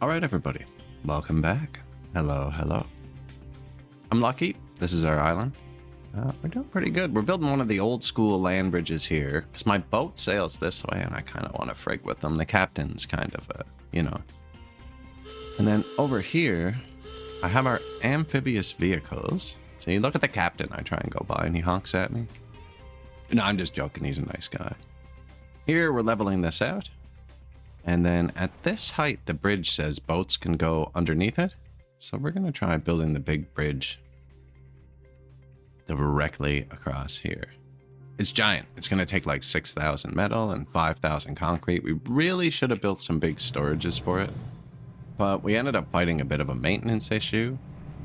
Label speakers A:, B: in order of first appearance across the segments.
A: All right, everybody, welcome back. Hello, hello. I'm Lucky. This is our island. We're doing pretty good. We're building one of the old school land bridges here because my boat sails this way and I kind of want to frig with them. The captain's kind of you know. And then over here, I have our amphibious vehicles. So you look at the captain, I try and go by and he honks at me. No, I'm just joking. He's a nice guy. Here, we're leveling this out. And then at this height, the bridge says boats can go underneath it. So we're going to try building the big bridge directly across here. It's giant. It's going to take like 6,000 metal and 5,000 concrete. We really should have built some big storages for it. But we ended up fighting a bit of a maintenance issue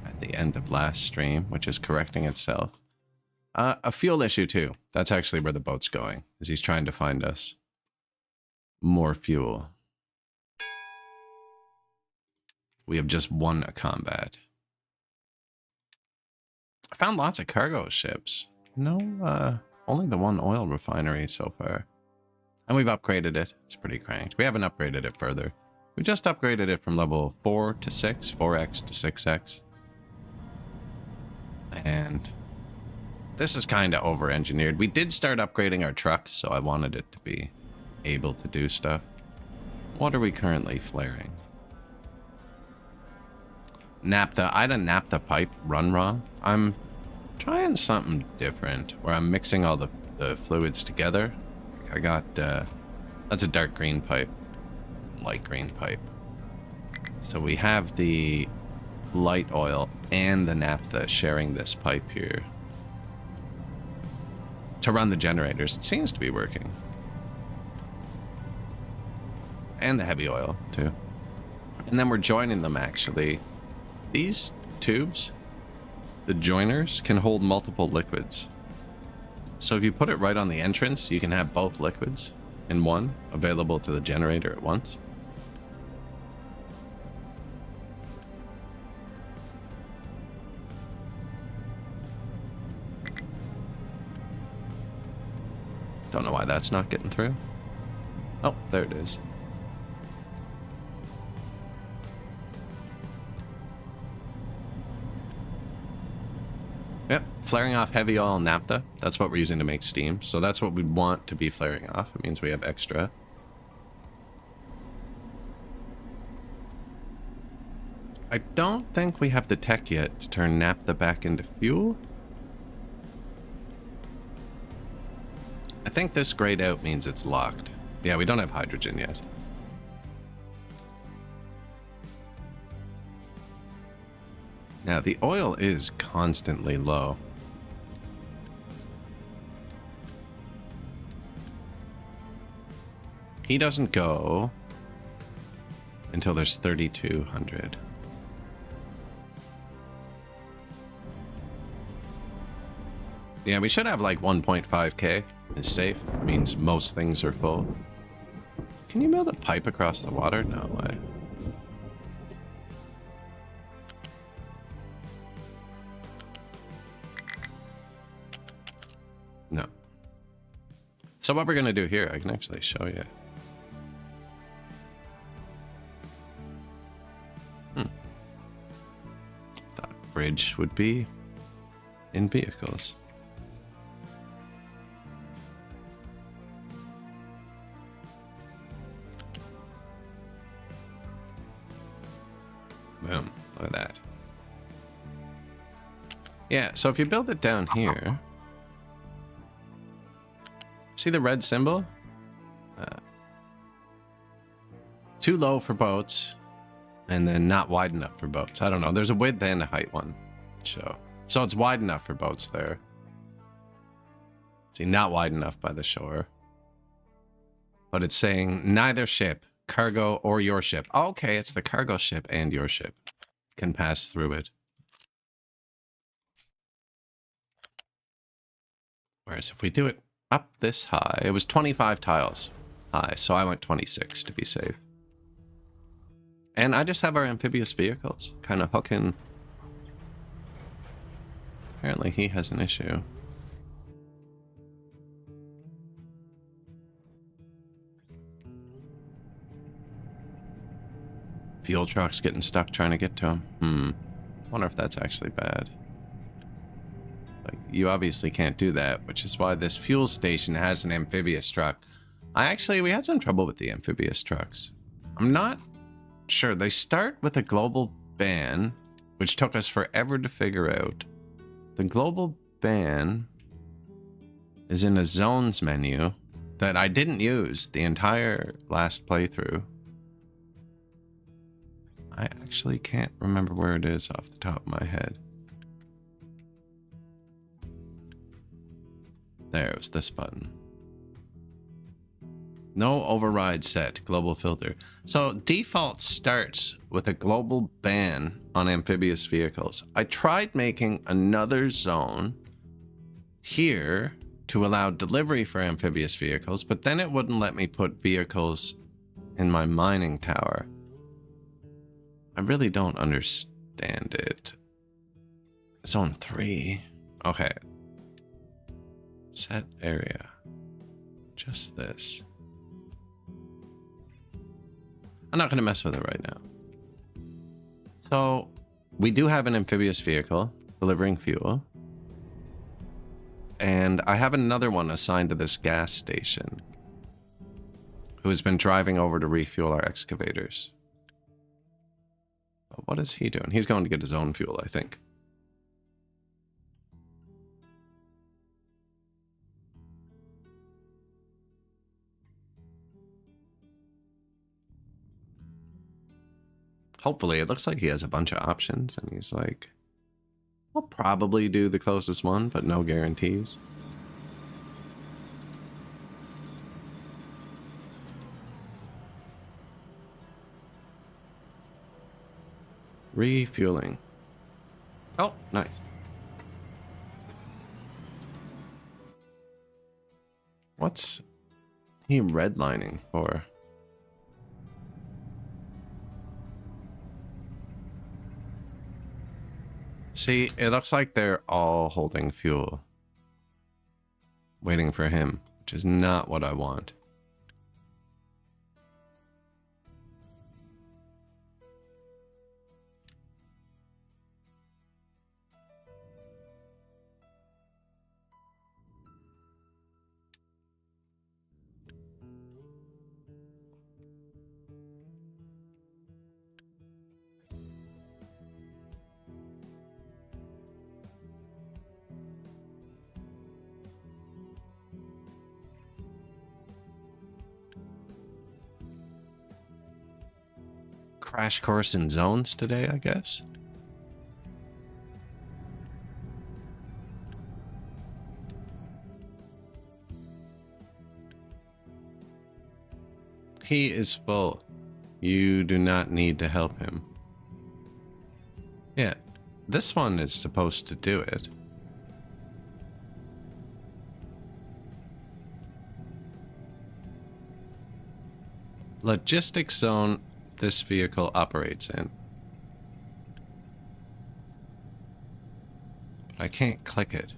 A: at the end of last stream, which is correcting itself. A fuel issue too. That's actually where the boat's going, is he's trying to find us more fuel. We have just won a combat. I found lots of cargo ships. No, only the one oil refinery so far. And we've upgraded it. It's pretty cranked. We haven't upgraded it further. We just upgraded it from level 4 to 6, 4x to 6x. And this is kind of over-engineered. We did start upgrading our trucks, so I wanted it to be able to do stuff. What are we currently flaring? Naphtha. I had a naphtha pipe run wrong. I'm trying something different where I'm mixing all the fluids together. I got, that's a dark green pipe, light green pipe. So we have the light oil and the naphtha sharing this pipe here to run the generators. It seems to be working. And the heavy oil too. And then we're joining them actually. These tubes, the joiners, can hold multiple liquids. So if you put it right on the entrance, you can have both liquids in one available to the generator at once. Don't know why that's not getting through. Oh, there it is. Yep, flaring off heavy oil and naphtha. That's what we're using to make steam. So that's what we want to be flaring off. It means we have extra. I don't think we have the tech yet to turn naphtha back into fuel. I think this grayed out means it's locked. Yeah, we don't have hydrogen yet. Now, the oil is constantly low. He doesn't go until there's 3,200. Yeah, we should have like 1.5k. Is safe. Means most things are full. Can you build a pipe across the water? No way. No. So what we're going to do here, I can actually show you. Thought bridge would be in vehicles. Boom. Look at that. Yeah, so if you build it down here, see the red symbol? Too low for boats, and then not wide enough for boats. I don't know. There's a width and a height one. So it's wide enough for boats there. See, not wide enough by the shore. But it's saying neither ship, cargo or your ship. Okay, it's the cargo ship and your ship can pass through it. Whereas if we do it up this high, it was 25 tiles high, so I went 26 to be safe. And I just have our amphibious vehicles kind of hooking. Apparently he has an issue. Fuel truck's getting stuck trying to get to him. Wonder if that's actually bad. Like, you obviously can't do that, which is why this fuel station has an amphibious truck. We had some trouble with the amphibious trucks. I'm not sure. They start with a global ban, which took us forever to figure out. The global ban is in a zones menu that I didn't use the entire last playthrough. I actually can't remember where it is off the top of my head. There, it was this button. No override set, global filter. So default starts with a global ban on amphibious vehicles. I tried making another zone here to allow delivery for amphibious vehicles, but then it wouldn't let me put vehicles in my mining tower. I really don't understand it. Zone 3. Okay. Set area. Just this. I'm not going to mess with it right now. So, we do have an amphibious vehicle delivering fuel. And I have another one assigned to this gas station who has been driving over to refuel our excavators. What is he doing? He's going to get his own fuel, I think. Hopefully, it looks like he has a bunch of options, and he's like, I'll probably do the closest one, but no guarantees. Refueling. Oh, nice. What's he redlining for? See, it looks like they're all holding fuel. Waiting for him, which is not what I want. Crash course in zones today, I guess. He is full. You do not need to help him. Yeah, this one is supposed to do it. Logistics zone this vehicle operates in. But I can't click it.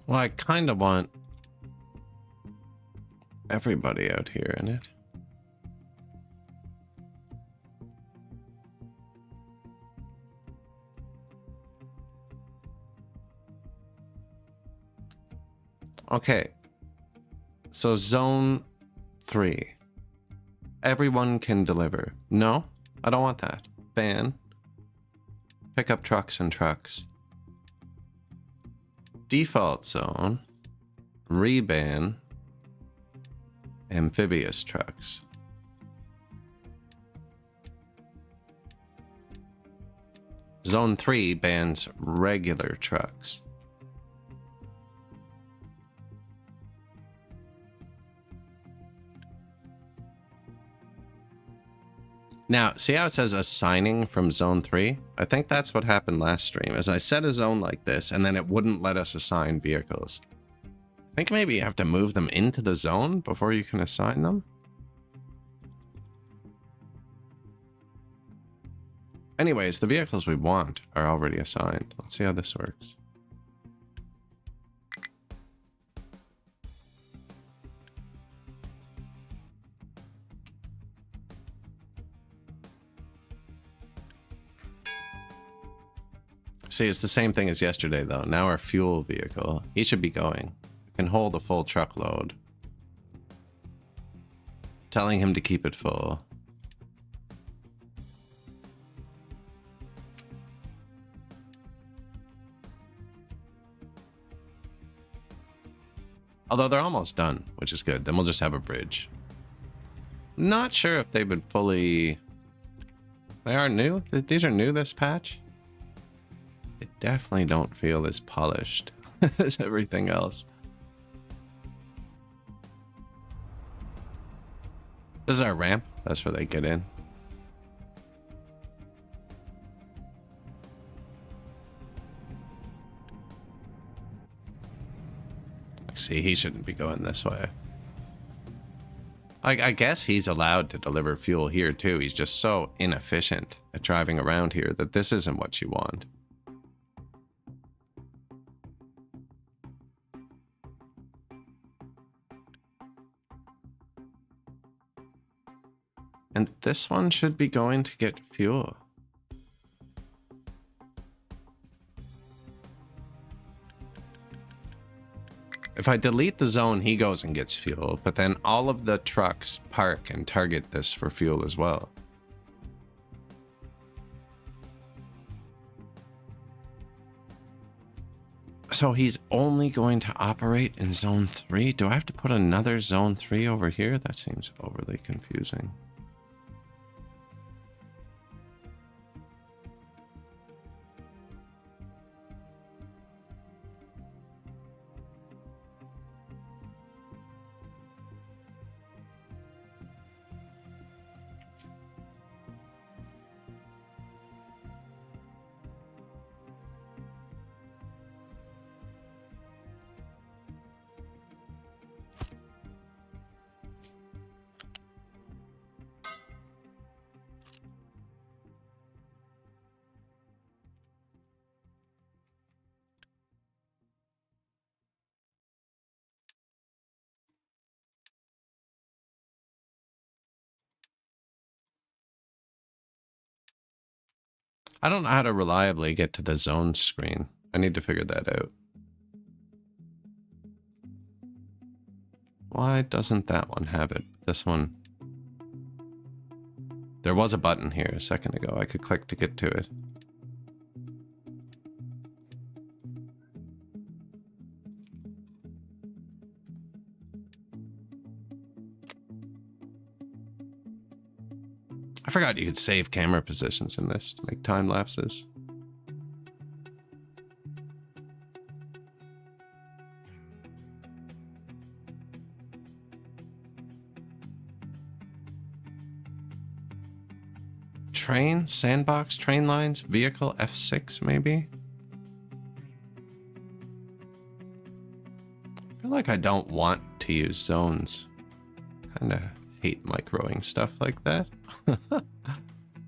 A: Well, I kind of want everybody out here in it. Okay. So zone 3. Everyone can deliver. No, I don't want that. Ban. Pick up trucks and trucks. Default zone. Reban. Amphibious trucks. Zone 3 bans regular trucks. Now, see how it says assigning from zone 3? I think that's what happened last stream, is I set a zone like this, and then it wouldn't let us assign vehicles. I think maybe you have to move them into the zone before you can assign them. Anyways, the vehicles we want are already assigned. Let's see how this works. See, it's the same thing as yesterday, though. Now our fuel vehicle, he should be going. Can hold a full truckload. Telling him to keep it full. Although they're almost done, which is good. Then we'll just have a bridge. Not sure if they've been fully... They are new? These are new this patch? They definitely don't feel as polished as everything else. This is our ramp. That's where they get in. See, he shouldn't be going this way. I guess he's allowed to deliver fuel here too. He's just so inefficient at driving around here that this isn't what you want. And this one should be going to get fuel. If I delete the zone, he goes and gets fuel, but then all of the trucks park and target this for fuel as well. So he's only going to operate in zone 3? Do I have to put another zone 3 over here? That seems overly confusing. I don't know how to reliably get to the zone screen. I need to figure that out. Why doesn't that one have it? This one. There was a button here a second ago. I could click to get to it. I forgot you could save camera positions in this to make time lapses. Train, sandbox, train lines, vehicle, F6 maybe? I feel like I don't want to use zones. Kinda hate microing stuff like that.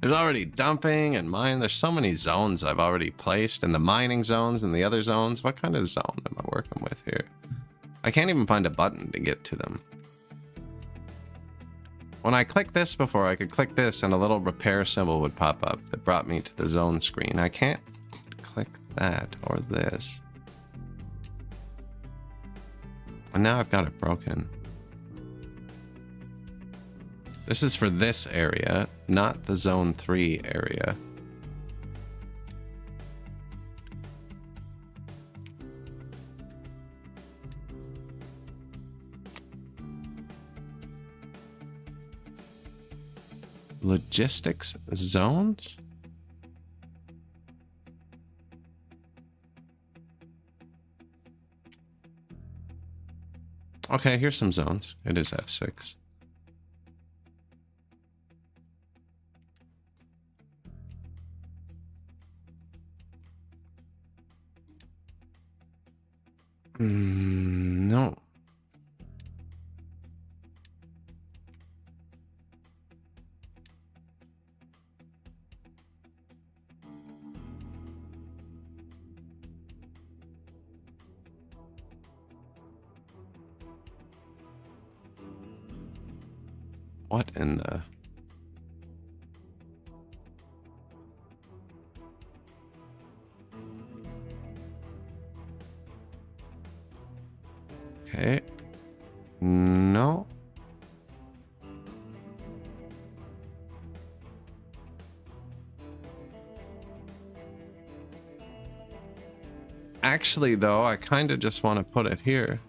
A: There's already dumping and mine. There's so many zones I've already placed, and the mining zones and the other zones. What kind of zone am I working with here? I can't even find a button to get to them. When I clicked this before, I could click this and a little repair symbol would pop up that brought me to the zone screen. I can't click that or this. And now I've got it broken. This is for this area, not the zone 3 area. Logistics zones? Okay, here's some zones. It is F6. No. What in the... Okay. No. Actually, though, I kind of just want to put it here.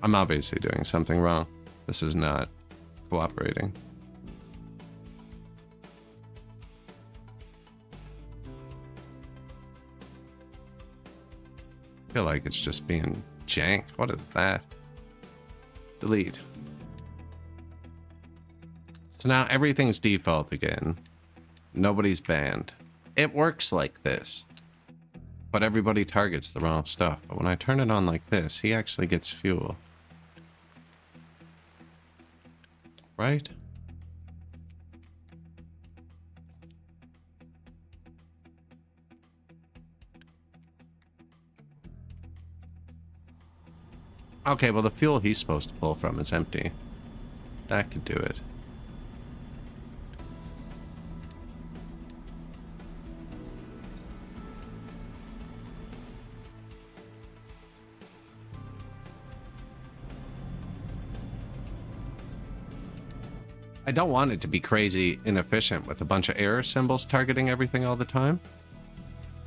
A: I'm obviously doing something wrong. This is not cooperating. I feel like it's just being jank. What is that? Delete. So now everything's default again. Nobody's banned. It works like this. But everybody targets the wrong stuff. But when I turn it on like this, he actually gets fuel. Right? Okay, well the fuel he's supposed to pull from is empty. That could do it. I don't want it to be crazy inefficient with a bunch of error symbols targeting everything all the time.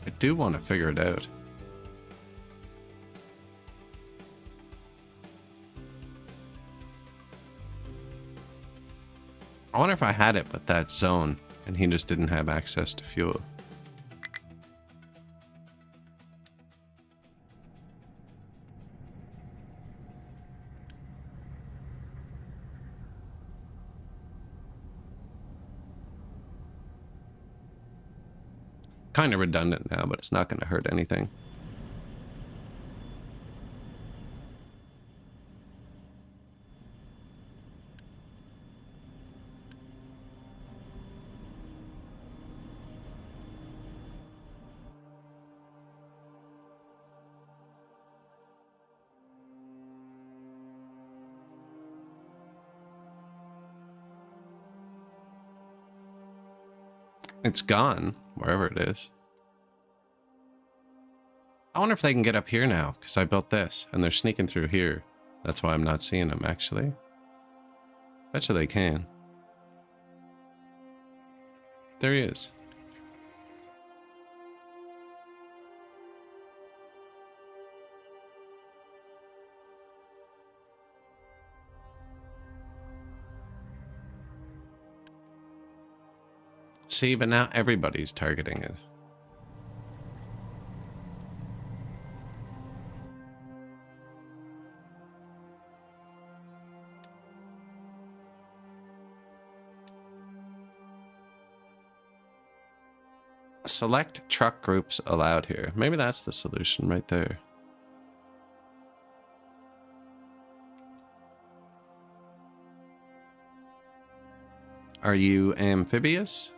A: I do want to figure it out. I wonder if I had it with that zone and he just didn't have access to fuel. Kind of redundant now, but it's not going to hurt anything. It's gone, wherever it is. I wonder if they can get up here now, because I built this, and they're sneaking through here. That's why I'm not seeing them, actually. Betcha they can. There he is. See, but now everybody's targeting it. Select truck groups allowed here. Maybe that's the solution right there. Are you amphibious?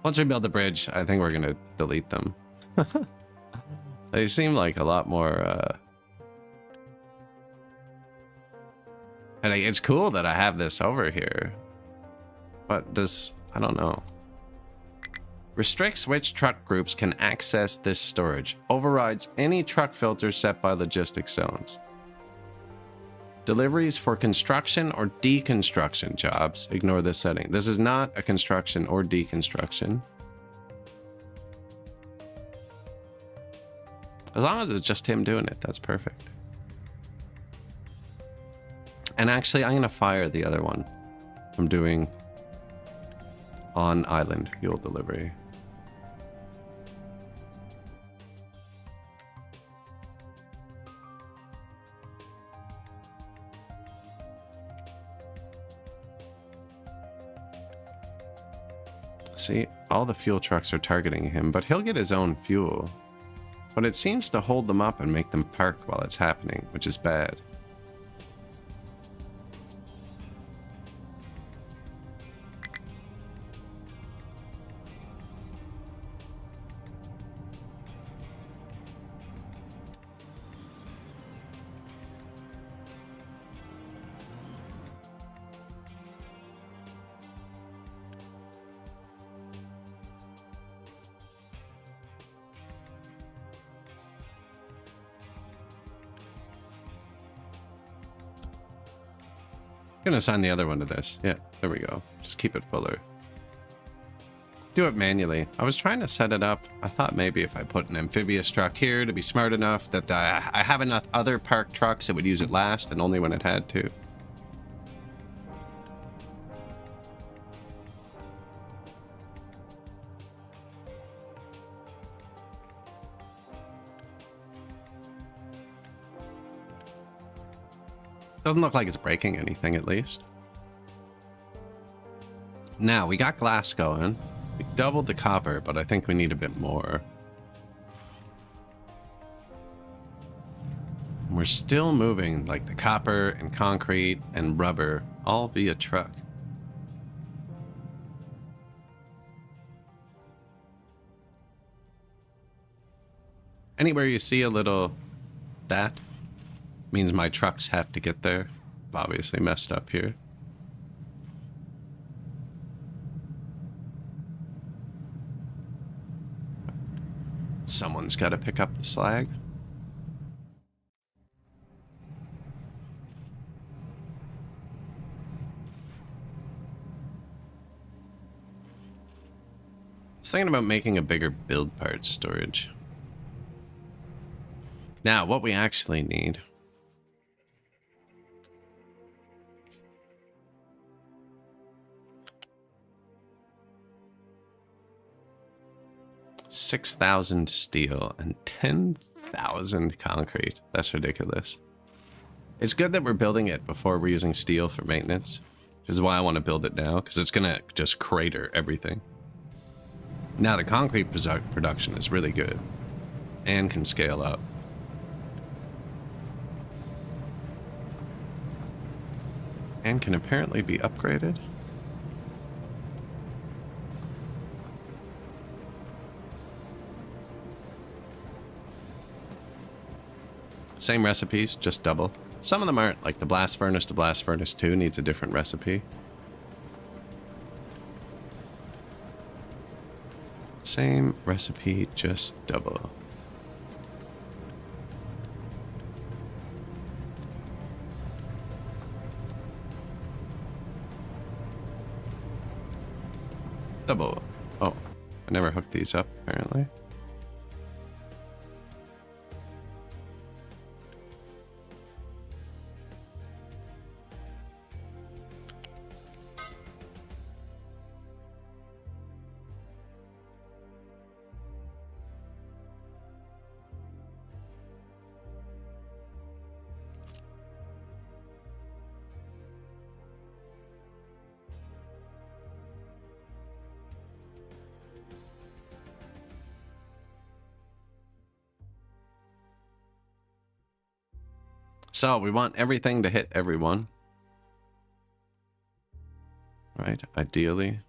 A: Once we build the bridge, I think we're going to delete them. They seem like a lot more... And it's cool that I have this over here. But does... I don't know. Restricts which truck groups can access this storage. Overrides any truck filters set by logistics zones. Deliveries for construction or deconstruction jobs. Ignore this setting. This is not a construction or deconstruction. As long as it's just him doing it, that's perfect. And actually, I'm going to fire the other one. I'm doing on island fuel delivery. See, all the fuel trucks are targeting him, but he'll get his own fuel. But it seems to hold them up and make them park while it's happening, which is bad. I'm gonna assign the other one to this. Yeah, there we go. Just keep it fuller. Do it manually. I was trying to set it up. I thought maybe if I put an amphibious truck here to be smart enough that I have enough other parked trucks, it would use it last and only when it had to. Doesn't look like it's breaking anything, at least. Now, we got glass going. We doubled the copper, but I think we need a bit more. We're still moving, like the copper and concrete and rubber, all via truck. Anywhere you see a little that means my trucks have to get there. Obviously messed up here. Someone's got to pick up the slag. I was thinking about making a bigger build parts storage. Now, what we actually need. $6,000 steel and 10,000 concrete. That's ridiculous. It's good that we're building it before we're using steel for maintenance. Which is why I want to build it now, because it's going to just crater everything. Now the concrete production is really good and can scale up. And can apparently be upgraded. Same recipes, just double. Some of them aren't, like the blast furnace to blast furnace 2 needs a different recipe. Same recipe, just double. Double. Oh, I never hooked these up, apparently. So we want everything to hit everyone. Right, ideally.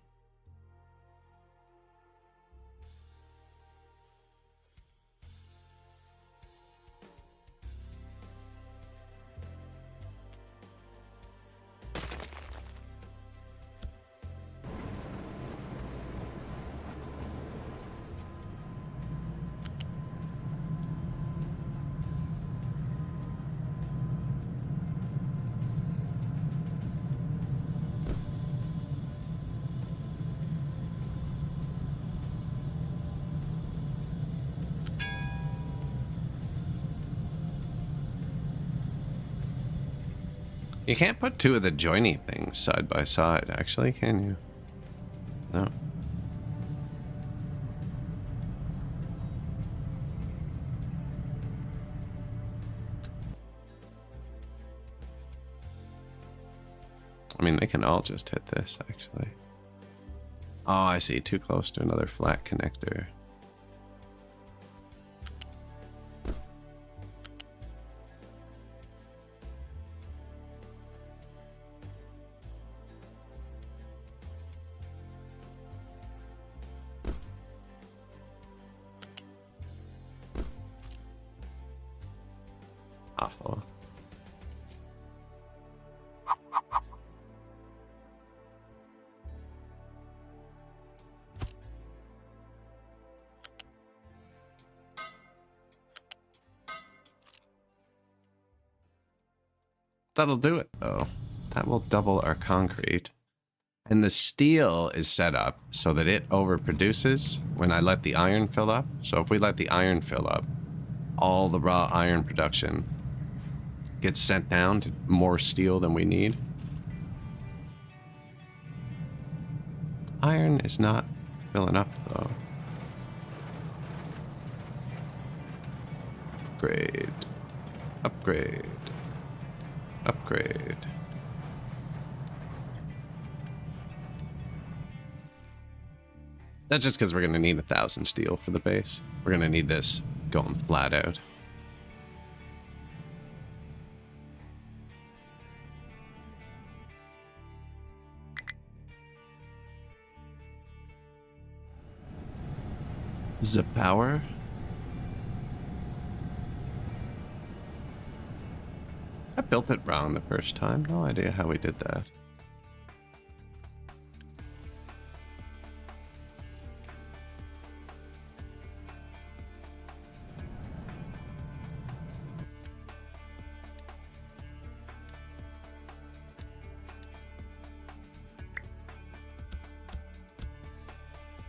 A: You can't put two of the joiny things side by side, actually, can you? No. I mean, they can all just hit this, actually. Oh, I see. Too close to another flat connector. Awful. That'll do it, though. That will double our concrete. And the steel is set up so that it overproduces when I let the iron fill up. So if we let the iron fill up, all the raw iron production gets sent down to more steel than we need. Iron is not filling up, though. Upgrade. Upgrade. Upgrade. That's just because we're going to need 1,000 steel for the base. We're going to need this going flat out. The power. I built it wrong the first time. No idea how we did that.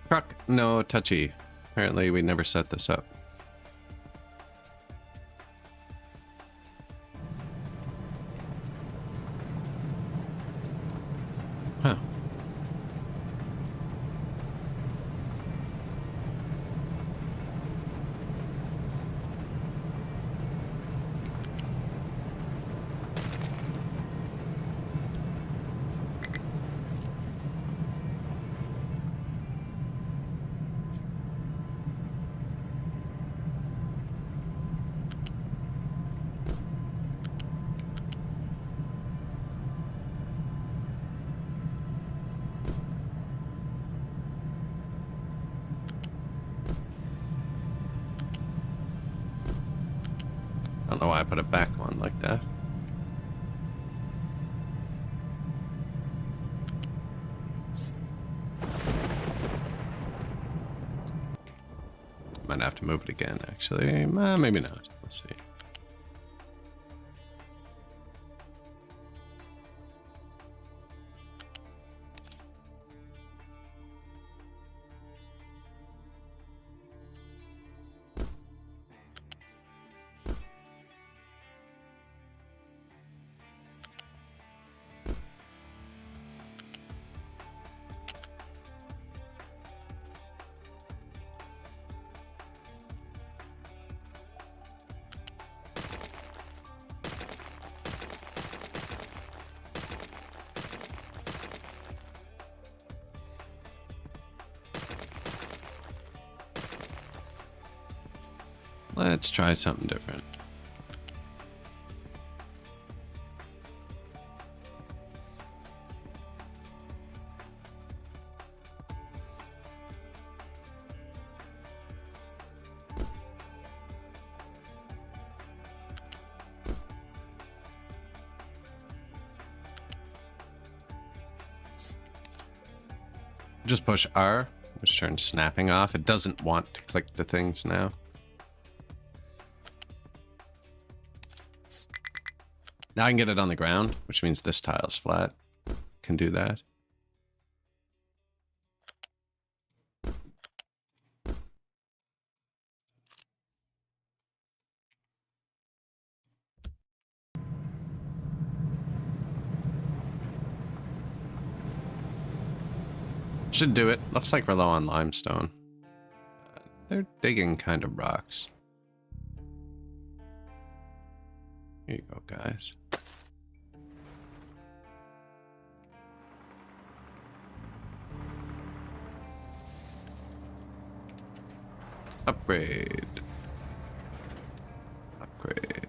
A: Truck, no touchy. Apparently we never set this up. Huh. I don't know why I put it back on like that. Might have to move it again, actually. Maybe not. Let's see. Let's try something different. Just push R, which turns snapping off. It doesn't want to click the things now. Now I can get it on the ground, which means this tile's flat. Can do that. Should do it. Looks like we're low on limestone. They're digging kind of rocks. Here you go, guys. Upgrade. Upgrade.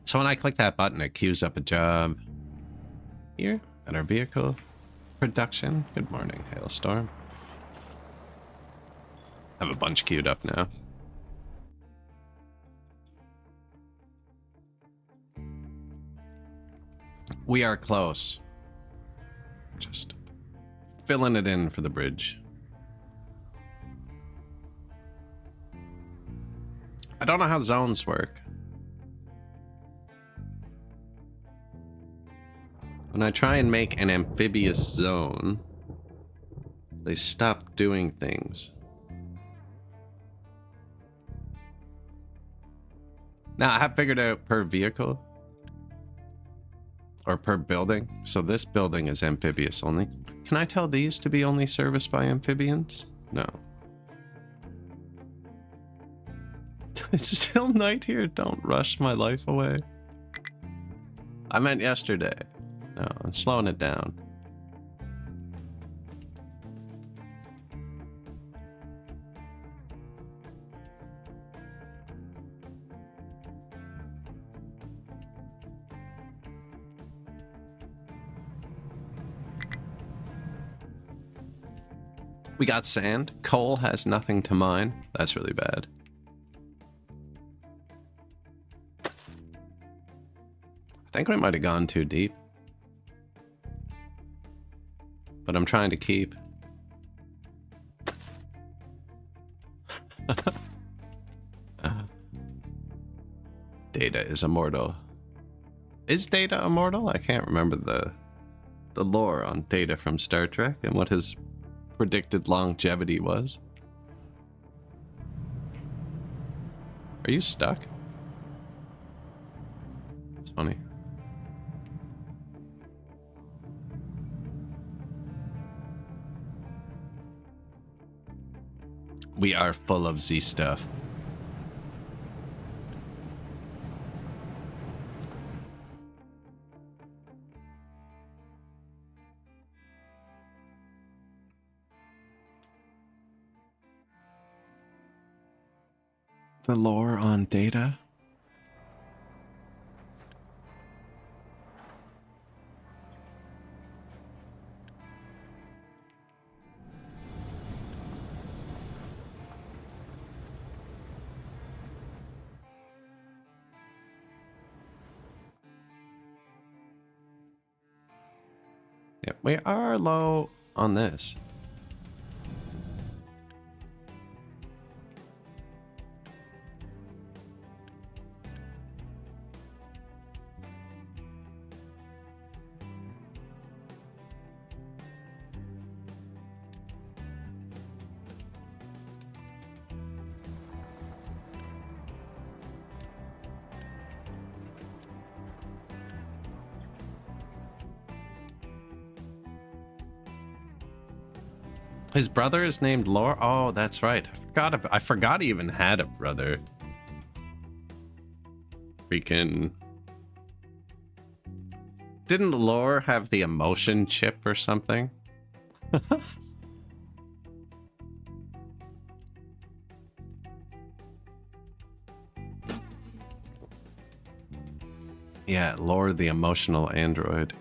A: So when I click that button, it queues up a job here at our vehicle production. Good morning, Hailstorm. I have a bunch queued up now. We are close. Just filling it in for the bridge. I don't know how zones work. When I try and make an amphibious zone, they stop doing things. Now, I have figured out per vehicle or per building. So this building is amphibious only. Can I tell these to be only serviced by amphibians? No. It's still night here. Don't rush my life away. I meant yesterday. No, I'm slowing it down. We got sand. Coal has nothing to mine. That's really bad. I think we might have gone too deep. But I'm trying to keep. Data is immortal. Is Data immortal? I can't remember the lore on Data from Star Trek and what his predicted longevity was. Are you stuck? It's funny. We are full of Z stuff. The lore on Data. Yep, we are low on this. His brother is named Lore. Oh, that's right. I forgot he even had a brother. Freaking. Didn't Lore have the emotion chip or something? Yeah, Lore the emotional android.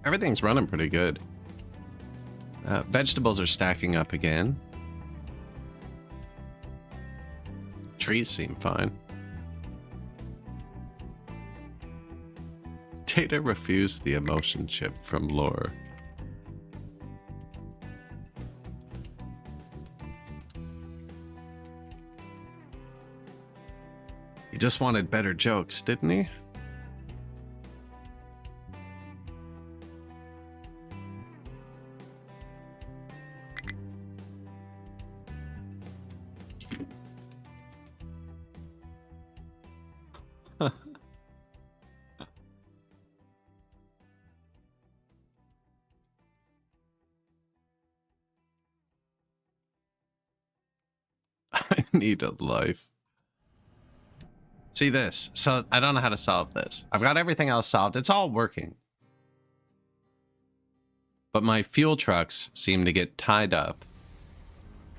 A: Everything's running pretty good. Vegetables are stacking up again. Trees seem fine. Data refused the emotion chip from Lore. He just wanted better jokes, didn't he? I need a life. See this? So I don't know how to solve this. I've got everything else solved. It's all working. But my fuel trucks seem to get tied up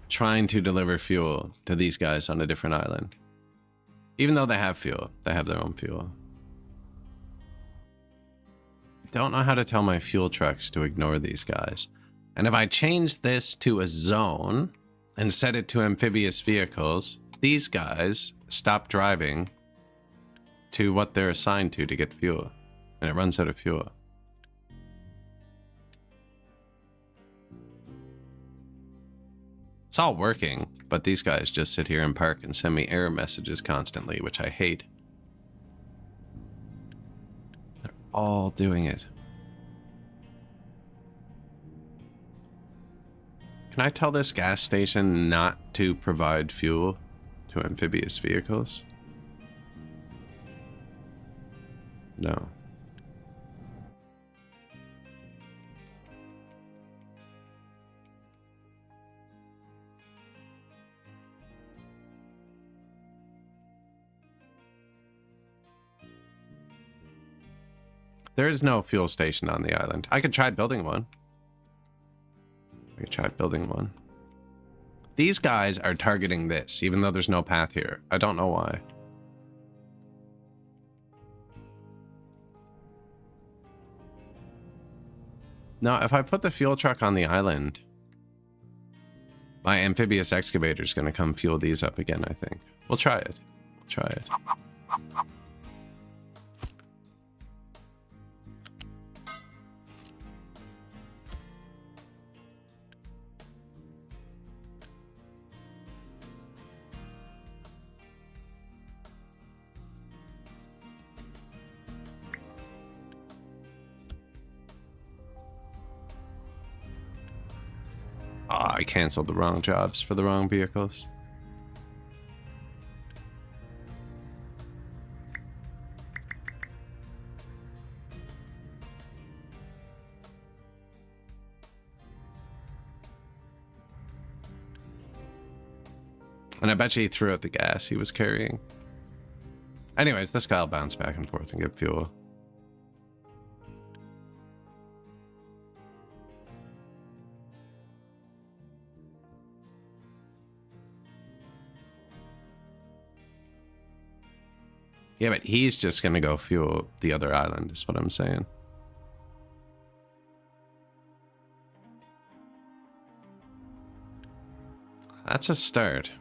A: trying to deliver fuel to these guys on a different island. Even though they have fuel, they have their own fuel. I don't know how to tell my fuel trucks to ignore these guys. And if I change this to a zone and set it to amphibious vehicles, these guys stop driving to what they're assigned to get fuel. And it runs out of fuel. It's all working, but these guys just sit here and park and send me error messages constantly, which I hate. They're all doing it. Can I tell this gas station not to provide fuel to amphibious vehicles? No. There is no fuel station on the island. I could try building one. These guys are targeting this, even though there's no path here. I don't know why. Now, if I put the fuel truck on the island, my amphibious excavator is going to come fuel these up again, I think. We'll try it. I canceled the wrong jobs for the wrong vehicles. And I bet you he threw out the gas he was carrying. Anyways, this guy will bounce back and forth and get fuel. Yeah, but he's just going to go fuel the other island, is what I'm saying. That's a start.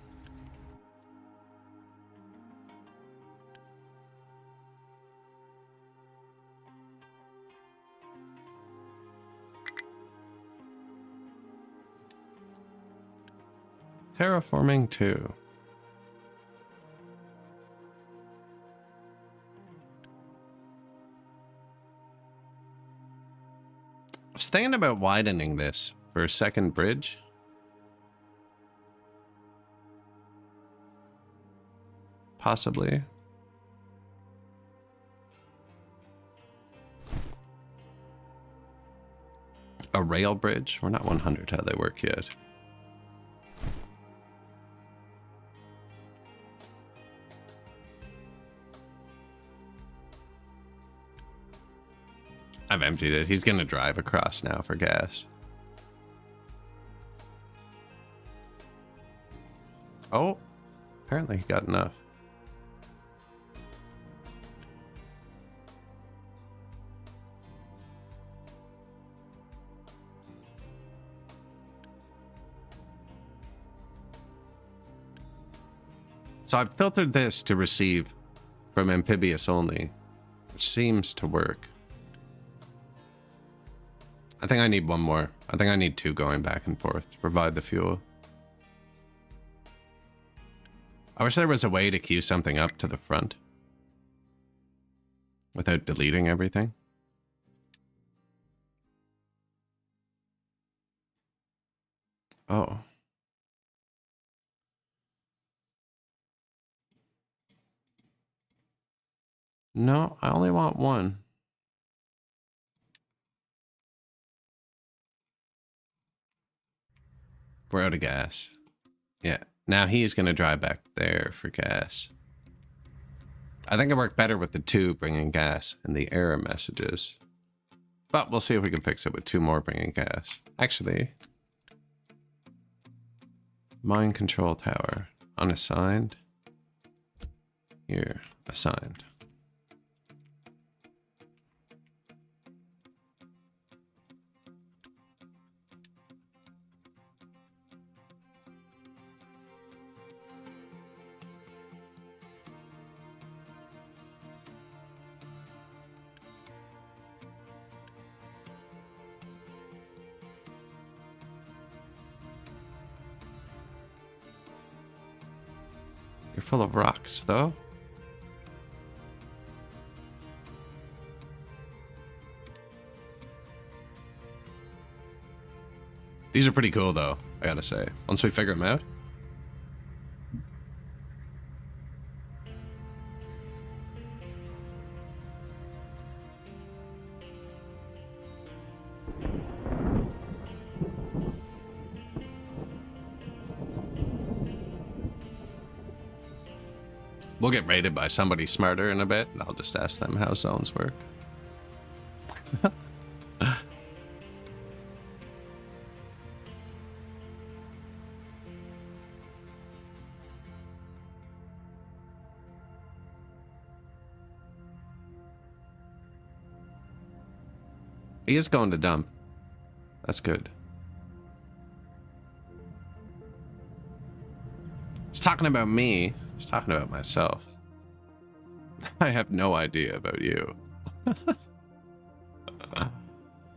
A: Terraforming 2. I was thinking about widening this for a second bridge. Possibly. A rail bridge? We're not 100 how they work yet. I've emptied it. He's gonna drive across now for gas. Oh, apparently he got enough. So I've filtered this to receive from amphibious only, which seems to work. I think I need one more. I think I need 2 going back and forth to provide the fuel. I wish there was a way to queue something up to the front without deleting everything. Oh. No, I only want 1. We're out of gas. Yeah, Now he's going to drive back there for gas. I think it worked better with the 2 bringing gas and the error messages. But we'll see if we can fix it with 2 more bringing gas. Actually, mind control tower, unassigned. Here, assigned. You're full of rocks, though. These are pretty cool, though, I gotta say. Once we figure them out. We'll get raided by somebody smarter in a bit, and I'll just ask them how zones work. He is going to dump. That's good. He's talking about me. He's talking about myself. I have no idea about you.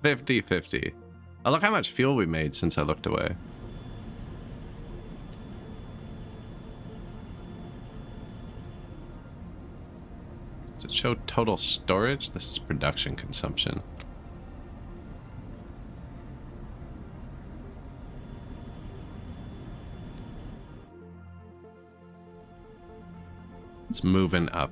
A: 50-50. Oh, look how much fuel we made since I looked away. Does it show total storage? This is production consumption. It's moving up.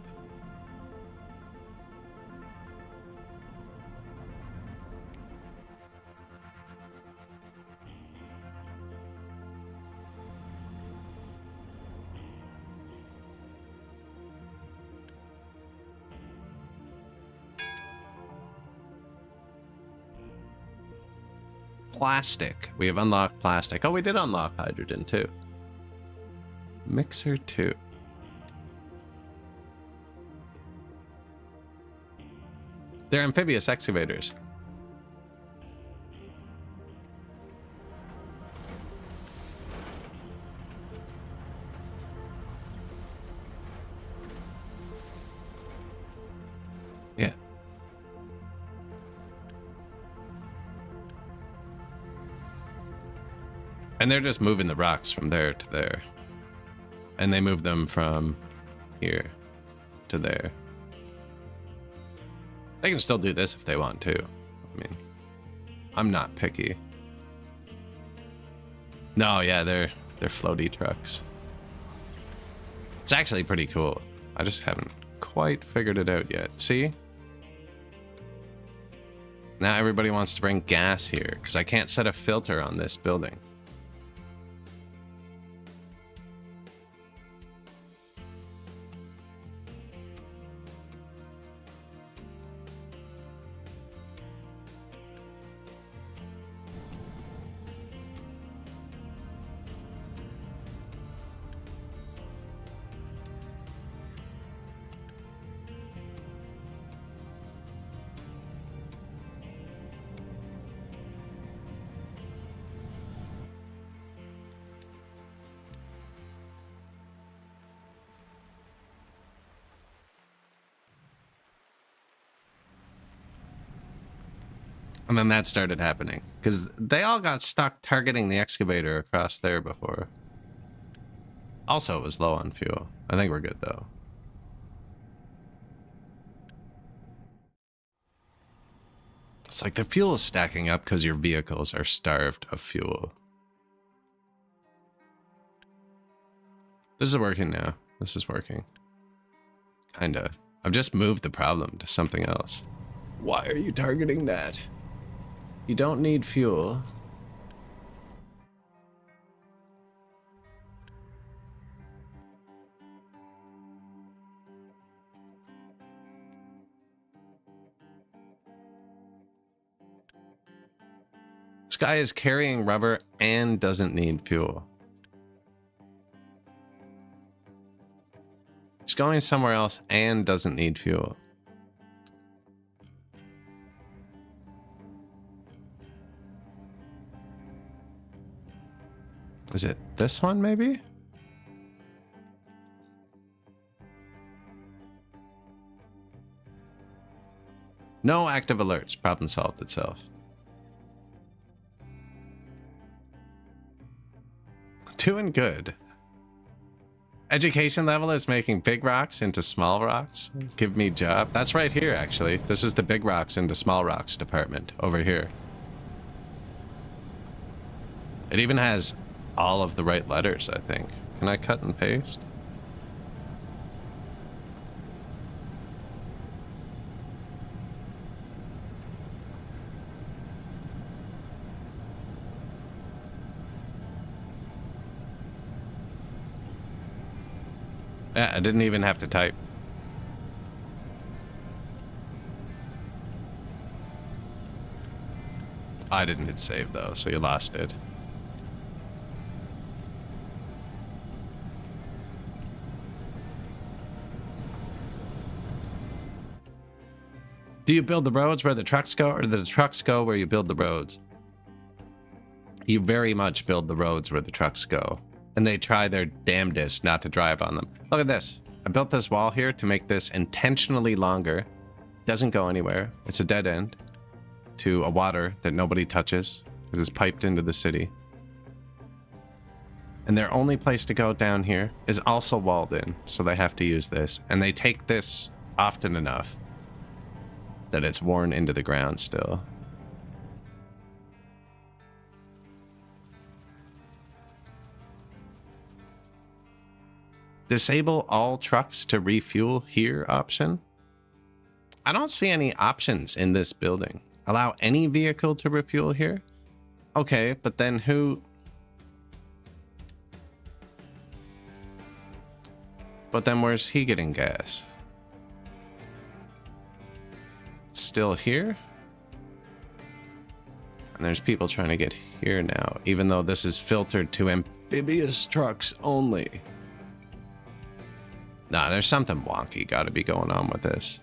A: Plastic. We have unlocked plastic. Oh, we did unlock hydrogen too. Mixer 2. They're amphibious excavators. Yeah. And they're just moving the rocks from there to there. And they move them from here to there. They can still do this if they want to. I mean, I'm not picky. No, yeah, they're floaty trucks. It's actually pretty cool. I just haven't quite figured it out yet. See? Now everybody wants to bring gas here because I can't set a filter on this building. And then that started happening because they all got stuck targeting the excavator across there before. Also, it was low on fuel. I think we're good though. It's like the fuel is stacking up because your vehicles are starved of fuel. This is working now. This is working. Kinda. I've just moved the problem to something else. Why are you targeting that? You don't need fuel. This guy is carrying rubber and doesn't need fuel. He's going somewhere else and doesn't need fuel. Is it this one, maybe? No active alerts. Problem solved itself. Doing good. Education level is making big rocks into small rocks. Give me job. That's right here, actually. This is the big rocks into small rocks department over here. It even has all of the right letters, I think. Can I cut and paste? Yeah, I didn't even have to type. I didn't hit save though, so you lost it. Do you build the roads where the trucks go, or do the trucks go where you build the roads? You very much build the roads where the trucks go. And they try their damnedest not to drive on them. Look at this. I built this wall here to make this intentionally longer. Doesn't go anywhere. It's a dead end to a water that nobody touches because it's piped into the city. And their only place to go down here is also walled in, so they have to use this. And they take this often enough that it's worn into the ground still. Disable all trucks to refuel here option. I don't see any options in this building. Allow any vehicle to refuel here? Okay, but then who? But then where's he getting gas? Still here? And there's people trying to get here now, even though this is filtered to amphibious trucks only. Nah, there's something wonky gotta be going on with this.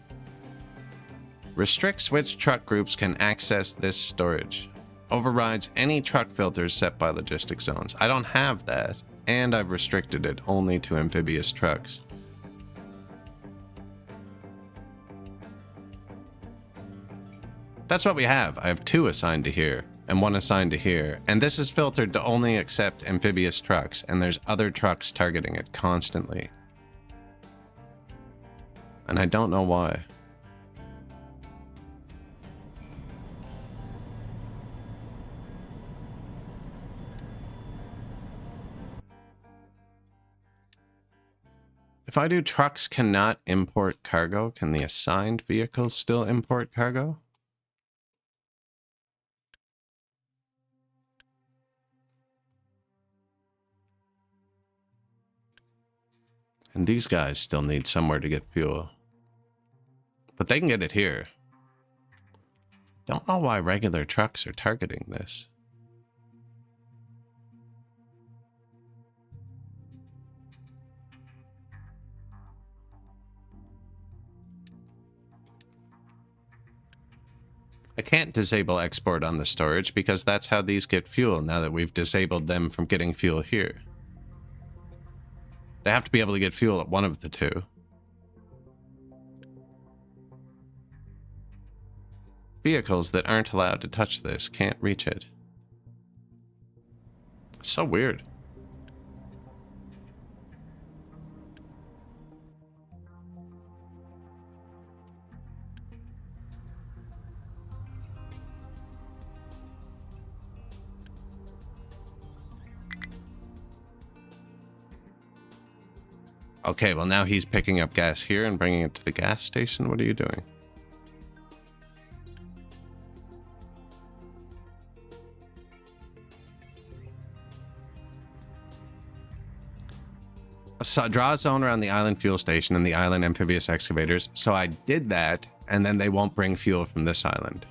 A: Restricts which truck groups can access this storage. Overrides any truck filters set by logistic zones. I don't have that, and I've restricted it only to amphibious trucks. That's what we have. I have 2 assigned to here, and 1 assigned to here, and this is filtered to only accept amphibious trucks, and there's other trucks targeting it constantly. And I don't know why. If I do trucks cannot import cargo, can the assigned vehicles still import cargo? And these guys still need somewhere to get fuel. But they can get it here. Don't know why regular trucks are targeting this. I can't disable export on the storage because that's how these get fuel now that we've disabled them from getting fuel here. They have to be able to get fuel at one of the 2. Vehicles that aren't allowed to touch this can't reach it. So weird. Okay, well now he's picking up gas here and bringing it to the gas station. What are you doing? So draw a zone around the island fuel station and the island amphibious excavators. So I did that, and then they won't bring fuel from this island.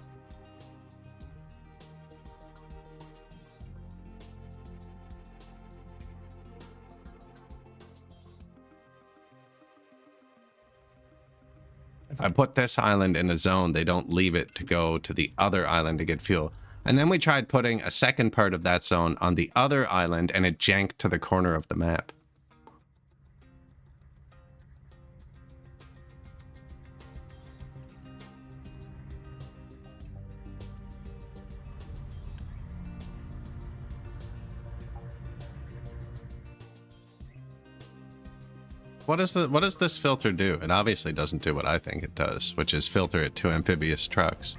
A: If I put this island in a zone, they don't leave it to go to the other island to get fuel. And then we tried putting a second part of that zone on the other island, and it janked to the corner of the map. What does this filter do? It obviously doesn't do what I think it does, which is filter it to amphibious trucks.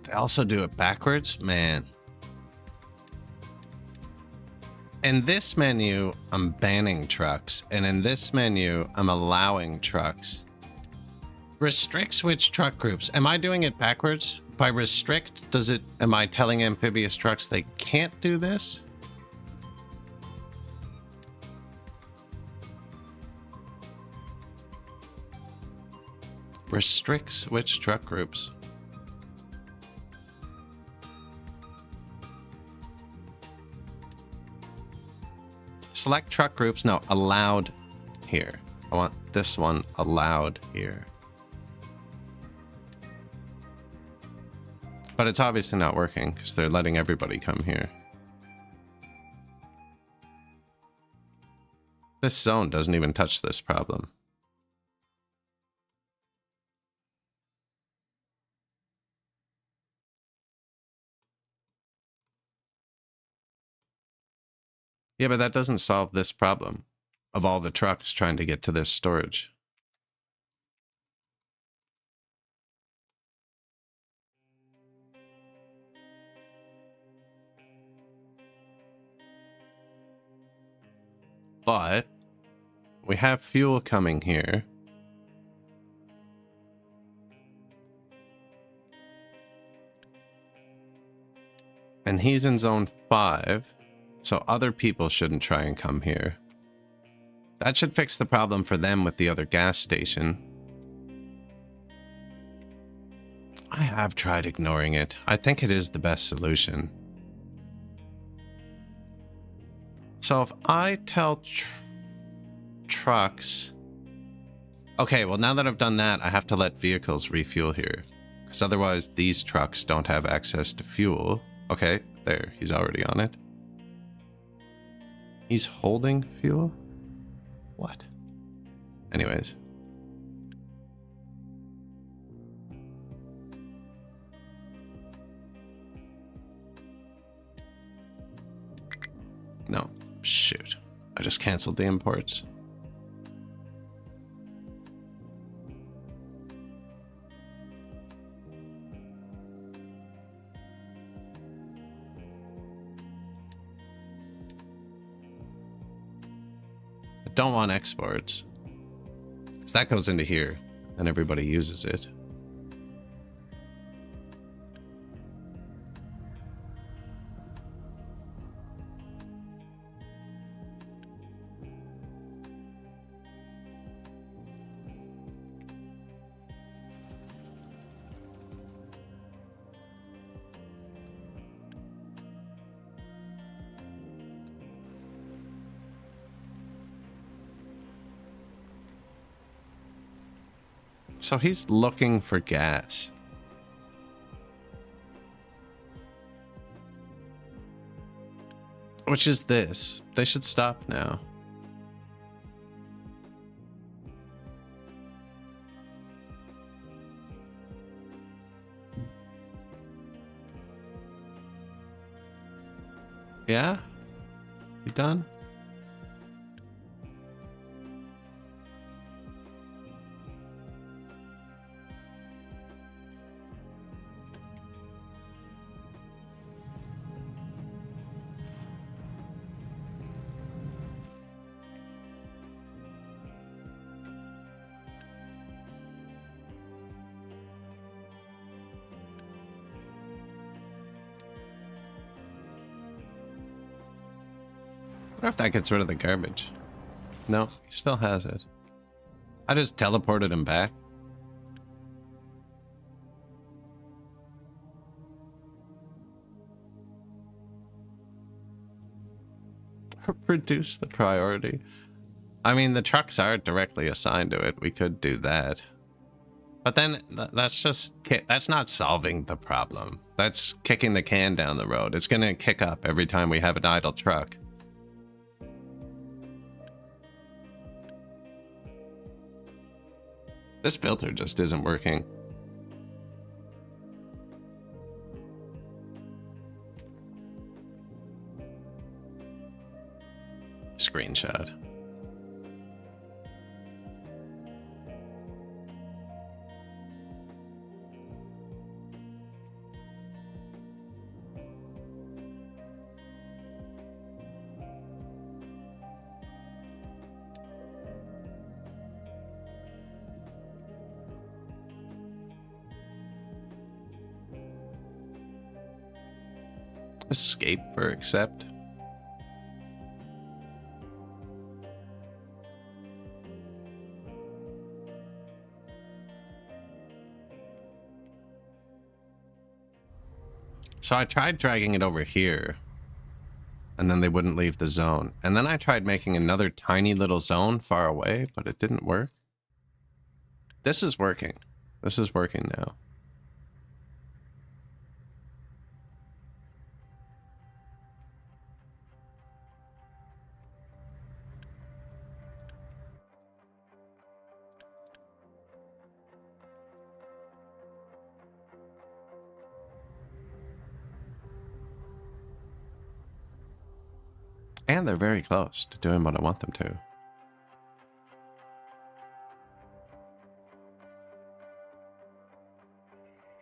A: They also do it backwards? Man. In this menu, I'm banning trucks. And in this menu, I'm allowing trucks. Restrict switch truck groups. Am I doing it backwards? By restrict, am I telling amphibious trucks they can't do this? Restrict switch truck groups. Select truck groups. No, allowed here. I want this one allowed here. But it's obviously not working because they're letting everybody come here. This zone doesn't even touch this problem. Yeah, but that doesn't solve this problem of all the trucks trying to get to this storage. But we have fuel coming here. And he's in zone 5. So other people shouldn't try and come here. That should fix the problem for them with the other gas station. I have tried ignoring it. I think it is the best solution. So if I tell trucks... Okay, well now that I've done that, I have to let vehicles refuel here. Because otherwise these trucks don't have access to fuel. Okay, there, he's already on it. He's holding fuel? What? Anyways. No, shoot. I just canceled the imports. Don't want exports. So that goes into here and everybody uses it. So he's looking for gas. Which is this. They should stop now. Yeah? You done? I wonder if that gets rid of the garbage. No, he still has it. I just teleported him back. Reduce the priority. I mean, the trucks are directly assigned to it. We could do that. But then that's not solving the problem. That's kicking the can down the road. It's going to kick up every time we have an idle truck. This filter just isn't working. Screenshot. Escape for accept. So I tried dragging it over here, and then they wouldn't leave the zone. And then I tried making another tiny little zone far away, but it didn't work. This is working. This is working now. And they're very close to doing what I want them to.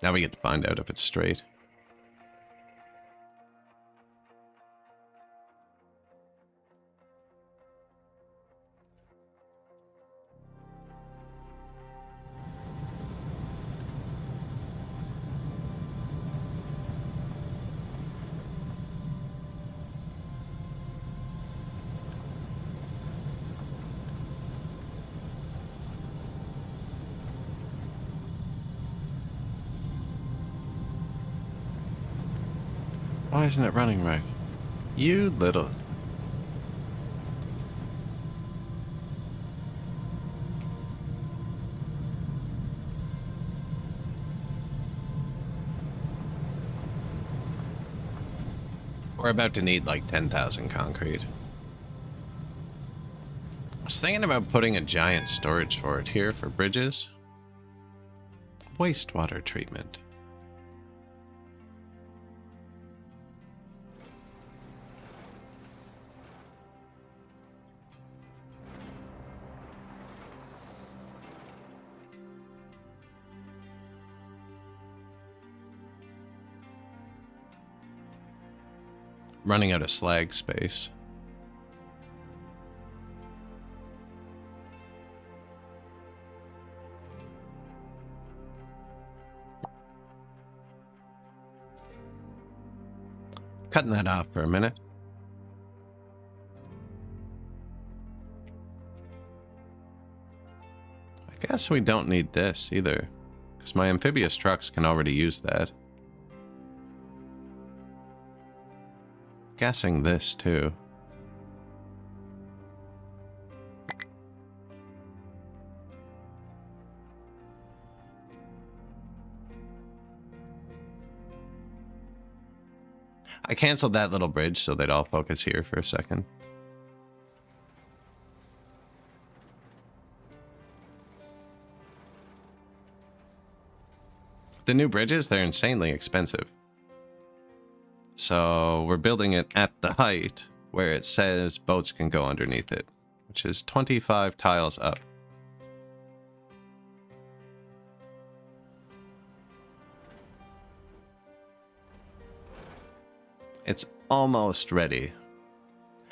A: Now we get to find out if it's straight. Why isn't it running right? You little... We're about to need like 10,000 concrete. I was thinking about putting a giant storage fort here for bridges. Wastewater treatment. Running out of slag space. Cutting that off for a minute. I guess we don't need this either, because my amphibious trucks can already use that. Guessing this too. I canceled that little bridge so they'd all focus here for a second. The new bridges, they're insanely expensive. So we're building it at the height where it says boats can go underneath it, which is 25 tiles up. It's almost ready.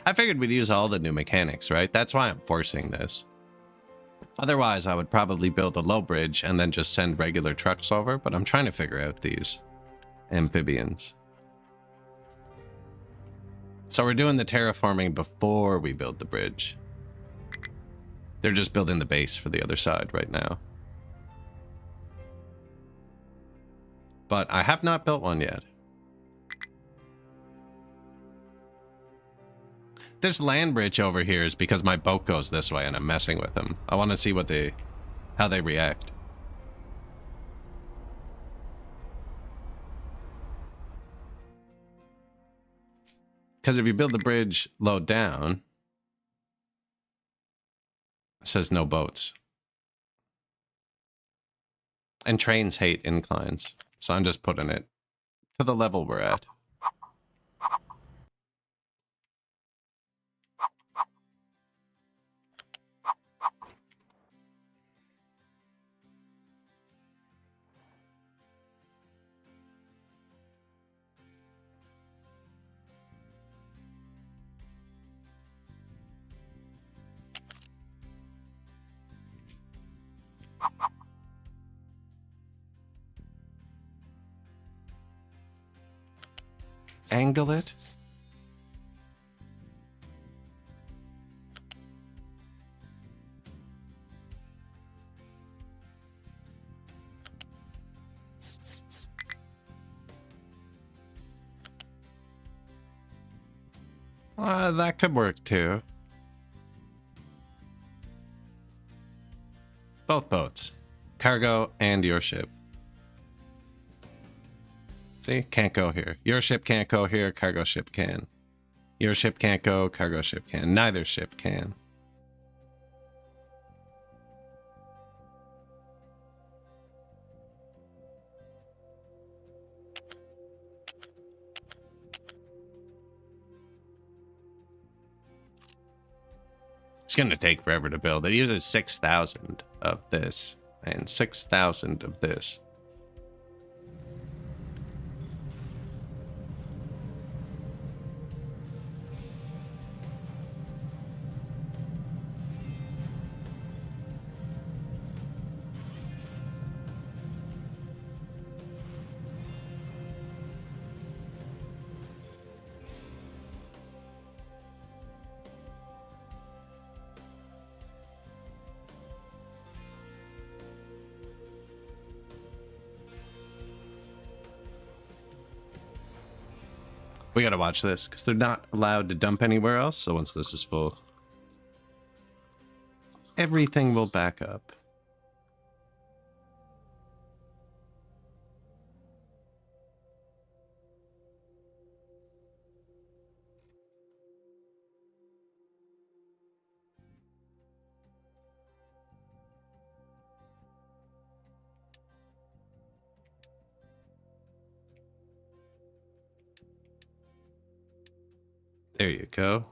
A: I figured we'd use all the new mechanics, right? That's why I'm forcing this. Otherwise, I would probably build a low bridge and then just send regular trucks over, but I'm trying to figure out these amphibians. So we're doing the terraforming before we build the bridge. They're just building the base for the other side right now. But I have not built one yet. This land bridge over here is because my boat goes this way and I'm messing with them. I want to see what how they react. Because if you build the bridge low down, it says no boats. And trains hate inclines. So I'm just putting it to the level we're at. Angle it. That could work too. Both boats. Cargo and your ship. See? Can't go here. Your ship can't go here, cargo ship can. Your ship can't go, cargo ship can. Neither ship can. It's going to take forever to build. It uses 6,000 of this and 6,000 of this. We gotta watch this, because they're not allowed to dump anywhere else, so once this is full, everything will back up. There you go.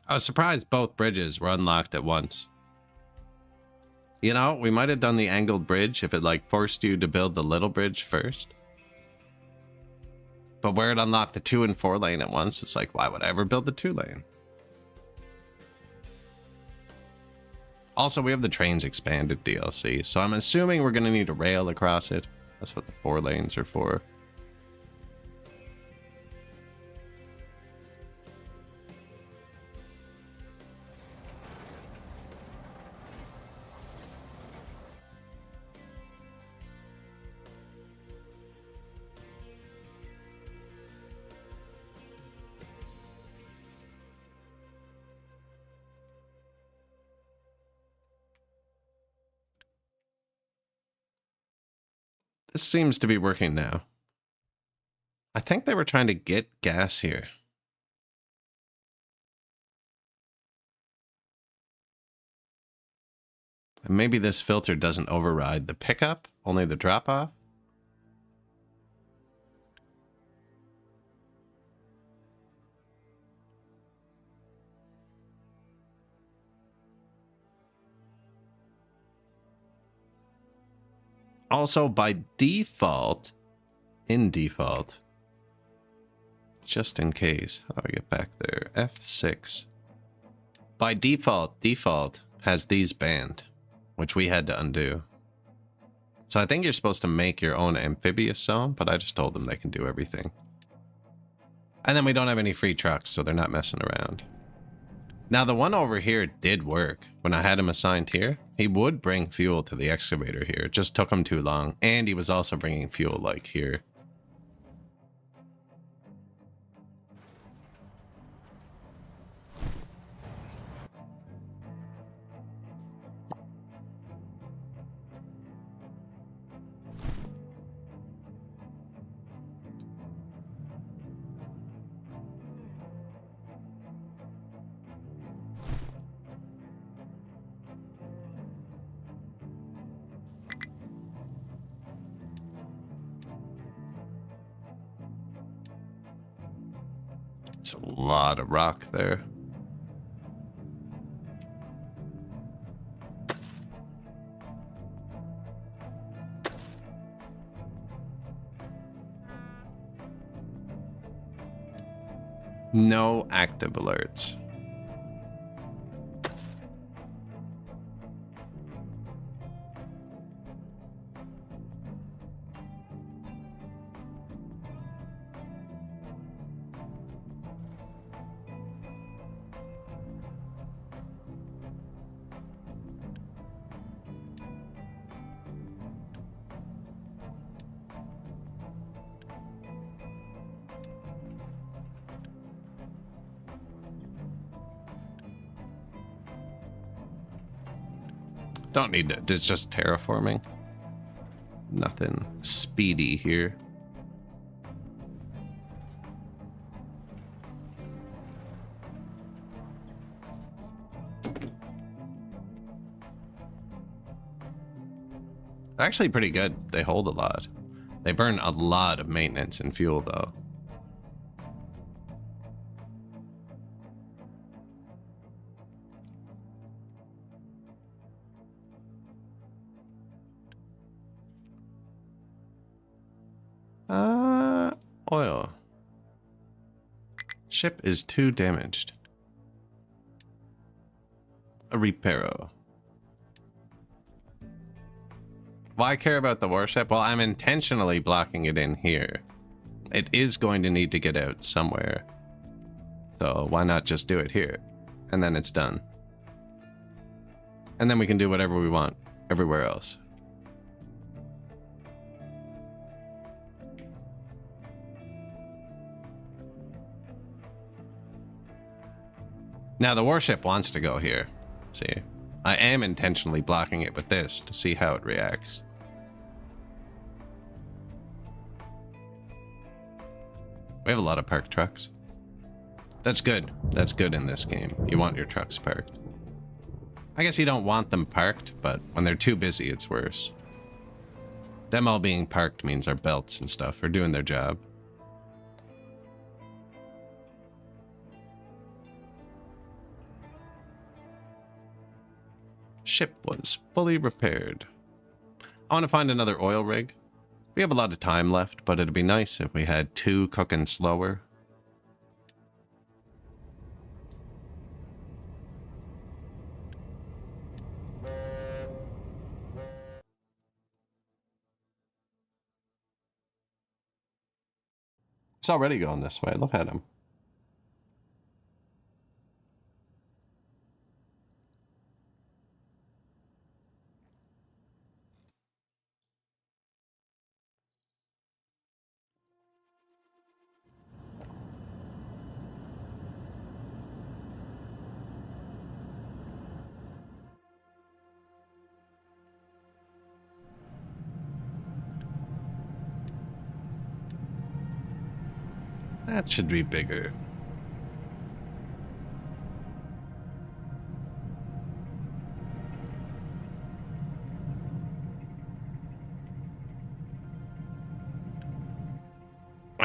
A: I was surprised both bridges were unlocked at once. You know, we might have done the angled bridge if it like forced you to build the little bridge first. But where it unlocked the 2 and 4 lane at once, it's like, why would I ever build the 2 lane? Also, we have the trains expanded DLC, so I'm assuming we're going to need a rail across it. That's what the 4 lanes are for. This seems to be working now. I think they were trying to get gas here. And maybe this filter doesn't override the pickup, only the drop off. Also, by default, in default, just in case, how do I get back there? F6. By default has these banned, which we had to undo. So I think you're supposed to make your own amphibious zone, but I just told them they can do everything. And then we don't have any free trucks, so they're not messing around. Now, the one over here did work. When I had him assigned here, he would bring fuel to the excavator here. It just took him too long. And he was also bringing fuel, like, here. It's a lot of rock there. No active alerts. Don't need it. It's just terraforming. Nothing speedy here. They're actually pretty good. They hold a lot. They burn a lot of maintenance and fuel, though. Oil. Ship is too damaged. A reparo. Why care about the warship? Well, I'm intentionally blocking it in here. It is going to need to get out somewhere. So why not just do it here? And then it's done. And then we can do whatever we want everywhere else. Now the warship wants to go here. See, I am intentionally blocking it with this to see how it reacts. We have a lot of parked trucks. That's good. That's good in this game. You want your trucks parked. I guess you don't want them parked, but when they're too busy, it's worse. Them all being parked means our belts and stuff are doing their job. Ship was fully repaired. I want to find another oil rig. We have a lot of time left, but it'd be nice if we had 2 cooking slower. It's already going this way. Look at him. That should be bigger.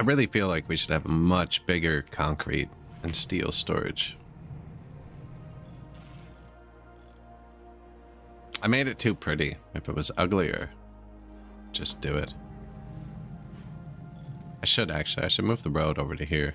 A: I really feel like we should have a much bigger concrete and steel storage. I made it too pretty. If it was uglier, just do it. I should move the road over to here.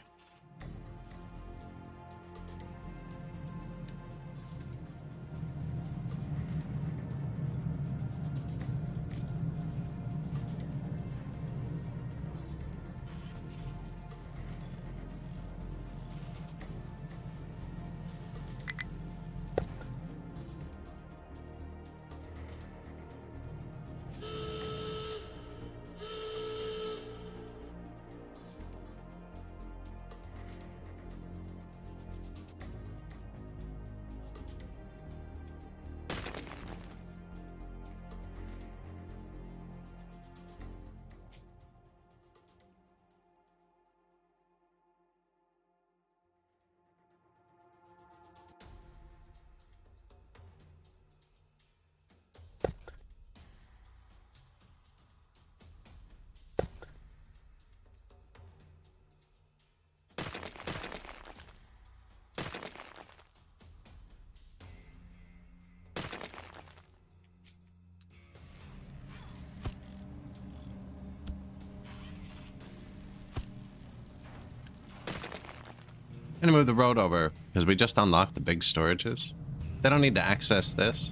A: I'm gonna move the road over because we just unlocked the big storages. They don't need to access this.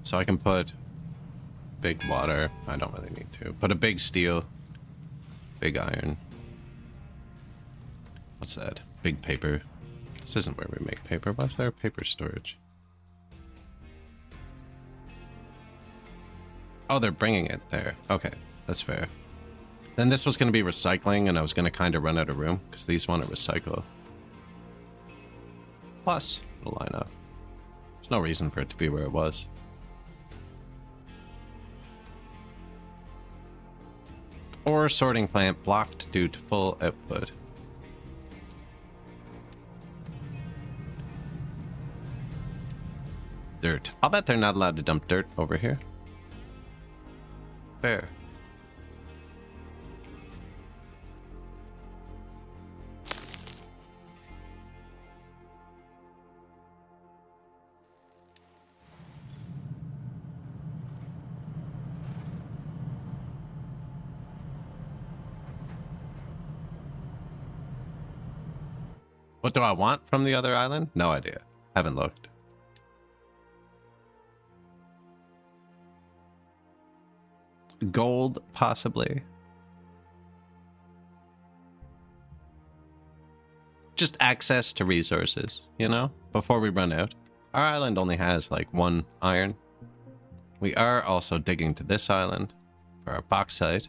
A: So I can put big water. I don't really need to. Put a big steel, big iron. What's that? Big paper. This isn't where we make paper. Why's there paper storage? Oh, they're bringing it there. Okay, that's fair. Then this was going to be recycling, and I was going to kind of run out of room because these want to recycle. Plus, it'll line up. There's no reason for it to be where it was. Ore sorting plant blocked due to full output. Dirt. I'll bet they're not allowed to dump dirt over here. Fair. What do I want from the other island? No idea. Haven't looked. Gold, possibly. Just access to resources, you know, before we run out. Our island only has like 1 iron. We are also digging to this island for our bauxite.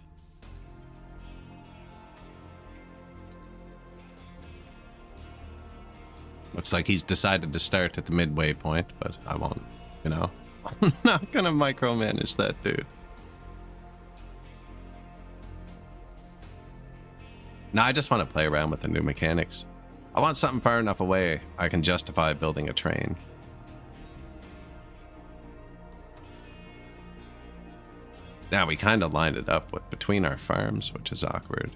A: Looks like he's decided to start at the midway point, but I won't, you know. I'm not gonna micromanage that dude. No, I just want to play around with the new mechanics. I want something far enough away I can justify building a train. Now we kind of lined it up with between our farms, which is awkward.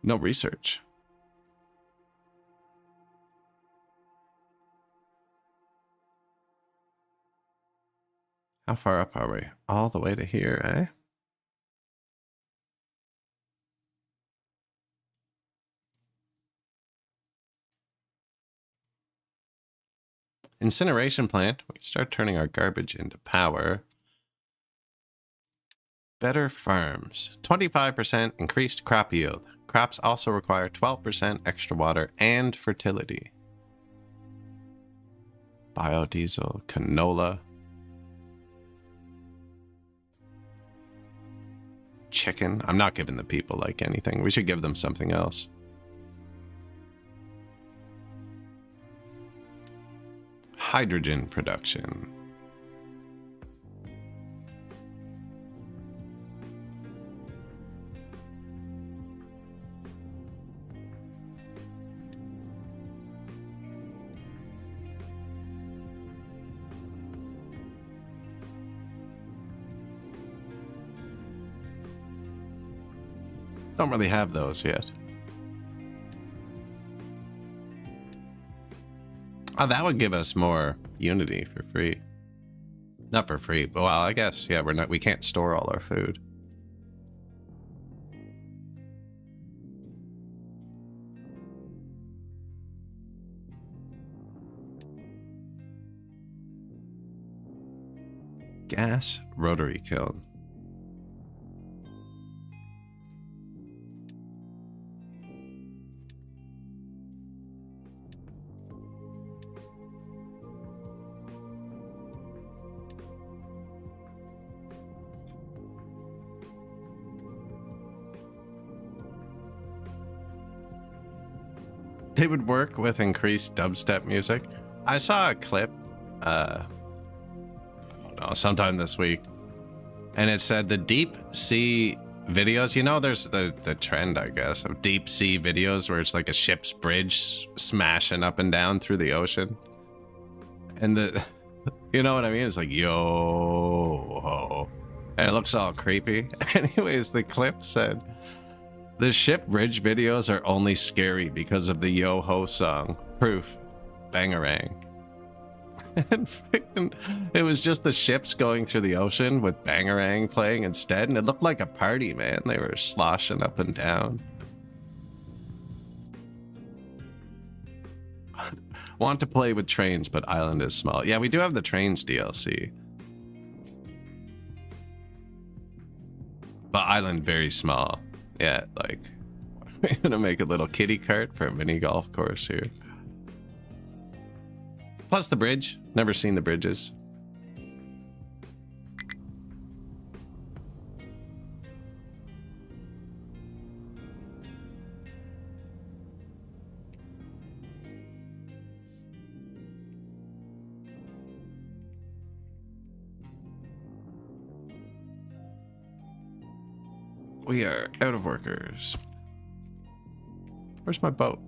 A: No research. How far up are we? All the way to here, eh? Incineration plant. We start turning our garbage into power. Better farms. 25% increased crop yield. Crops also require 12% extra water and fertility. Biodiesel, canola. Chicken. I'm not giving the people like anything. We should give them something else. Hydrogen production. Don't really have those yet. Oh, that would give us more Unity for free. Not for free, but well, I guess, yeah, we can't store all our food. Gas rotary kiln. They would work with increased dubstep music. I saw a clip, I don't know, sometime this week, and it said the deep sea videos. You know, there's the trend, I guess, of deep sea videos where it's like a ship's bridge smashing up and down through the ocean, and you know what I mean? It's like yo ho, and it looks all creepy. Anyways, the clip said, the ship bridge videos are only scary because of the yo-ho song. Proof. Bangarang. And it was just the ships going through the ocean with Bangarang playing instead, and it looked like a party, man. They were sloshing up and down. Want to play with trains, but island is small. Yeah, we do have the trains DLC. But island very small. Yeah, like, we're gonna make a little kiddie cart for a mini golf course here. Plus the bridge. Never seen the bridges. We are out of workers. Where's my boat?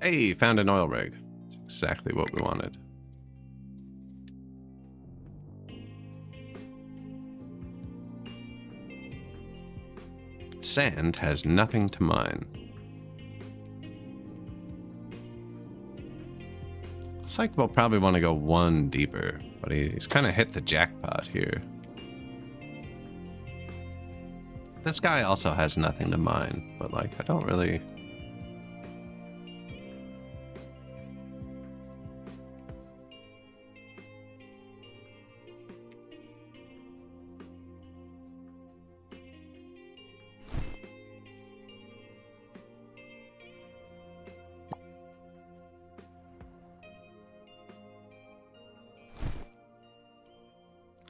A: Hey, found an oil rig. That's exactly what we wanted. Sand has nothing to mine. Looks like we'll probably want to go one deeper, but he's kind of hit the jackpot here. This guy also has nothing to mine, but like, I don't really...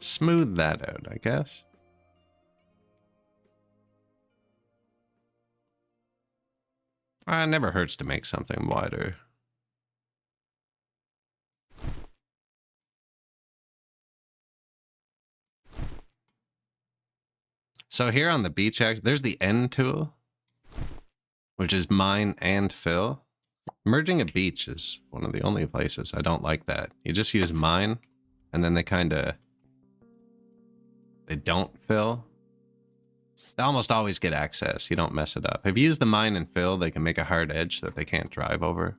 A: Smooth that out, I guess. It never hurts to make something wider. So here on the beach, there's the end tool, which is mine and fill. Merging a beach is one of the only places I don't like that. You just use mine, and then they don't fill. They almost always get access. You don't mess it up. If you use the mine and fill, they can make a hard edge that they can't drive over.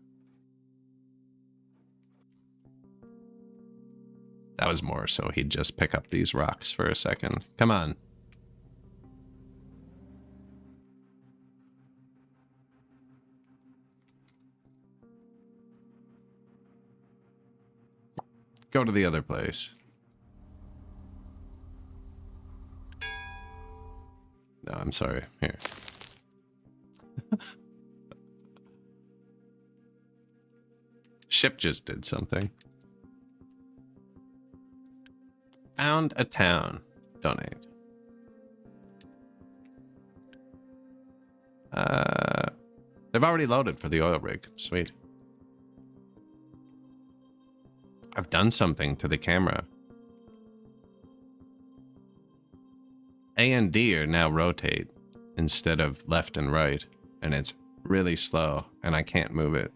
A: That was more so he'd just pick up these rocks for a second. Come on. Go to the other place. No, I'm sorry. Here. Ship just did something. Found a town. Donate. They've already loaded for the oil rig. Sweet. I've done something to the camera. A and D are now rotate instead of left and right, and it's really slow, and I can't move it.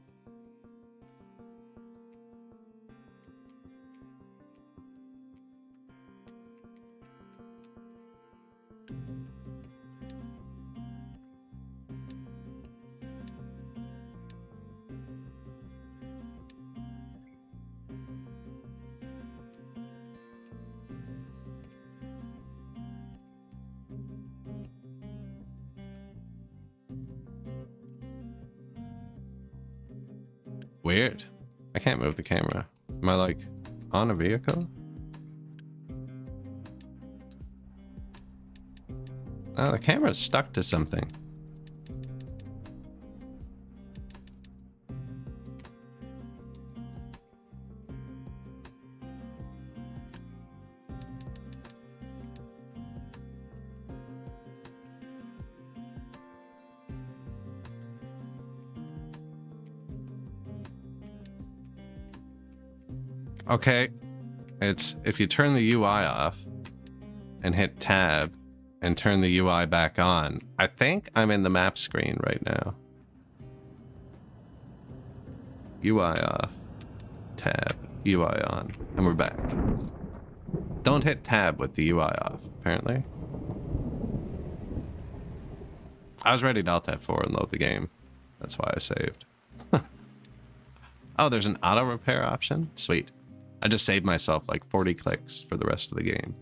A: Weird. I can't move the camera. Am I like on a vehicle? Oh, the camera's stuck to something. Okay, it's if you turn the UI off and hit tab and turn the UI back on. I think I'm in the map screen right now. UI off, tab, UI on, and we're back. Don't hit tab with the UI off, apparently. I was ready to Alt F4 and load the game. That's why I saved. Oh, there's an auto repair option? Sweet. I just saved myself like 40 clicks for the rest of the game.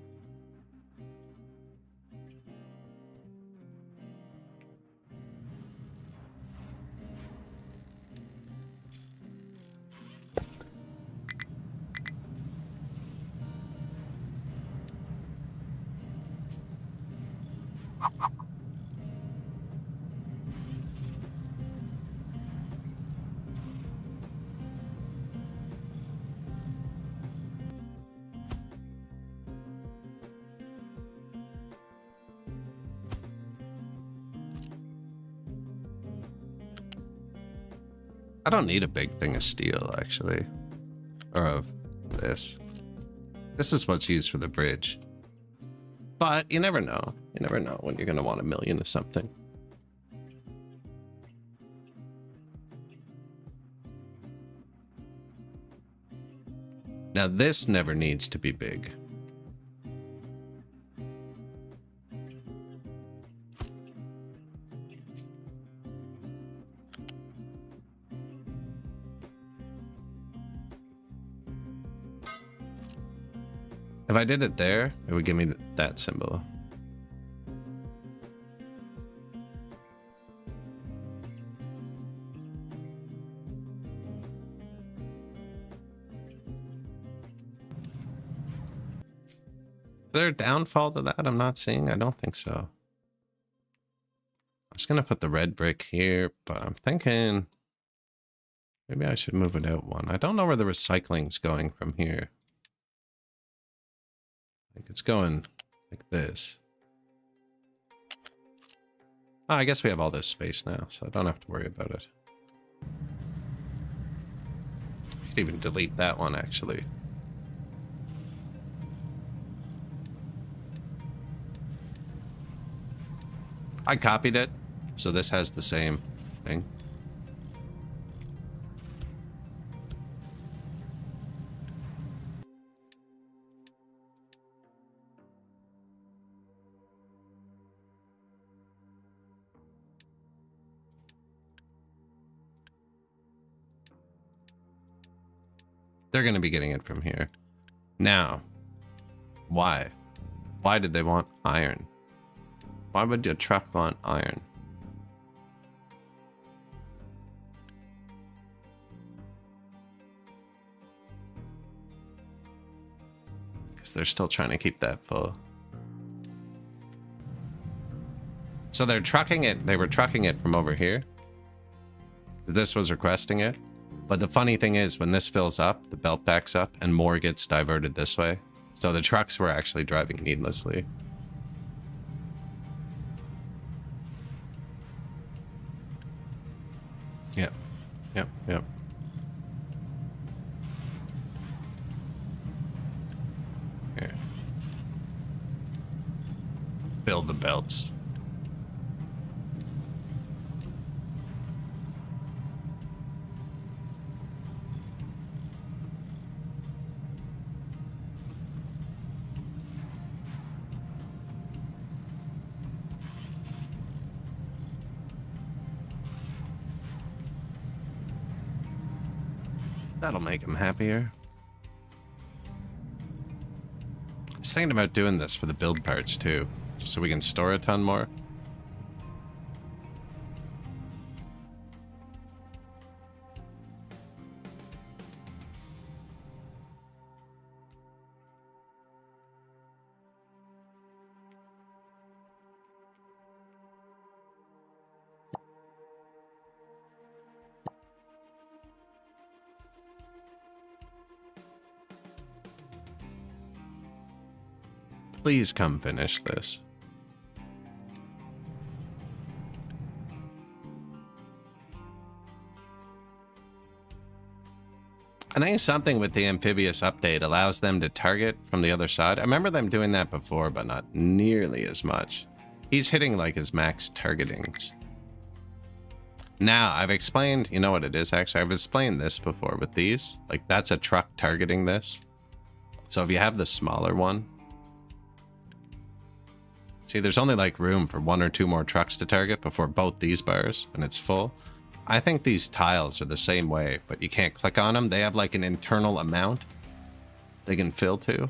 A: I don't need a big thing of steel, actually. Or of this. This is what's used for the bridge. But you never know. You never know when you're going to want 1 million of something. Now this never needs to be big. If I did it there, it would give me that symbol. Is there a downfall to that I'm not seeing? I don't think so. I'm just going to put the red brick here, but I'm thinking maybe I should move it out one. I don't know where the recycling's going from here. Like it's going like this. Oh, I guess we have all this space now, so I don't have to worry about it. I could even delete that one, actually. I copied it, so this has the same thing. They're going to be getting it from here. Now, why? Why did they want iron? Why would a truck want iron? Because they're still trying to keep that full. So they're trucking it. They were trucking it from over here. This was requesting it. But the funny thing is, when this fills up, the belt backs up and more gets diverted this way. So the trucks were actually driving needlessly. Yep. Yep. Yep. Here. Build the belts. That'll make him happier. I was thinking about doing this for the build parts too, just so we can store a ton more. Please come finish this. I think something with the amphibious update allows them to target from the other side. I remember them doing that before, but not nearly as much. He's hitting like his max targetings. Now, I've explained, you know what it is actually? I've explained this before with these. Like, that's a truck targeting this. So if you have the smaller one, see, there's only like room for 1 or 2 more trucks to target before both these bars, and it's full. I think these tiles are the same way, but you can't click on them. They have like an internal amount they can fill to.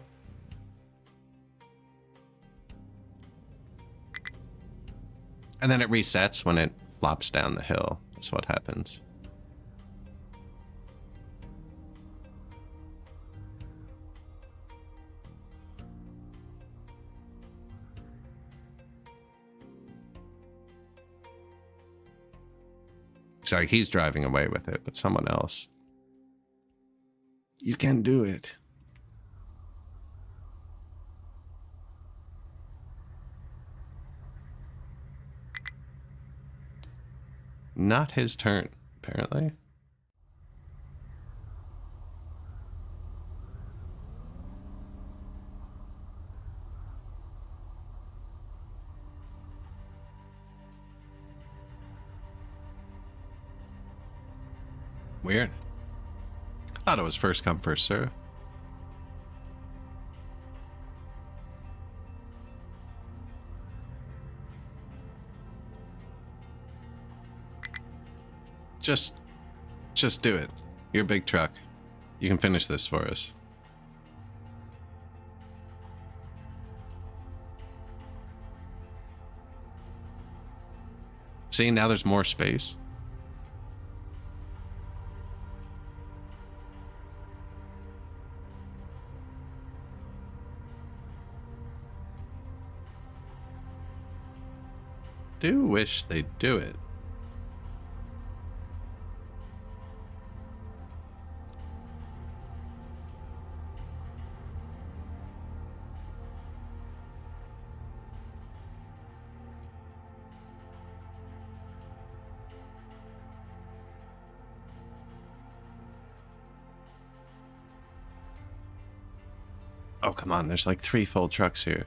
A: And then it resets when it flops down the hill. That's what happens. It's like he's driving away with it, but someone else. You can do it. Not his turn, apparently. Weird. I thought it was first come, first serve. Just do it. You're a big truck. You can finish this for us. See, now there's more space. Do wish they'd do it. Oh, come on. There's like 3 full trucks here.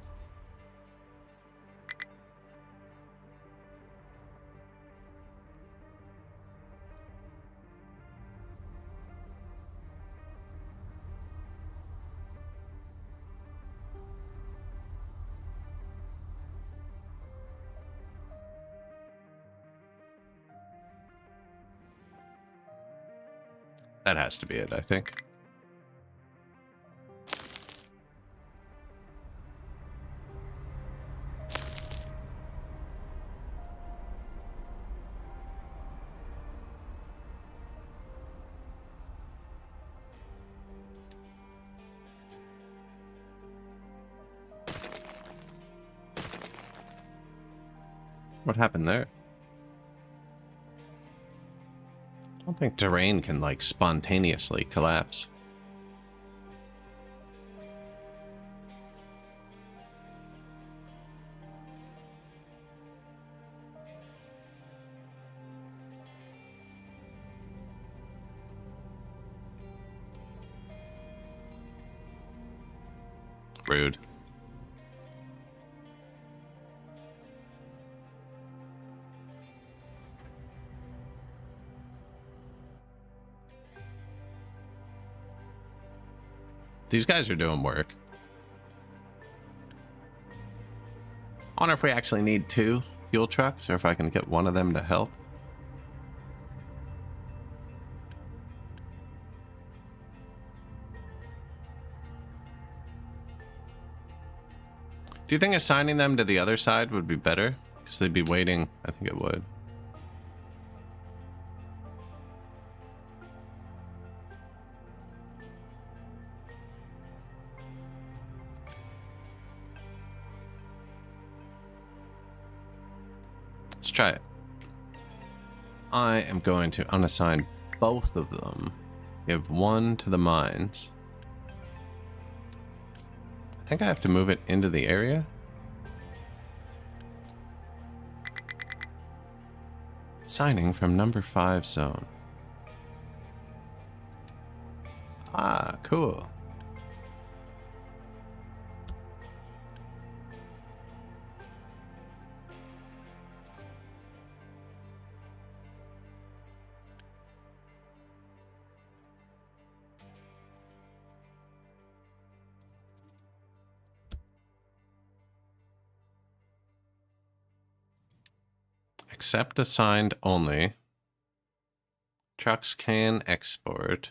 A: That has to be it, I think. What happened there? I don't think terrain can, like, spontaneously collapse. Rude. These guys are doing work. I wonder if we actually need 2 fuel trucks or if I can get one of them to help. Do you think assigning them to the other side would be better? Because they'd be waiting. I think it would. Let's try it. I am going to unassign both of them. Give 1 to the mines. I think I have to move it into the area. Signing from number 5 zone. Ah, cool. Accept assigned only. Trucks can export.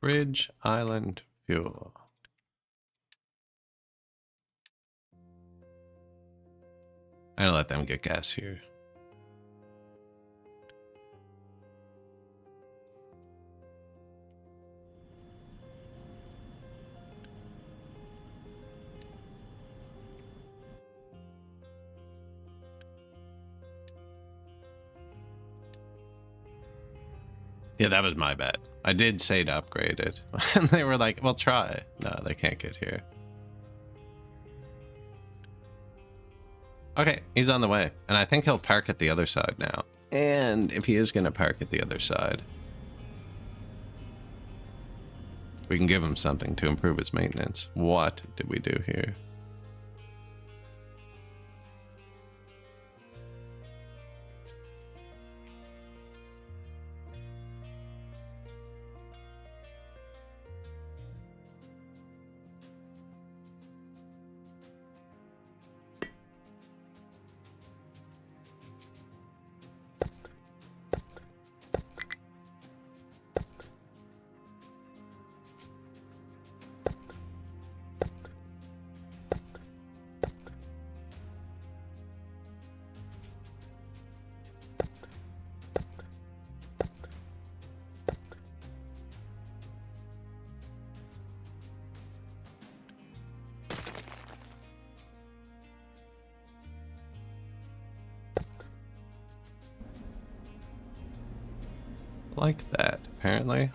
A: Bridge, island, fuel. I'm gonna let them get gas here. Yeah, that was my bad. I did say to upgrade it. And they were like, well, try. No, they can't get here. Okay, he's on the way. And I think he'll park at the other side now. And if he is going to park at the other side, we can give him something to improve his maintenance. What did we do here? Like that, apparently.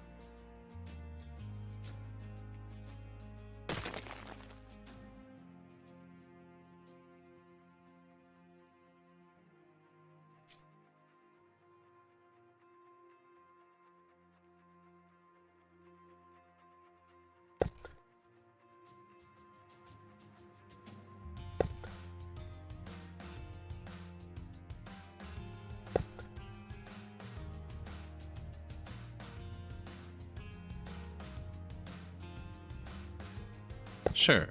A: Sure.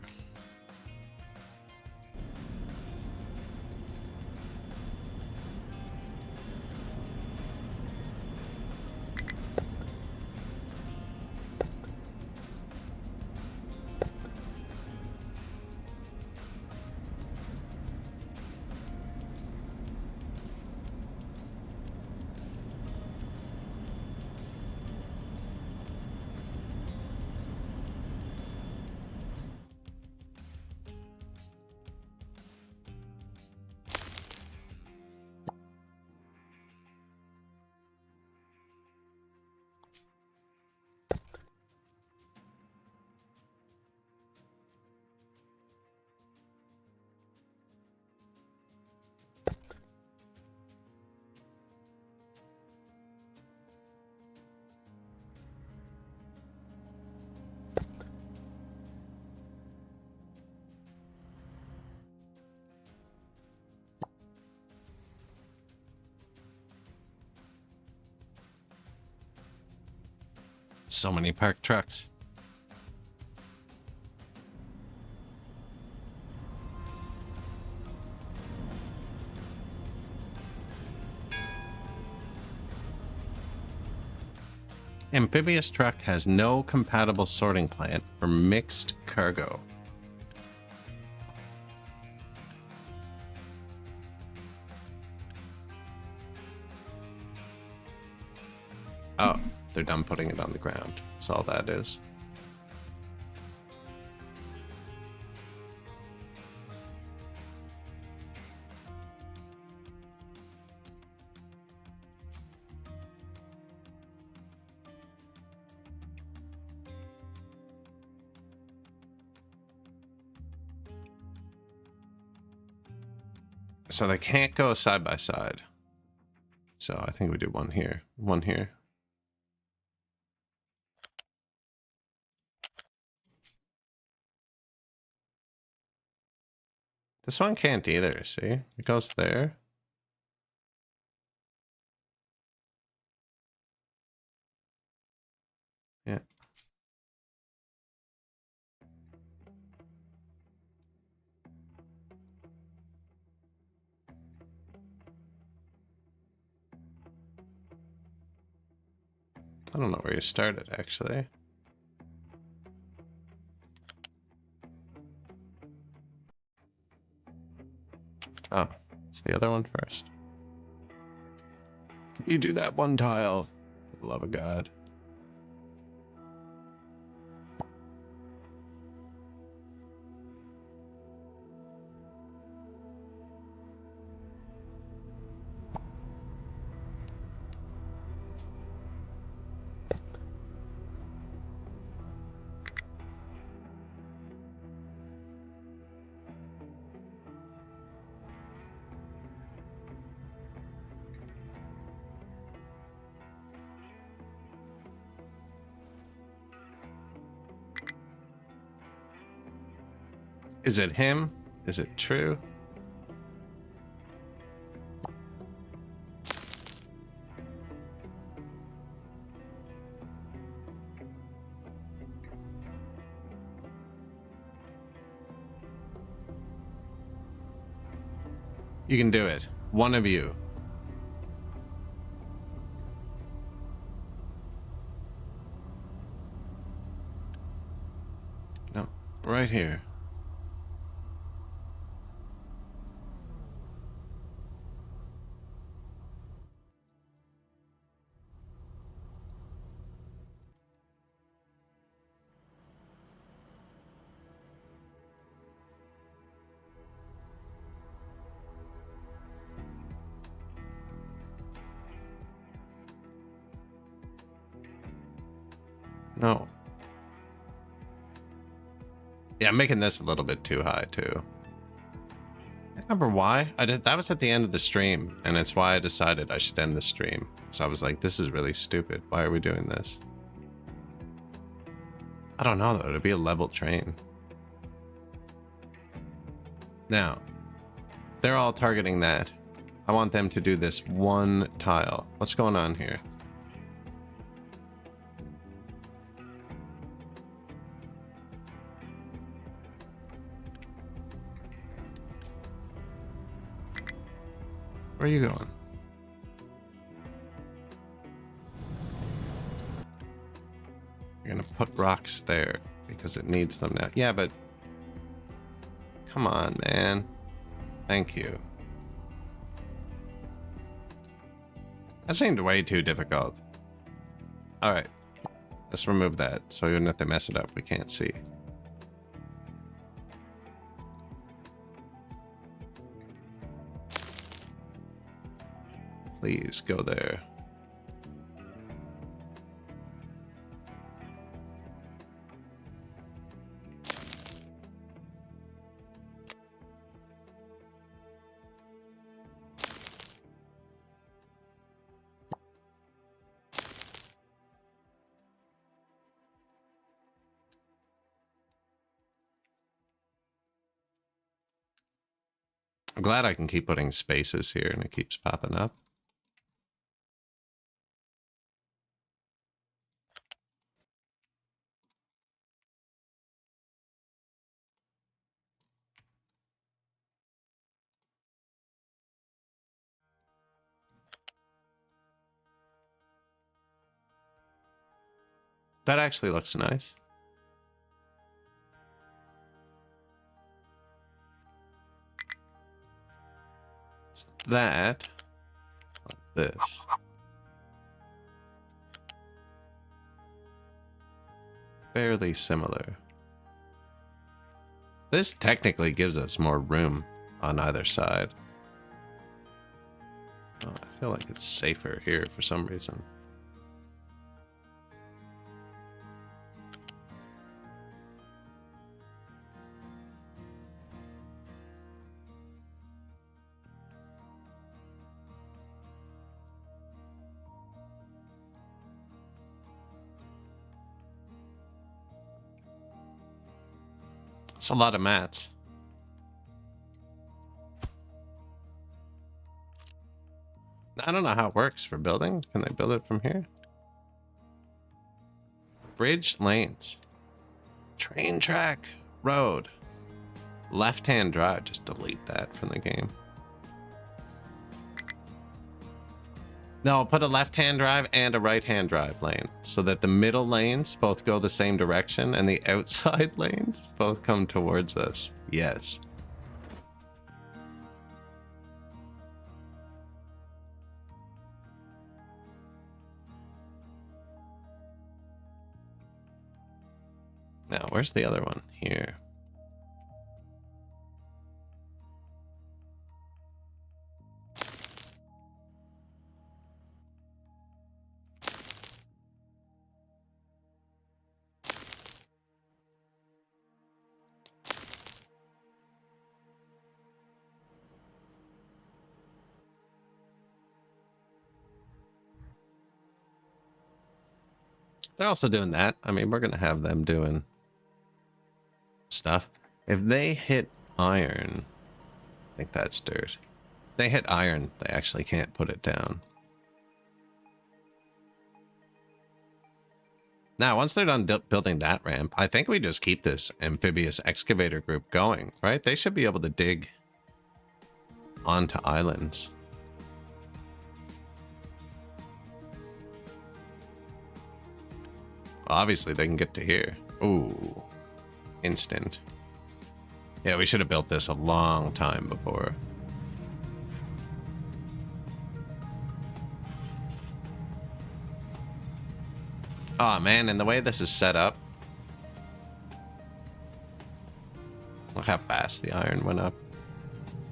A: So many parked trucks. Amphibious truck has no compatible sorting plant for mixed cargo. Oh, they're done putting it on the ground. That's all that is. So they can't go side by side. So I think we do one here, one here. This one can't either, see? It goes there. Yeah. I don't know where you started, actually. Oh, it's the other one first. You do that one tile. For the love of God. Is it him? Is it true? You can do it. One of you. No, right here. No. Yeah, I'm making this a little bit too high, too. I remember why. That was at the end of the stream, and it's why I decided I should end the stream. So I was like, this is really stupid. Why are we doing this? I don't know, though. It'd be a level train. Now, they're all targeting that. I want them to do this one tile. What's going on here? Where are you going? You're gonna put rocks there because it needs them now. Yeah, but come on, man. Thank you. That seemed way too difficult. All right, let's remove that so even if they mess it up, we can't see. Please go there. I'm glad I can keep putting spaces here and it keeps popping up. That actually looks nice. It's that, like this. Fairly similar. This technically gives us more room on either side. Oh, I feel like it's safer here for some reason. It's a lot of mats. I don't know how it works for building. Can they build it from here? Bridge lanes. Train track. Road. Left-hand drive. Just delete that from the game. No, put a left-hand drive and a right-hand drive lane so that the middle lanes both go the same direction and the outside lanes both come towards us. Yes. Now, where's the other one? Here. They're also doing that. I mean, we're going to have them doing stuff. If they hit iron, I think that's dirt. If they hit iron, they actually can't put it down. Now, once they're done building that ramp, I think we just keep this amphibious excavator group going, right? They should be able to dig onto islands. Well, obviously, they can get to here. Ooh. Instant. Yeah, we should have built this a long time before. Oh man, and the way this is set up. Look how fast the iron went up.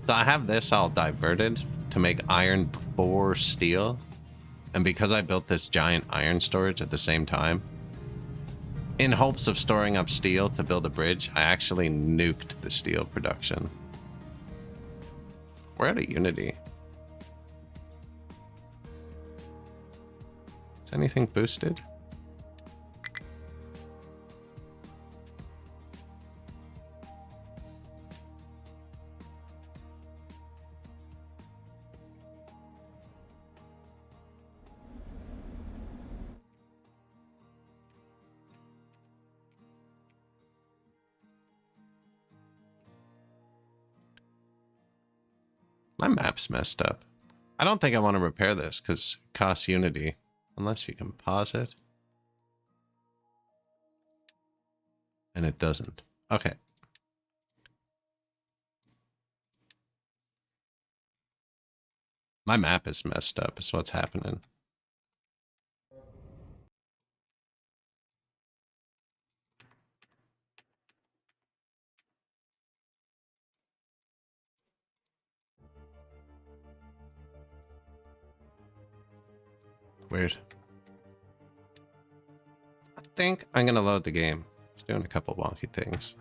A: So I have this all diverted to make iron before steel. And because I built this giant iron storage at the same time, in hopes of storing up steel to build a bridge, I actually nuked the steel production. We're out of Unity. Is anything boosted? My map's messed up. I don't think I want to repair this because it costs Unity. Unless you can pause it. And it doesn't. Okay. My map is messed up is what's happening. Weird. I think I'm gonna load the game. It's doing a couple wonky things.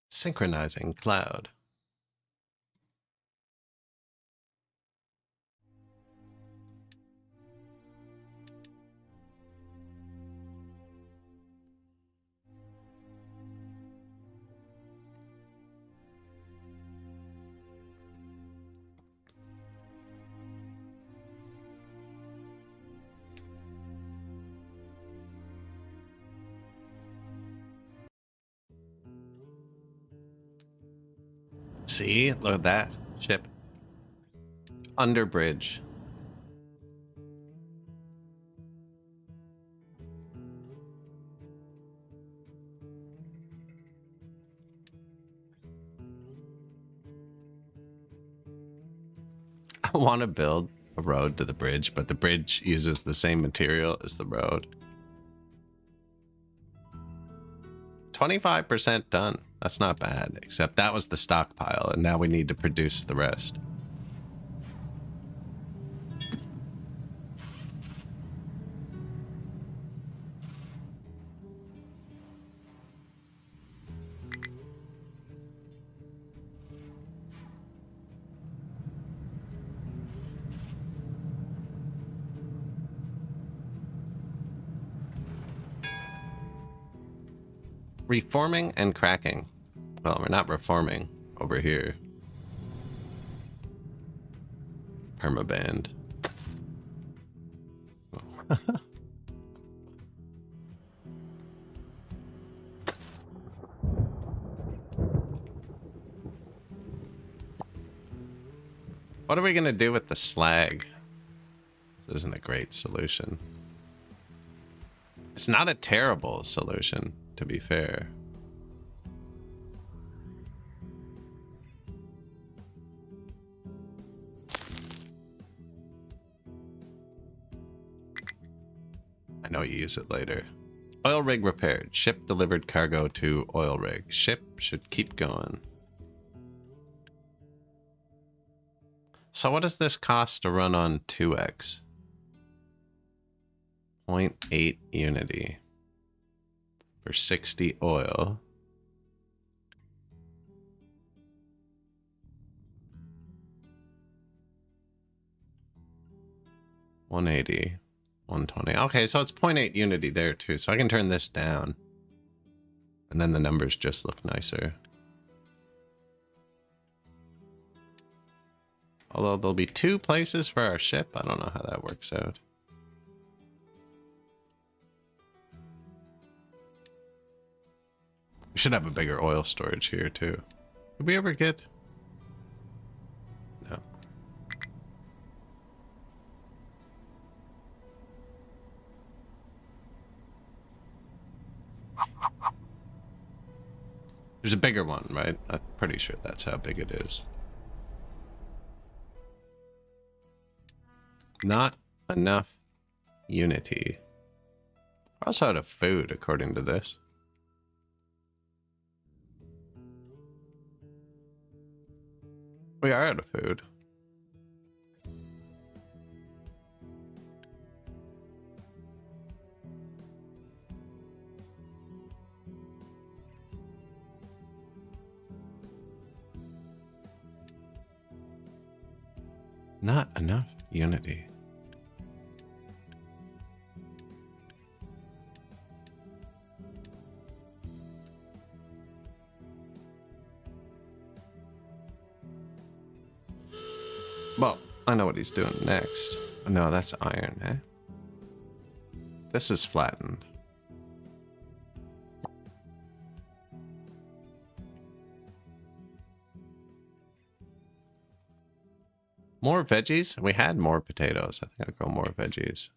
A: Synchronizing cloud. See, look at that ship. Under bridge. I want to build a road to the bridge, but the bridge uses the same material as the road. 25% done. That's not bad, except that was the stockpile, and now we need to produce the rest. Reforming and cracking. Well, we're not reforming over here. Permaband. What are we going to do with the slag? This isn't a great solution. It's not a terrible solution, to be fair. I know you use it later. Oil rig repaired. Ship delivered cargo to oil rig. Ship should keep going. So what does this cost to run on 2x? 0.8 unity for 60 oil. $180, $120. Okay, so it's 0.8 unity there too. So I can turn this down. And then the numbers just look nicer. Although there'll be 2 places for our ship. I don't know how that works out. We should have a bigger oil storage here too. Did we ever get? No. There's a bigger one, right? I'm pretty sure that's how big it is. Not enough unity. We're also out of food, according to this. We are out of food. Not enough unity. Well, I know what he's doing next. No, that's iron, eh? This is flattened. More veggies? We had more potatoes. I think I'll grow more veggies.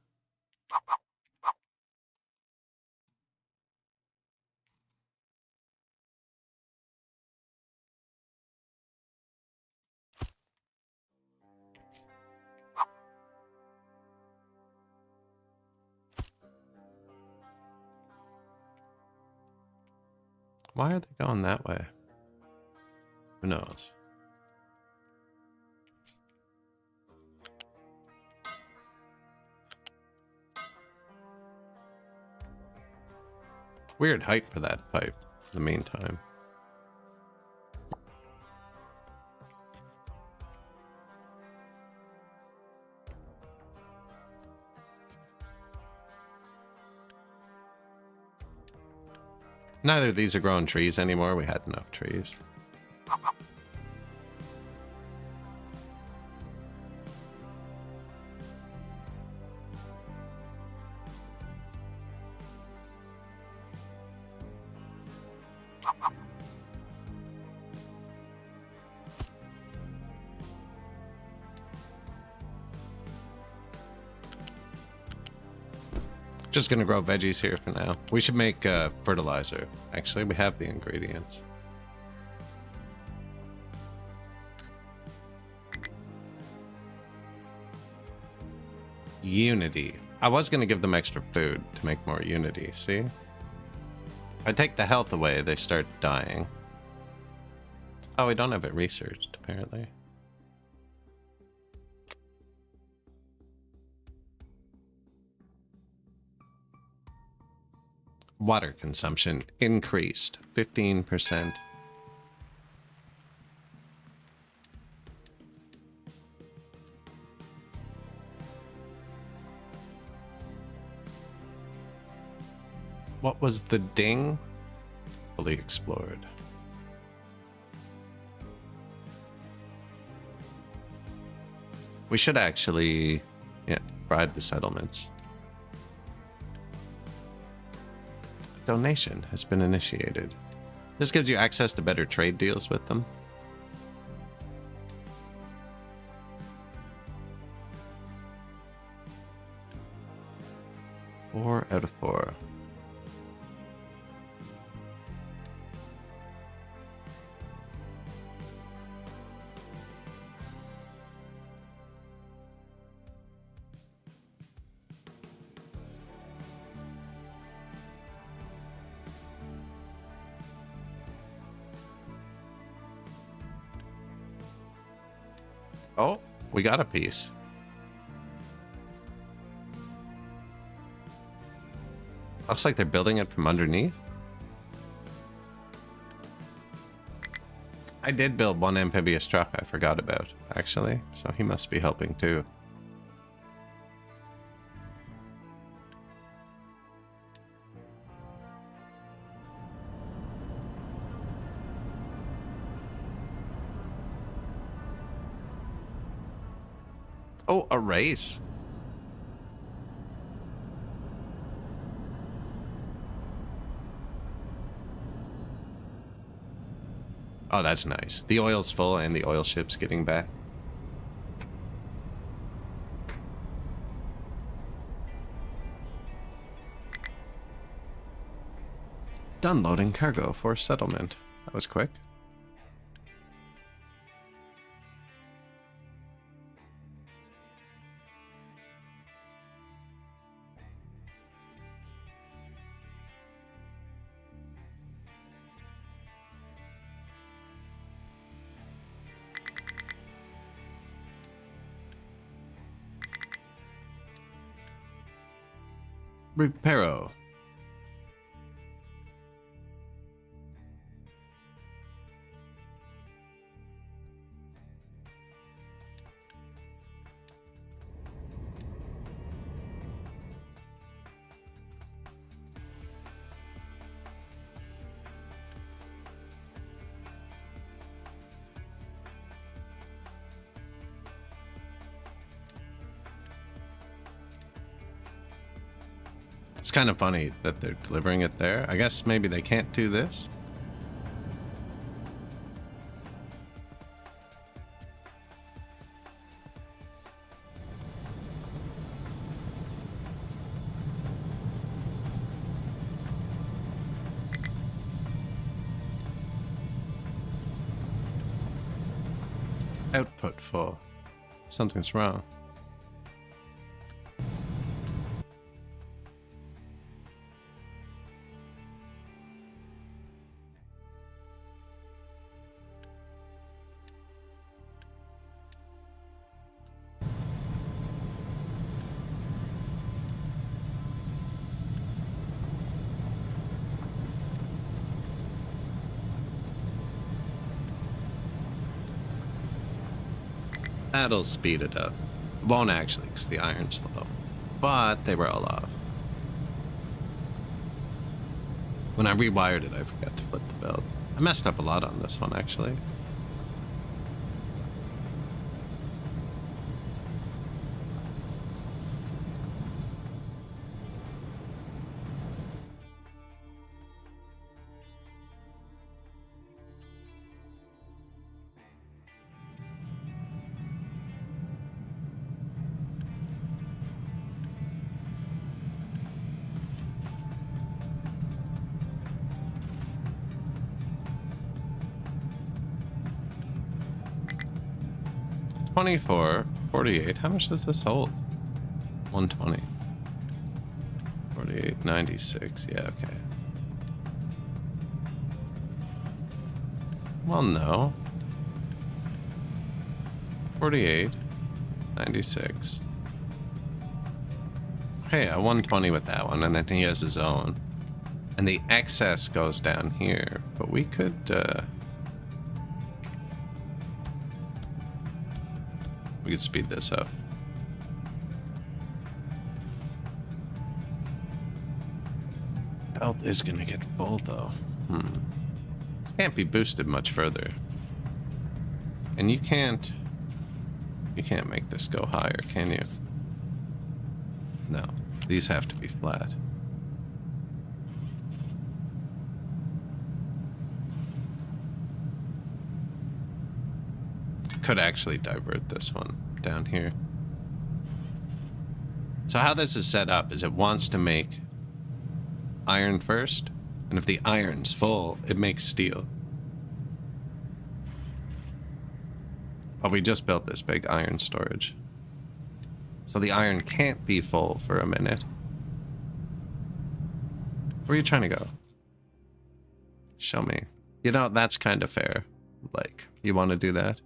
A: Why are they going that way? Who knows? Weird height for that pipe in the meantime. Neither of these are growing trees anymore. We had enough trees. Just gonna grow veggies here for now. We should make fertilizer. Actually, we have the ingredients. Unity. I was gonna give them extra food to make more unity, see? I take the health away, they start dying. Oh, we don't have it researched, apparently. Water consumption increased 15%. What was the ding? fully explored. We should actually, yeah, bribe the settlements. Donation has been initiated. This gives you access to better trade deals with them. Four out of 4. Oh, we got a piece. Looks like they're building it from underneath. I did build one amphibious truck I forgot about, actually, so he must be helping too. Oh, a race. Oh, that's nice. The oil's full and the oil ship's getting back. Done loading cargo for settlement. That was quick. Reparo. It's kind of funny that they're delivering it there. I guess maybe they can't do this. Output full. Something's wrong. That'll speed it up. Won't actually, because the iron's low. But they were all off. When I rewired it, I forgot to flip the belt. I messed up a lot on this one, actually. $24, $48. How much does this hold? $120. $48, $96. Yeah, okay. Well, no. $48, $96. Okay, yeah, $120 with that one, and then he has his own. And the excess goes down here, but we could, we could speed this up. Belt is gonna get full though. This can't be boosted much further. And you can't make this go higher, can you? No, these have to be flat. Could actually divert this one down here. So how this is set up is it wants to make iron first, and if the iron's full, it makes steel. But we just built this big iron storage. So the iron can't be full for a minute. Where are you trying to go? Show me. You know, that's kind of fair. Like, you want to do that?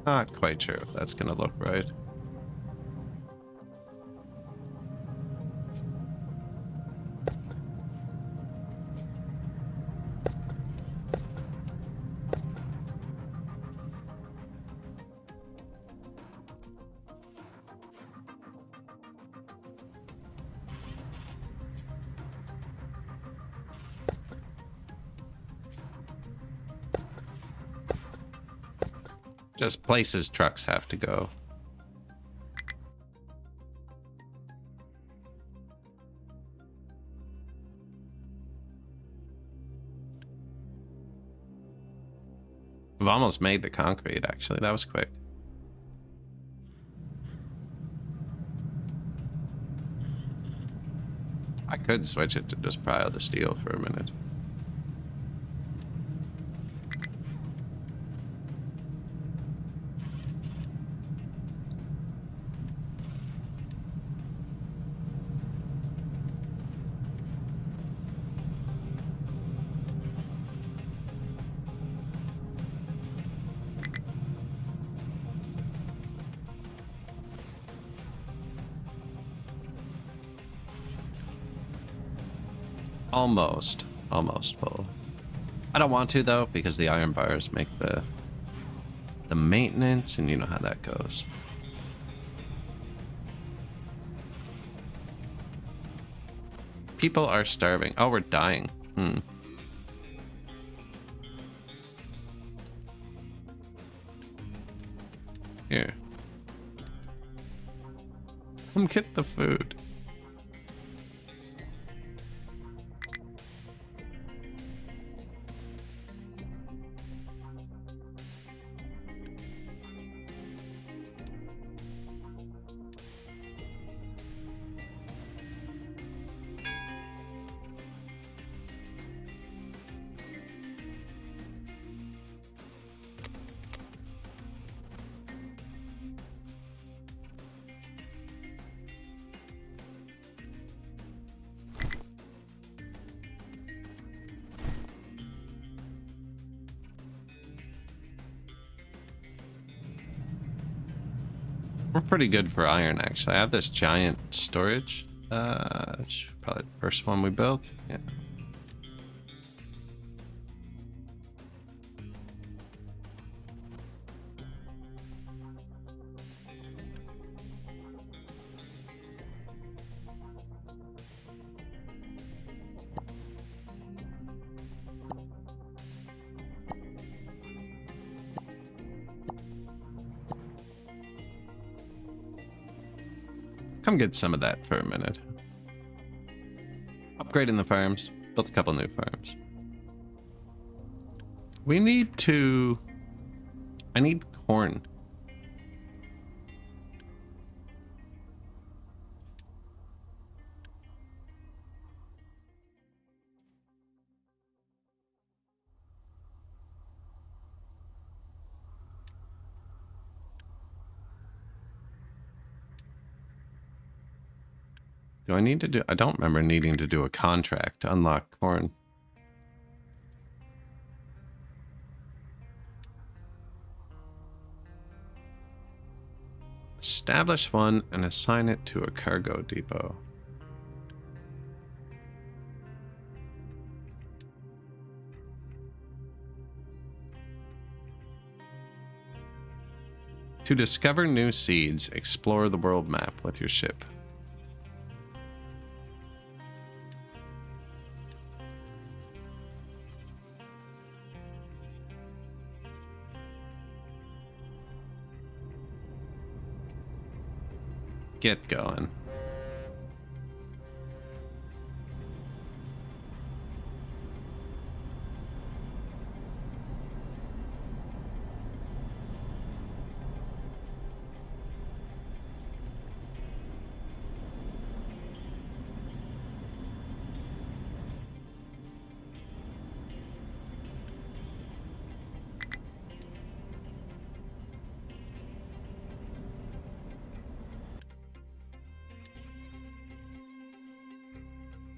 A: Not quite sure if that's gonna look right. Just places trucks have to go. We've almost made the concrete, actually. That was quick. I could switch it to just pile the steel for a minute. Almost full. I don't want to though, because the iron bars make the maintenance, and you know how that goes. People are starving. Oh, we're dying. Here. Come get the food. We're pretty good for iron, actually. I have this giant storage. Probably the first one we built. Yeah. Come get some of that for a minute. Upgrading the farms. Built a couple new farms. We need to... I need corn. Do I need to do... I don't remember needing to do a contract to unlock corn. Establish one and assign it to a cargo depot. To discover new seeds, explore the world map with your ship. Get going.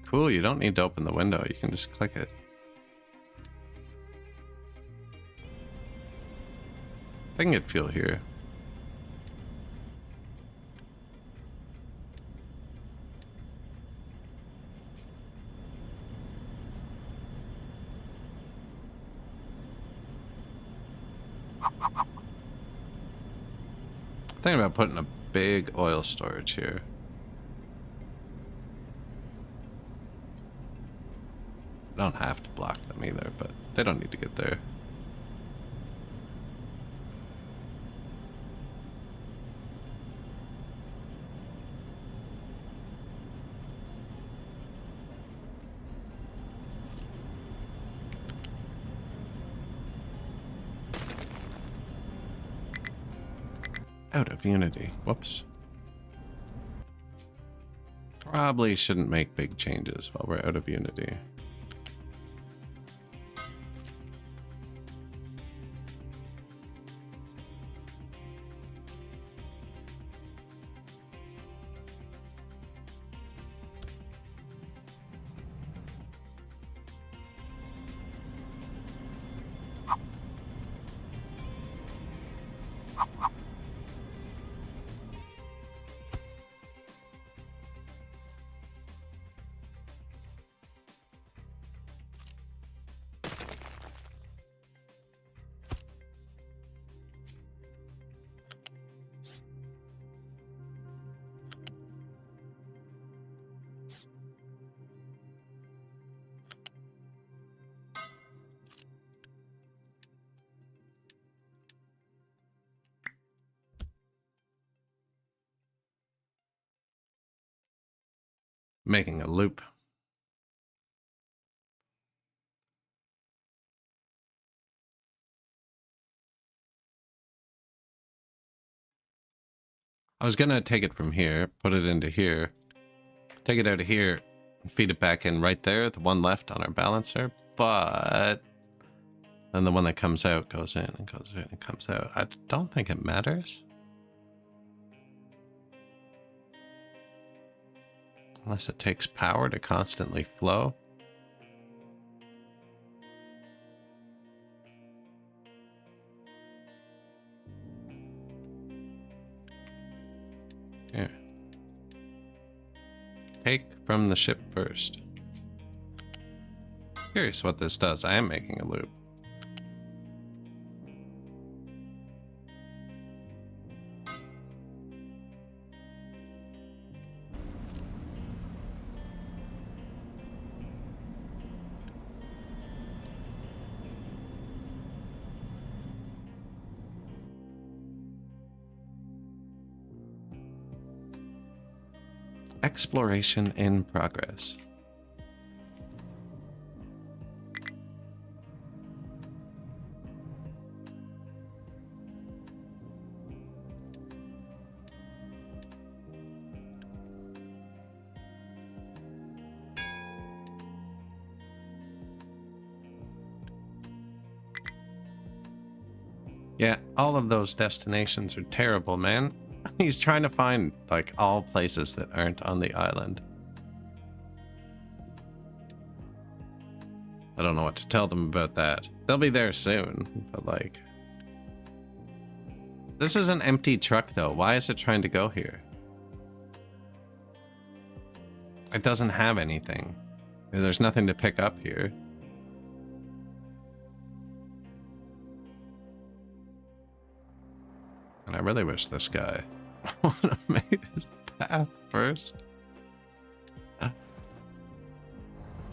A: Cool, you don't need to open the window, you can just click it. I can get fuel here. Thinking about putting a big oil storage here. I don't have to block them either, but they don't need to get there. Out of Unity. Whoops. Probably shouldn't make big changes while we're out of Unity. Making a loop. I was gonna take it from here, put it into here, take it out of here, and feed it back in right there, the one left on our balancer, but then the one that comes out goes in and goes in and comes out. I don't think it matters. Unless it takes power to constantly flow. Here. Take from the ship first. Curious what this does. I am making a loop. Exploration in progress. Yeah, all of those destinations are terrible, man. He's trying to find, like, all places that aren't on the island. I don't know what to tell them about that. They'll be there soon, but like... This is an empty truck, though. Why is it trying to go here? It doesn't have anything. There's nothing to pick up here. And I really wish this guy would have made his path first.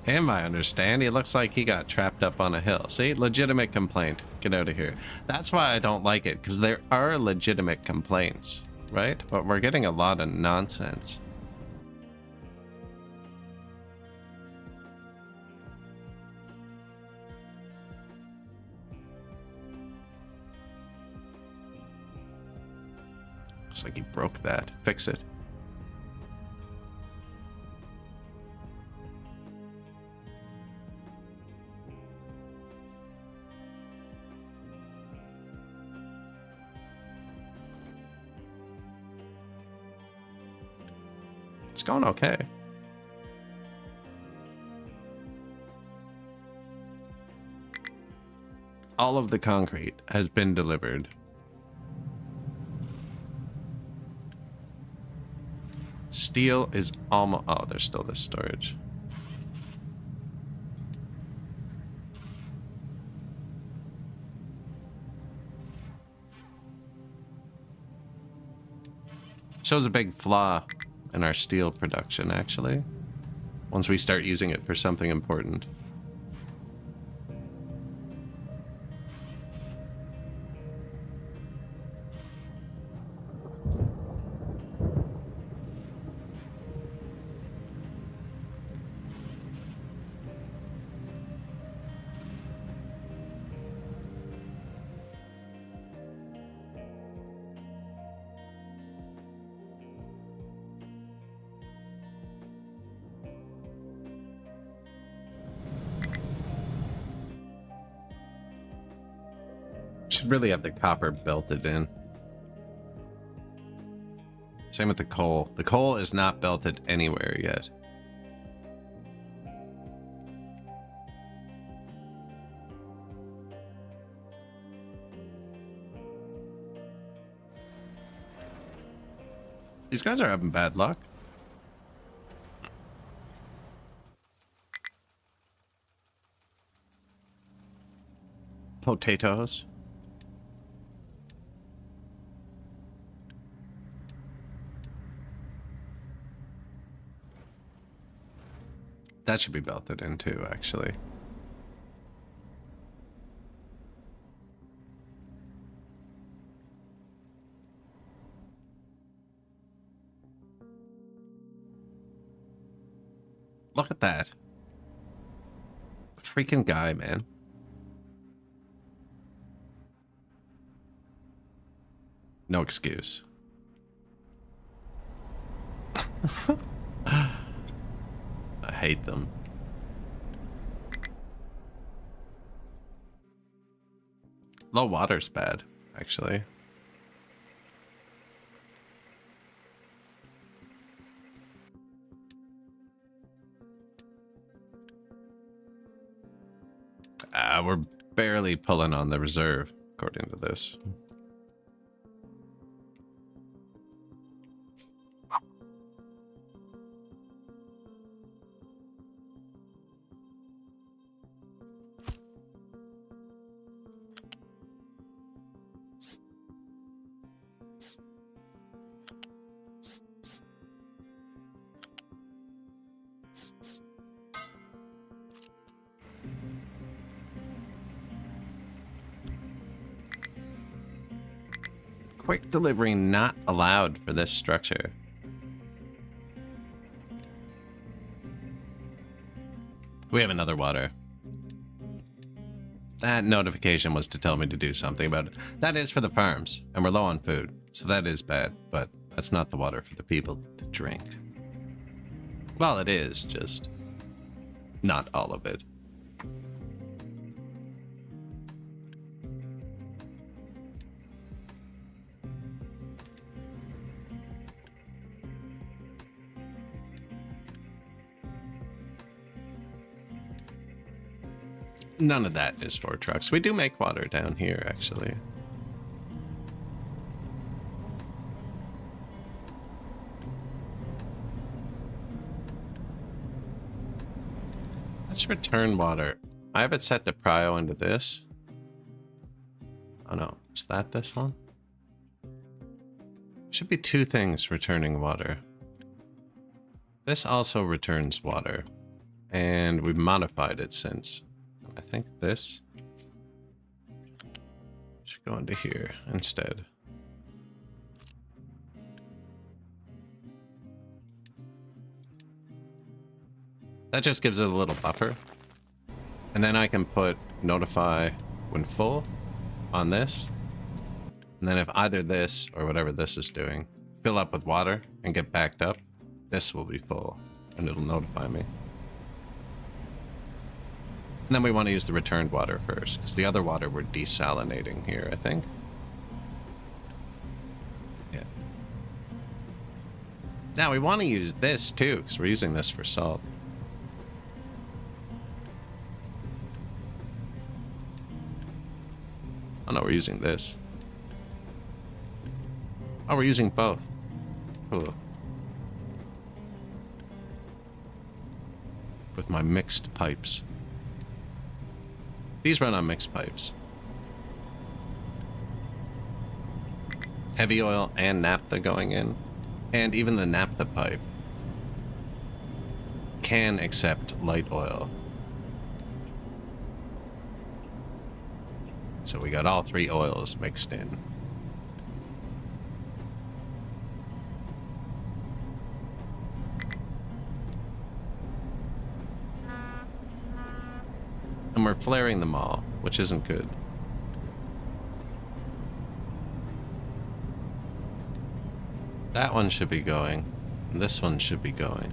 A: Him, I understand. He looks like he got trapped up on a hill. See? Legitimate complaint. Get out of here. That's why I don't like it, because there are legitimate complaints, right? But we're getting a lot of nonsense. Looks like he broke that. Fix it. It's going okay. All of the concrete has been delivered. Steel is almost... Oh, there's still this storage. Shows a big flaw in our steel production, actually, once we start using it for something important. Should really have the copper belted in. Same with the coal. The coal is not belted anywhere yet. These guys are having bad luck. Potatoes. That should be belted in too, actually. Look at that. Freaking guy, man. No excuse. I hate them. Low water's bad, actually. We're barely pulling on the reserve, according to this. Quick delivery not allowed for this structure. We have another water. That notification was to tell me to do something about it. That is for the farms, and we're low on food, so that is bad, but that's not the water for the people to drink. Well, it is, just not all of it. None of that is for trucks. We do make water down here, actually. Let's return water. I have it set to prio into this. Oh no, is that this one? Should be two things returning water. This also returns water. And we've modified it since. I think this should go into here instead. That just gives it a little buffer. And then I can put notify when full on this. And then if either this or whatever this is doing, fill up with water and get backed up, this will be full and it'll notify me. And then we want to use the returned water first, because the other water we're desalinating here, I think. Yeah. Now we want to use this too, because we're using this for salt. Oh no, we're using this. Oh, we're using both. Cool. With my mixed pipes. These run on mixed pipes. Heavy oil and naphtha going in. And even the naphtha pipe can accept light oil. So we got all three oils mixed in. And we're flaring them all, which isn't good. That one should be going. And this one should be going.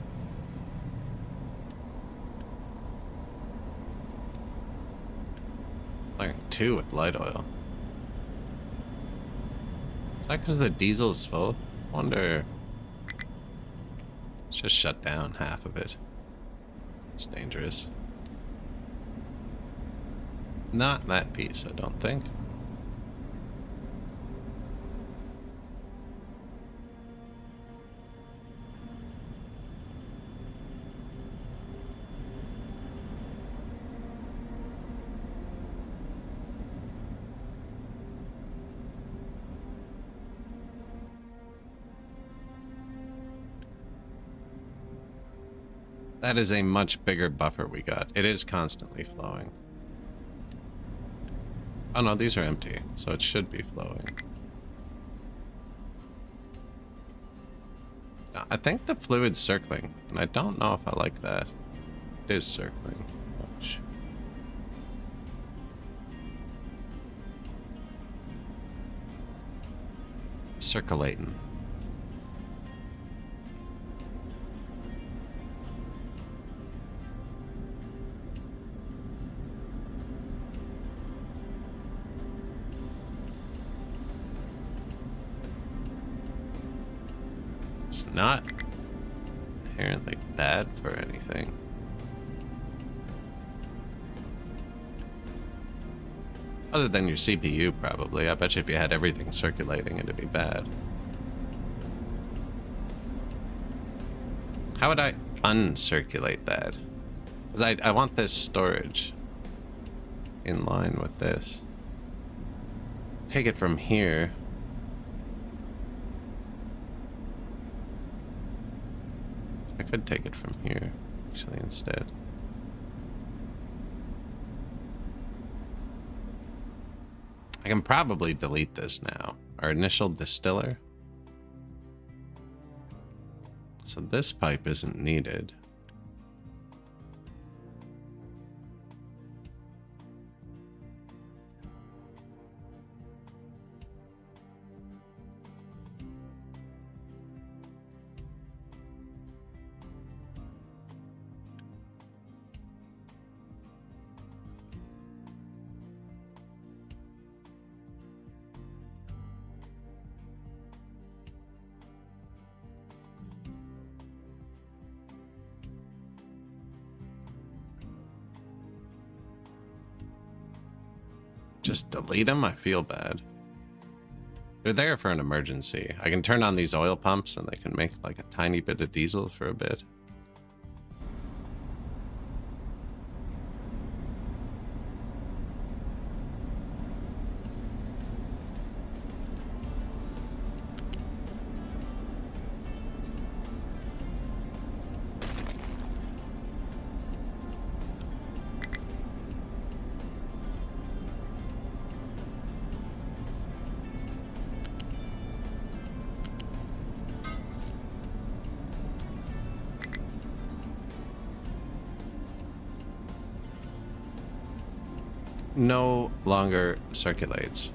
A: Flaring two with light oil. Is that because the diesel is full? Wonder. Let's just shut down half of it. It's dangerous. Not that piece, I don't think. That is a much bigger buffer we got. It is constantly flowing. Oh no, these are empty, so it should be flowing. I think the fluid's circling, and I don't know if I like that. It is circling. Ouch. Circulating. Not inherently bad for anything. Other than your CPU, probably. I bet you if you had everything circulating, it'd be bad. How would I uncirculate that? Because I want this storage in line with this. Take it from here. I could take it from here, actually, instead. I can probably delete this now. Our initial distiller. So this pipe isn't needed. just delete them? I feel bad. They're there for an emergency. I can turn on these oil pumps and they can make like a tiny bit of diesel for a bit. No longer circulates.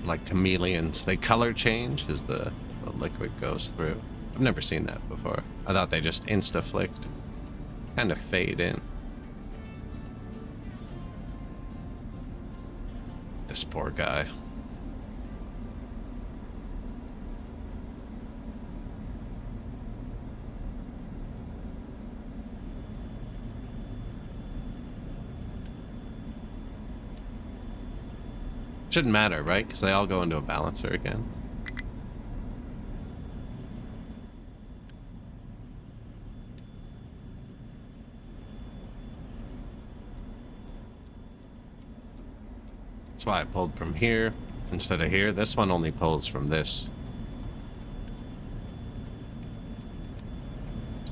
A: Like chameleons, they color change as the liquid goes through. I've never seen that before. I thought they just insta-flicked, kind of fade in. This poor guy. Shouldn't matter, right? Because they all go into a balancer again. That's why I pulled from here instead of here. This one only pulls from this.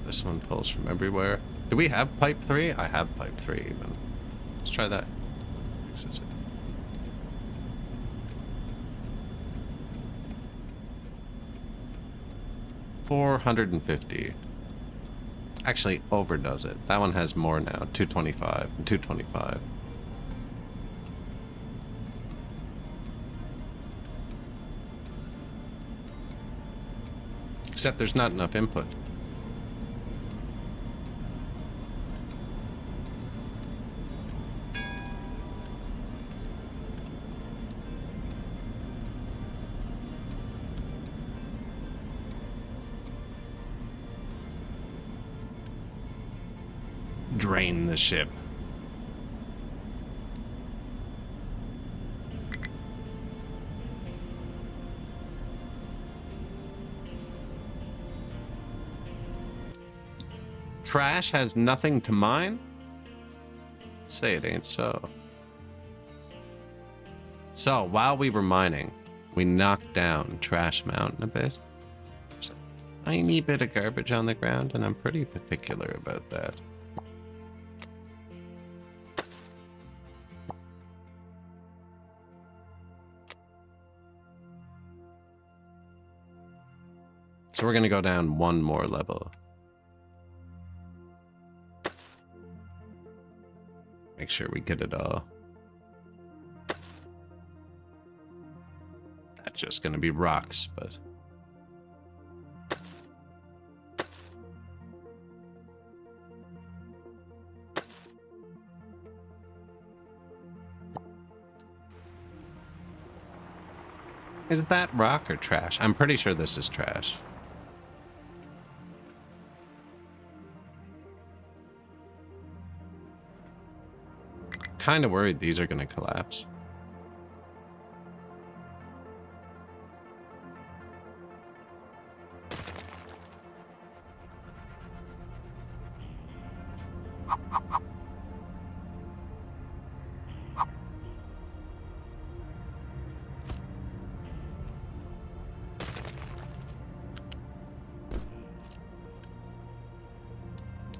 A: This one pulls from everywhere. Do we have pipe 3? I have pipe 3 even. Let's try that. Fixes it. $450. Actually overdoes it. That one has more now. 225 and 225. Except there's not enough input. Drain the ship. Trash has nothing to mine? Say it ain't so. So, while we were mining, we knocked down Trash Mountain a bit. There's a tiny bit of garbage on the ground, and I'm pretty particular about that. So we're gonna go down one more level. Make sure we get it all. That's just gonna be rocks, but... Is that rock or trash? I'm pretty sure this is trash. Kind of worried these are going to collapse.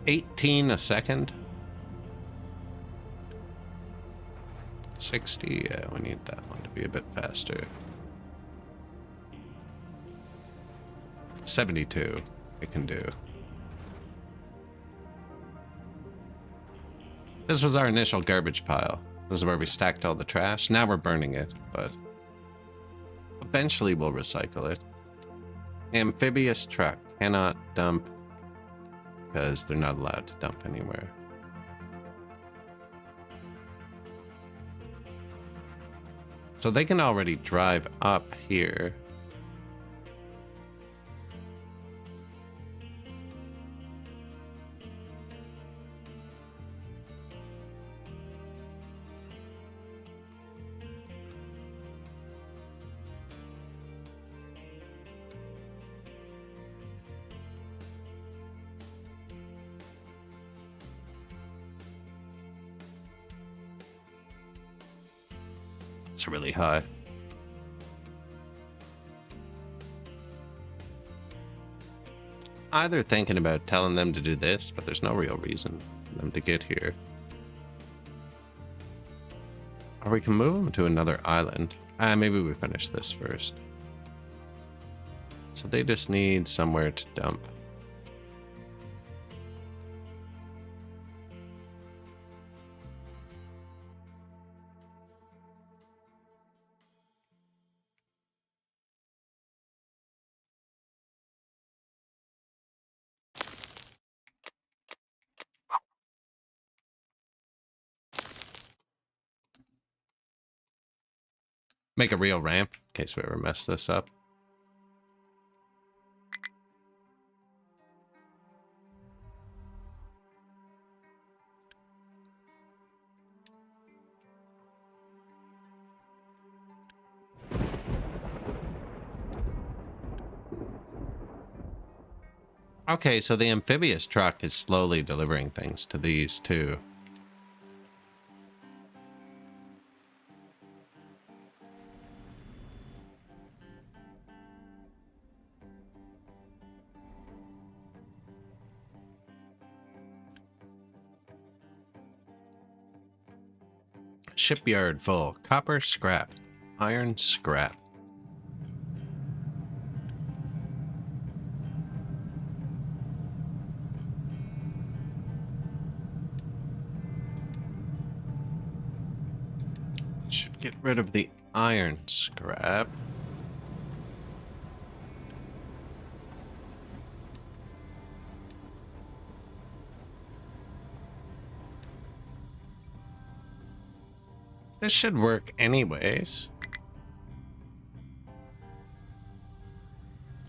A: $18 a second. 60, yeah, we need that one to be a bit faster. 72, it can do. This was our initial garbage pile. This is where we stacked all the trash. Now we're burning it, but eventually we'll recycle it. Amphibious truck cannot dump because they're not allowed to dump anywhere. So they can already drive up here. It's really high. Either thinking about telling them to do this, but there's no real reason for them to get here. Or we can move them to another island. Maybe we finish this first. So they just need somewhere to dump. Make a real ramp in case we ever mess this up. Okay, so the amphibious truck is slowly delivering things to these two. Shipyard full. Copper scrap. Iron scrap. Should get rid of the iron scrap. This should work anyways.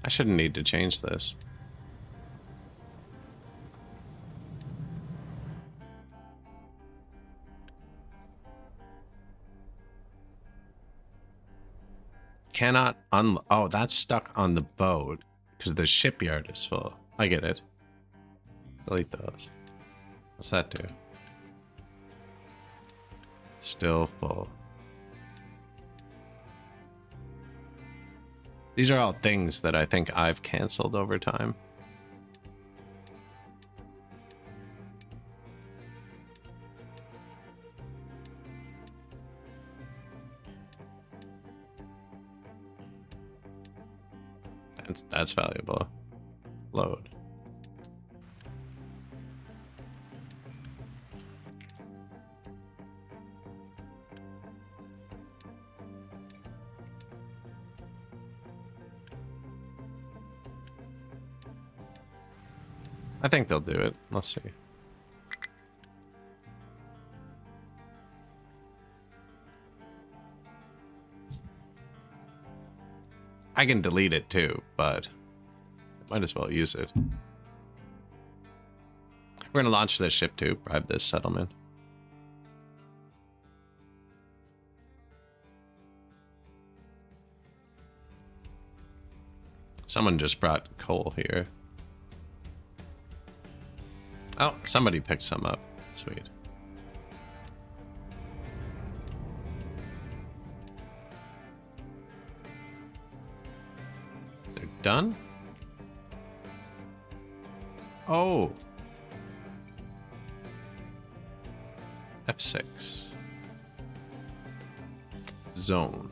A: I shouldn't need to change this. Cannot oh, that's stuck on the boat because the shipyard is full. I get it. Delete those. What's that do? Still full. These are all things that I think I've canceled over time. That's valuable. Load. I think they'll do it. Let's see. I can delete it too, but might as well use it. We're gonna launch this ship too, bribe this settlement. Someone just brought coal here. Oh, somebody picked some up. Sweet. They're done? Oh. F6. Zone.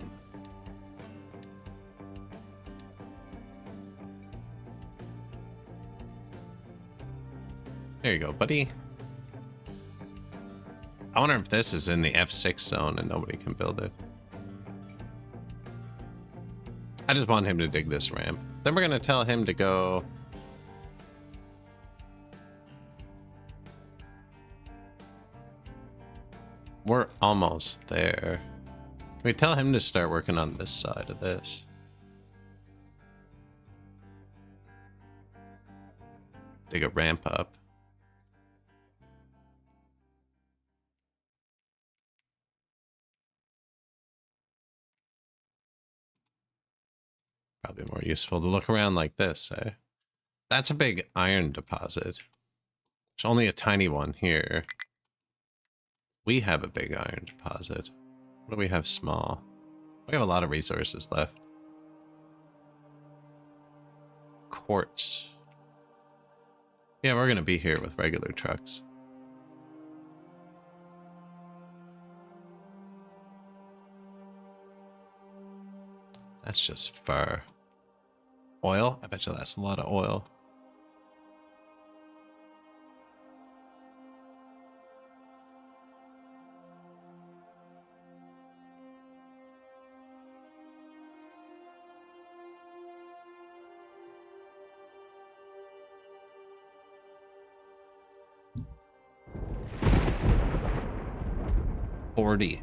A: There you go, buddy. I wonder if this is in the F6 zone and nobody can build it. I just want him to dig this ramp. Then we're gonna tell him to go... We're almost there. Can We tell him to start working on this side of this. Dig a ramp up. Probably more useful to look around like this, eh? That's a big iron deposit. There's only a tiny one here. We have a big iron deposit. What do we have small? We have a lot of resources left. Quartz. Yeah, we're gonna be here with regular trucks. That's just fur. Oil? I bet you that's a lot of oil. $40.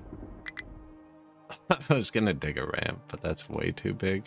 A: I was gonna dig a ramp, but that's way too big.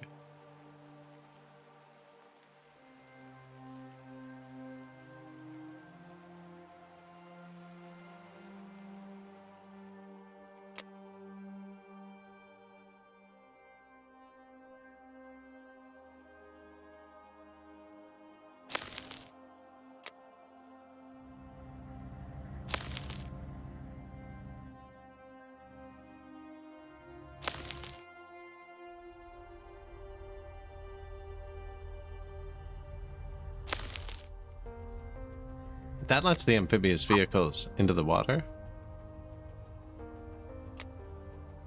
A: That lets the amphibious vehicles into the water.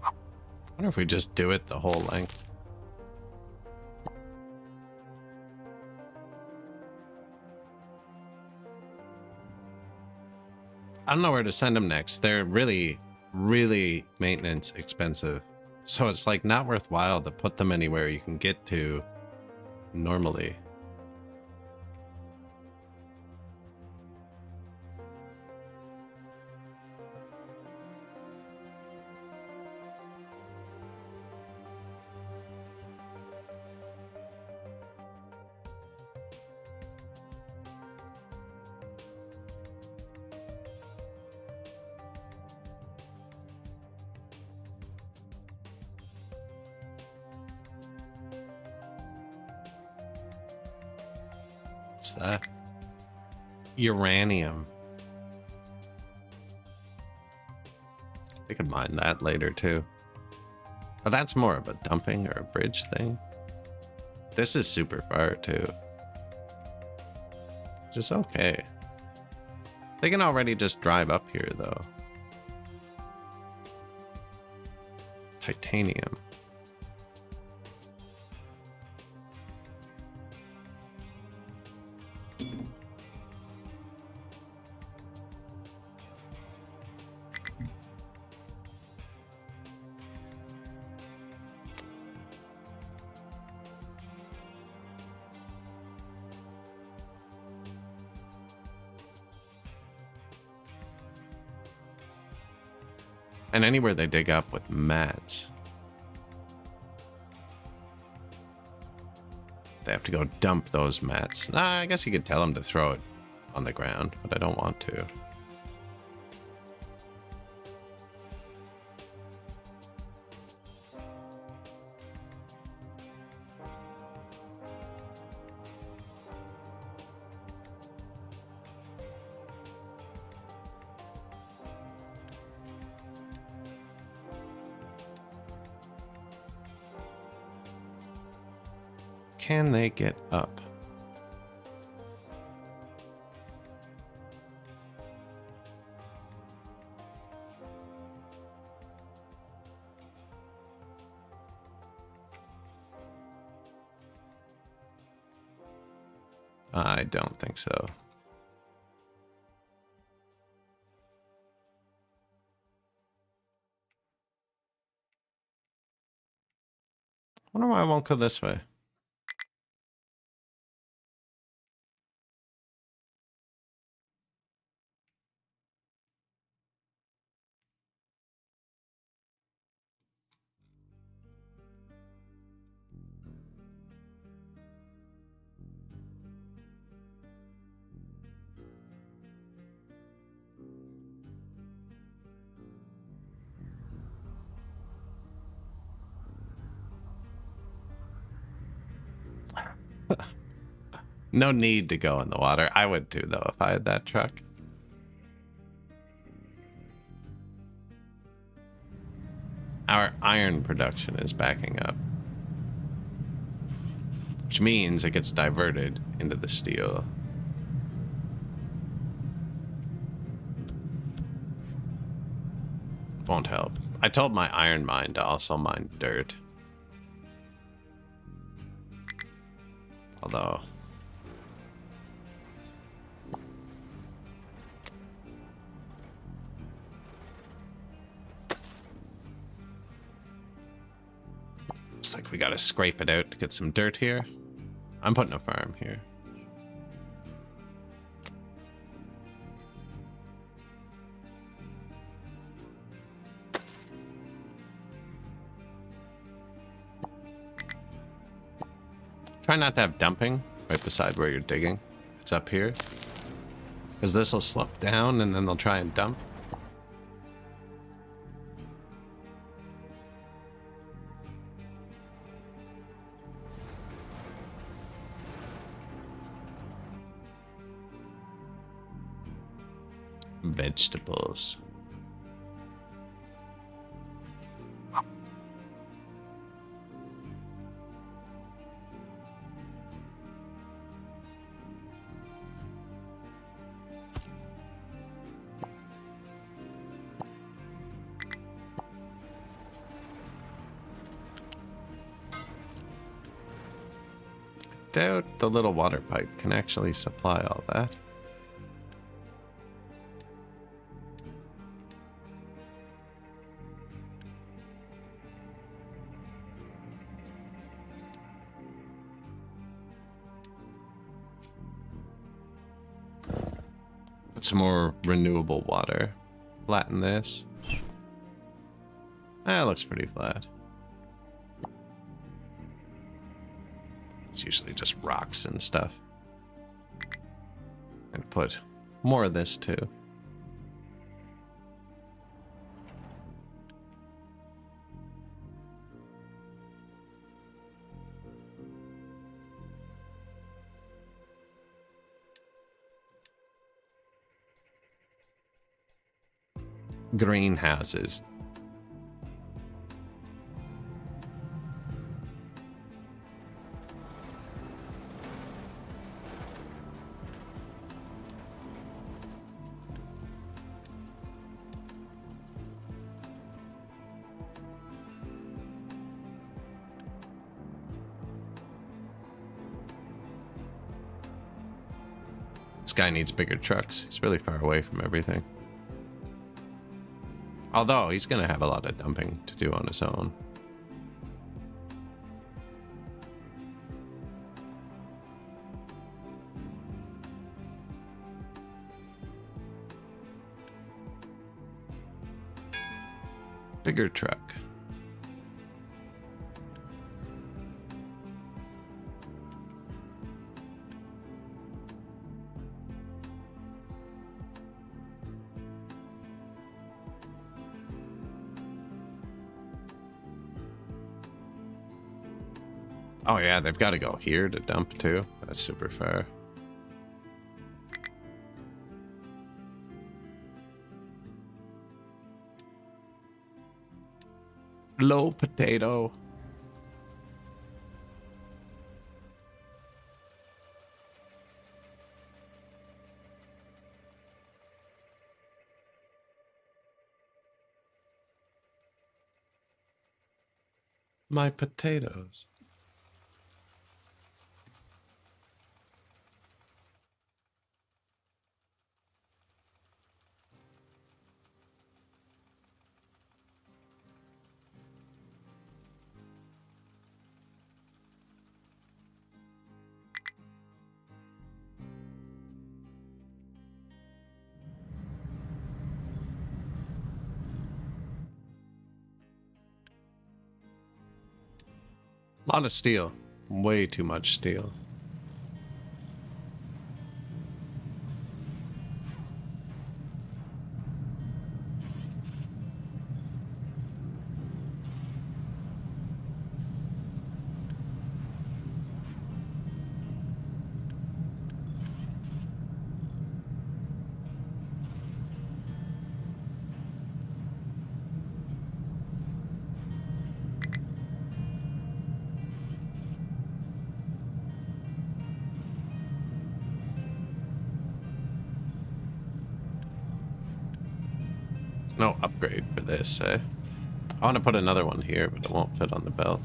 A: I wonder if we just do it the whole length. I don't know where to send them next. They're really, really maintenance expensive. So it's like not worthwhile to put them anywhere you can get to normally. What's that? Uranium. I could mine that later too. But that's more of a dumping or a bridge thing. This is super far too. Just okay. They can already just drive up here though. Titanium. And anywhere they dig up with mats, they have to go dump those mats. Nah, I guess you could tell them to throw it on the ground, but I don't want to. Can they get up? I don't think so. I wonder why I won't go this way. No need to go in the water. I would too, though, if I had that truck. Our iron production is backing up, which means it gets diverted into the steel. Won't help. I told my iron mine to also mine dirt. Although... looks like we gotta scrape it out to get some dirt here. I'm putting a farm here. Try not to have dumping right beside where you're digging. It's up here. Because this will slope down and then they'll try and dump. Vegetables. Doubt the little water pipe can actually supply all that. Put some more renewable water. Flatten this. That looks pretty flat. It's usually just rocks and stuff. And put more of this too. Greenhouses. This guy needs bigger trucks. He's really far away from everything. Although, he's going to have a lot of dumping to do on his own. Bigger truck. Oh yeah, they've got to go here to dump too. That's super far. Low potato. My potatoes. A lot of steel. Way too much steel. no upgrade for this, eh? I want to put another one here, but it won't fit on the belt.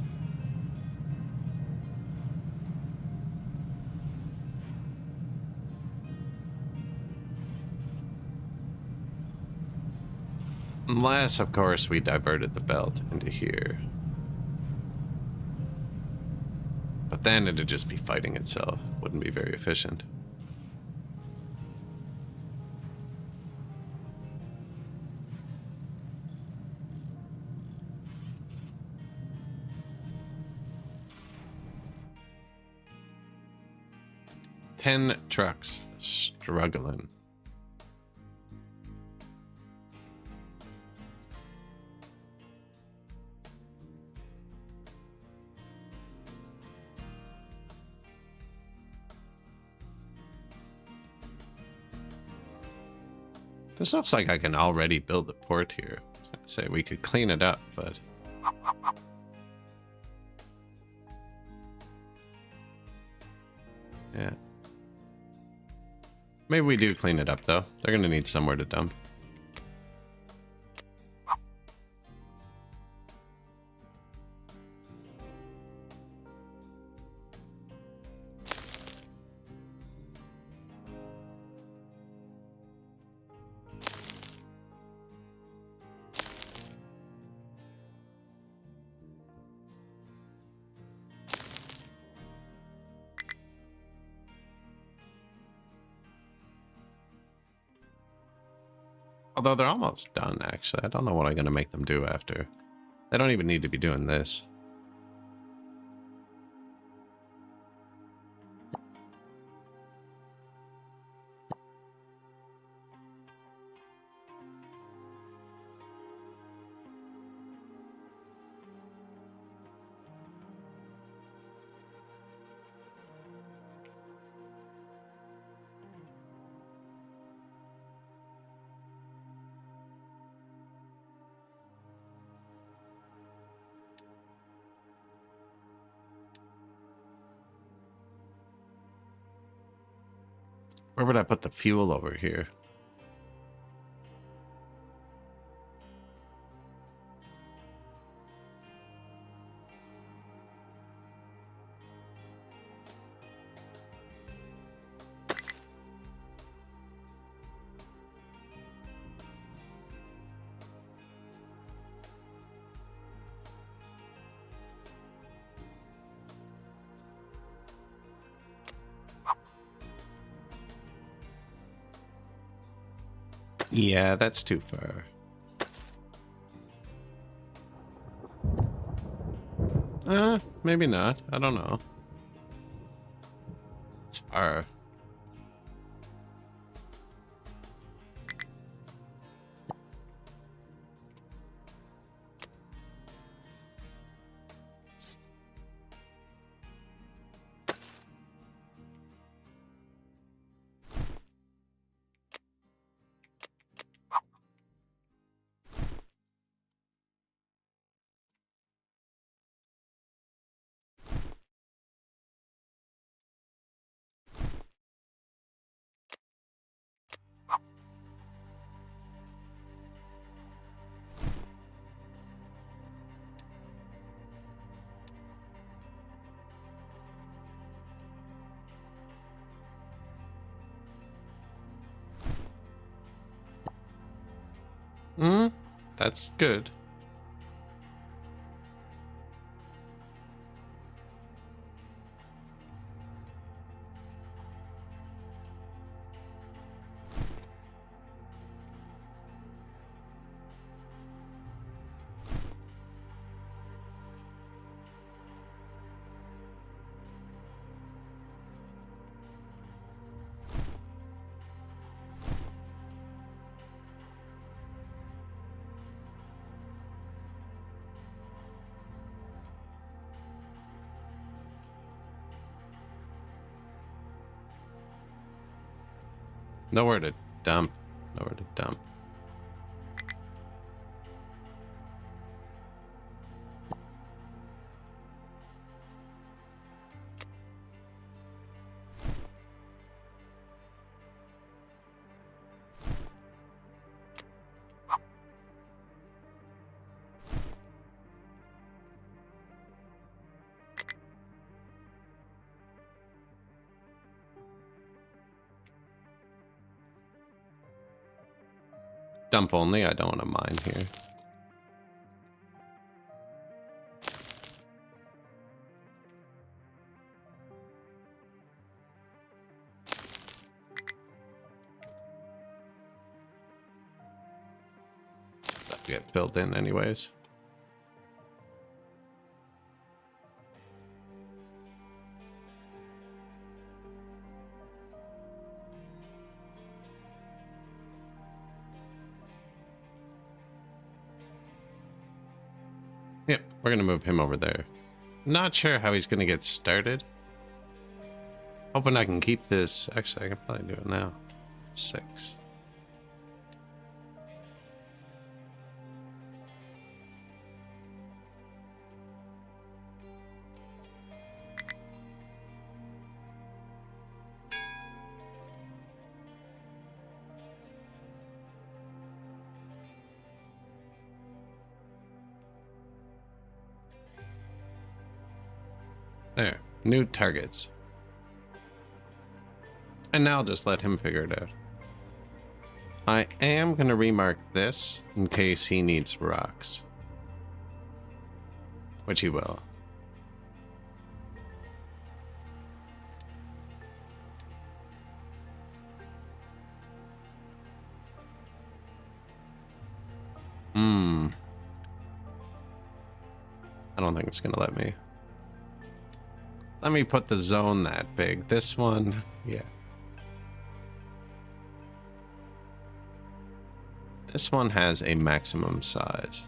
A: Unless, of course, we diverted the belt into here. But then it'd just be fighting itself. Wouldn't be very efficient. Ten trucks struggling. This looks like I can already build the port here. I was gonna say we could clean it up, but yeah. Maybe we do clean it up though. They're gonna need somewhere to dump. Although they're almost done, actually. I don't know what I'm going to make them do after. They don't even need to be doing this. Where would I put the fuel over here? Yeah, that's too far. Maybe not. I don't know. It's far. That's good. Nowhere to dump. Nowhere to dump. Dump only, I don't want to mine here. That'll get filled in anyways. Yep, we're gonna move him over there. Not sure how he's gonna get started. Hoping I can keep this. Actually, I can probably do it now. 6. There, new targets. And now I'll just let him figure it out. I am going to remark this in case he needs rocks. Which he will. I don't think it's going to let me. Let me put the zone that big. This one, yeah. This one has a maximum size.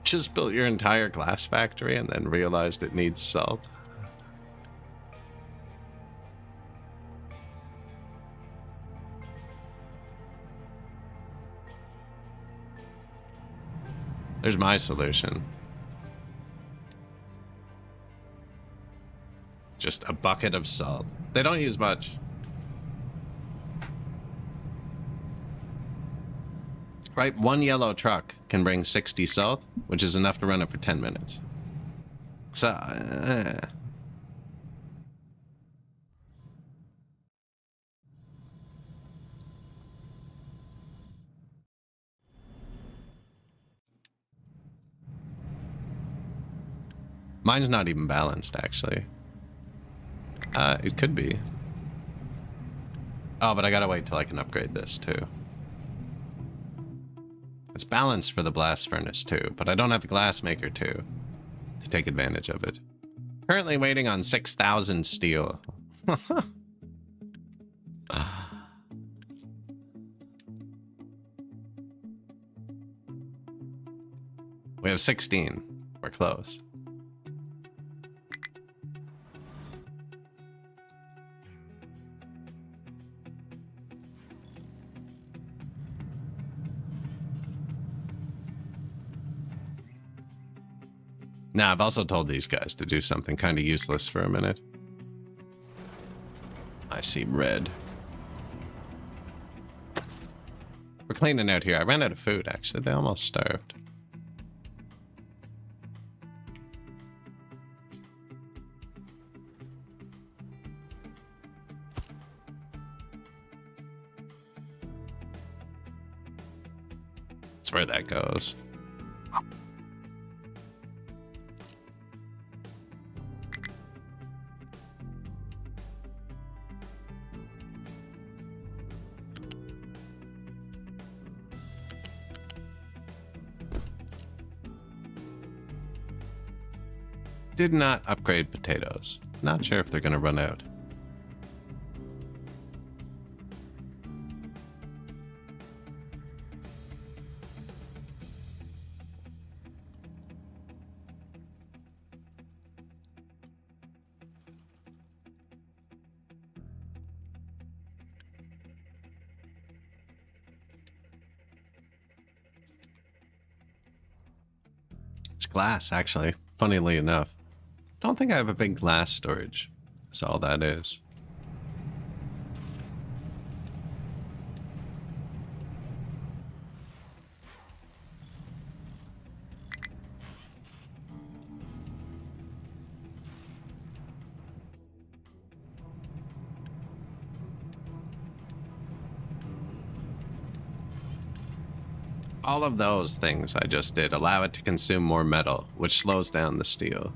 A: Just built your entire glass factory and then realized it needs salt. There's my solution. Just a bucket of salt. They don't use much. Right, one yellow truck can bring 60 salt, which is enough to run it for 10 minutes. So, mine's not even balanced, actually. It could be. Oh, but I gotta wait till I can upgrade this, too. It's balanced for the blast furnace, too, but I don't have the glass maker, too, to take advantage of it. Currently waiting on 6,000 steel. We have 16. We're close. Now, I've also told these guys to do something kind of useless for a minute. I see red. We're cleaning out here. I ran out of food, actually. They almost starved. That's where that goes. Did not upgrade potatoes. Not sure if they're going to run out. It's glass, actually, funnily enough. Don't think I have a big glass storage. That's all that is. All of those things I just did allow it to consume more metal, which slows down the steel.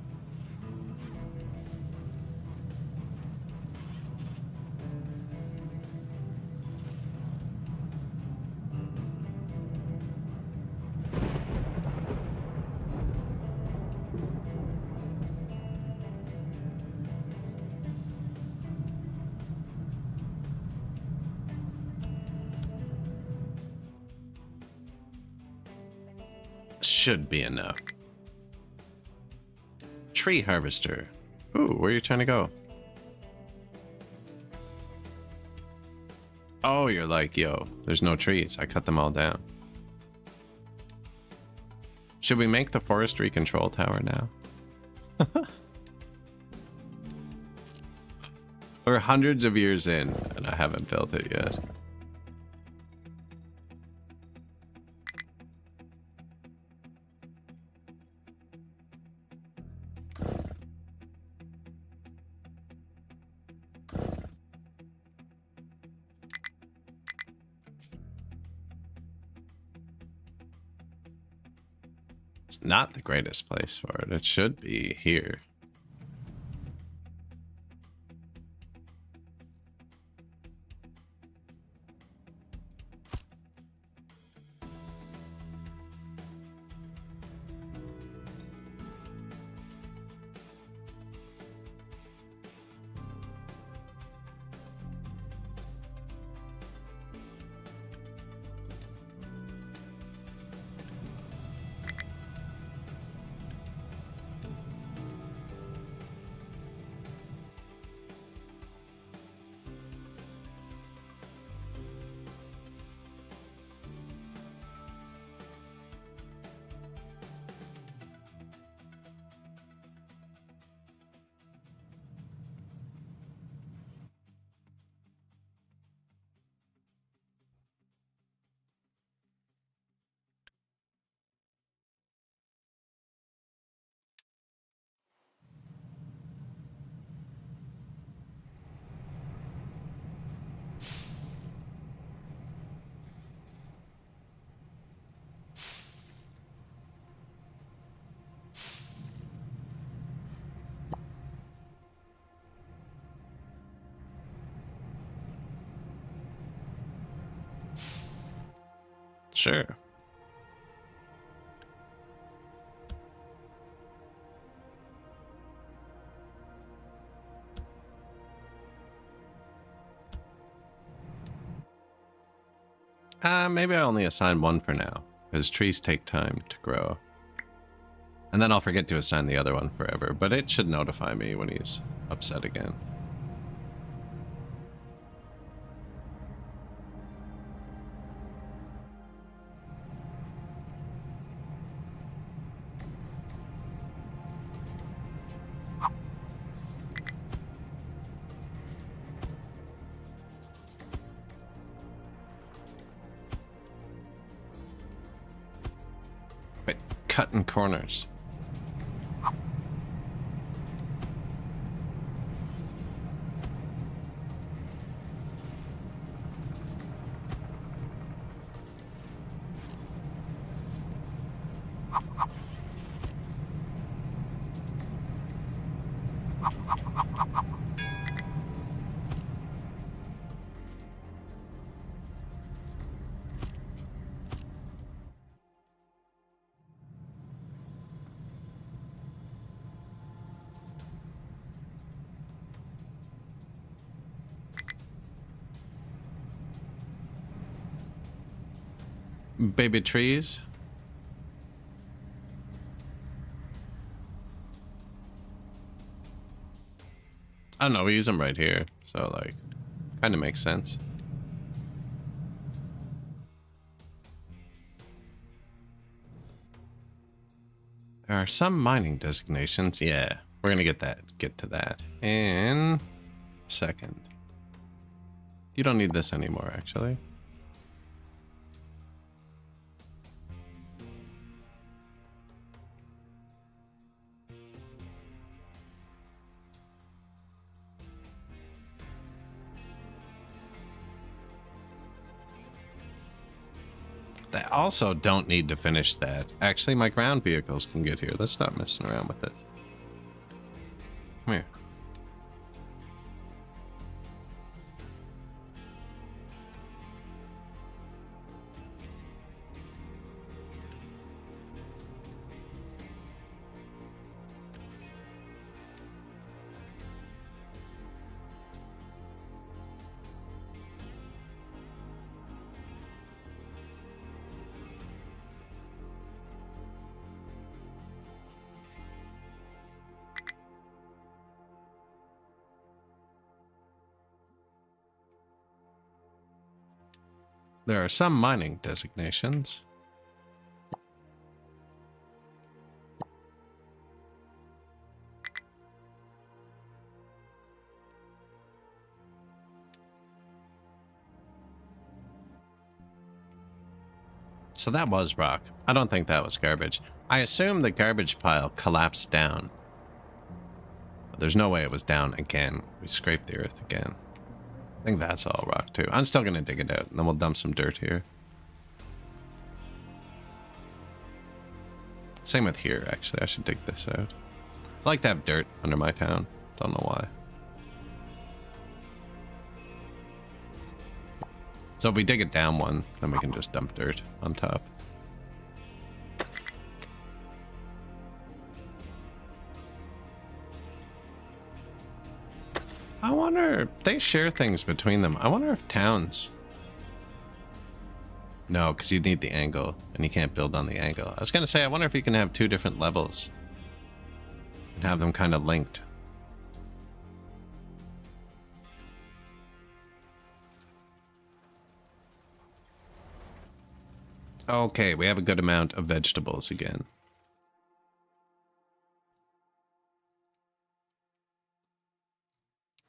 A: Should be enough. Tree harvester. Ooh, where are you trying to go? Oh, you're like, yo, there's no trees. I cut them all down. Should we make the forestry control tower now? We're hundreds of years in, and I haven't built it yet. It's not the greatest place for it. It should be here. Sure. Maybe I only assign one for now, because trees take time to grow. And then I'll forget to assign the other one forever, but it should notify me when he's upset again. Wait, cutting corners. Baby trees. I don't know, we use them right here, so like, kind of makes sense. There are some mining designations. Yeah, we're gonna get to that in a second. You don't need this anymore, actually. They also don't need to finish that. Actually, my ground vehicles can get here. Let's stop messing around with this. Come here. There are some mining designations. So that was rock. I don't think that was garbage. I assume the garbage pile collapsed down. But there's no way it was down again. We scraped the earth again. I think that's all rock too. I'm still going to dig it out, and then we'll dump some dirt here. Same with here, actually. I should dig this out. I like to have dirt under my town. Don't know why. So if we dig it down one, then we can just dump dirt on top. I wonder, they share things between them. I wonder if towns... No, because you need the angle, and you can't build on the angle. I was going to say, I wonder if you can have two different levels and have them kind of linked. Okay, we have a good amount of vegetables again.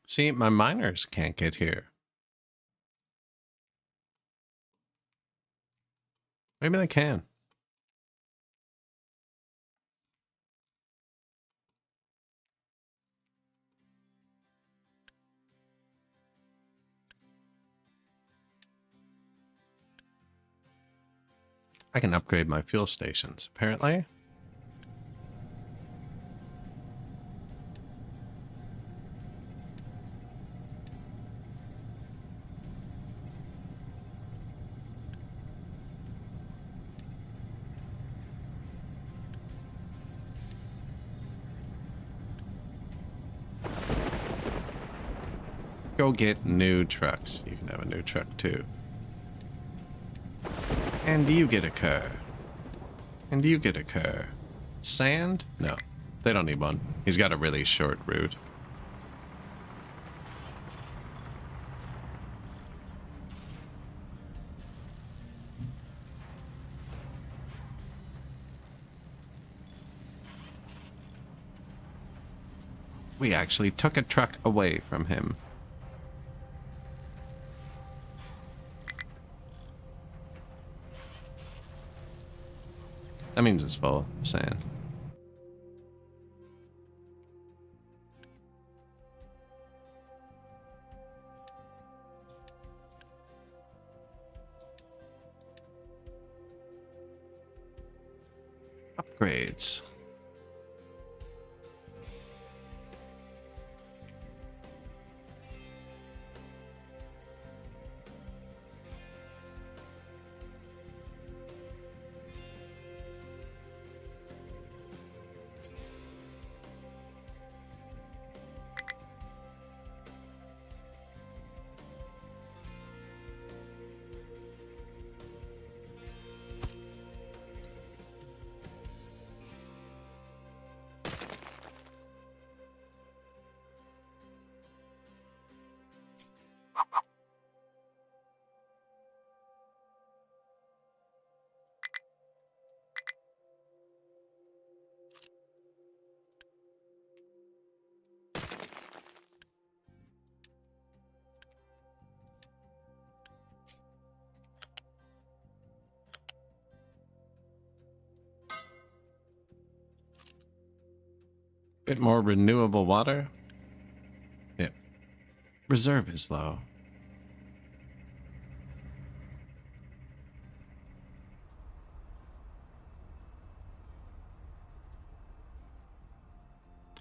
A: See, my miners can't get here. Maybe they can. I can upgrade my fuel stations, apparently. Go get new trucks. You can have a new truck too. And you get a car. And you get a car. Sand? No, they don't need one. He's got a really short route. We actually took a truck away from him. That means it's full of sand. Upgrades. Bit more renewable water. Yep. Reserve is low.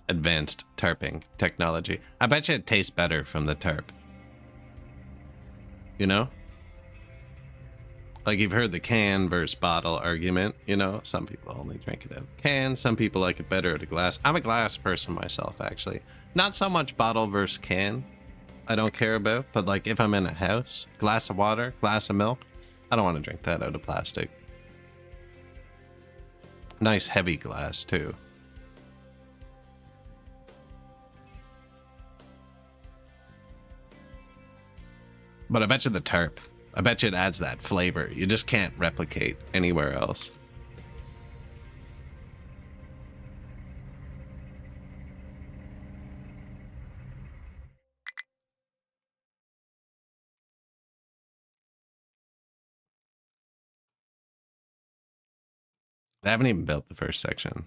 A: advanced tarping technology. I bet you it tastes better from the tarp. You know? Like, you've heard the can versus bottle argument, you know? Some people only drink it out of a can. Some people like it better out of glass. I'm a glass person myself, actually. Not so much bottle versus can. I don't care about. But, like, if I'm in a house, glass of water, glass of milk, I don't want to drink that out of plastic. Nice heavy glass, too. But I bet you the tarp. I bet you it adds that flavor. You just can't replicate anywhere else. They haven't even built the first section.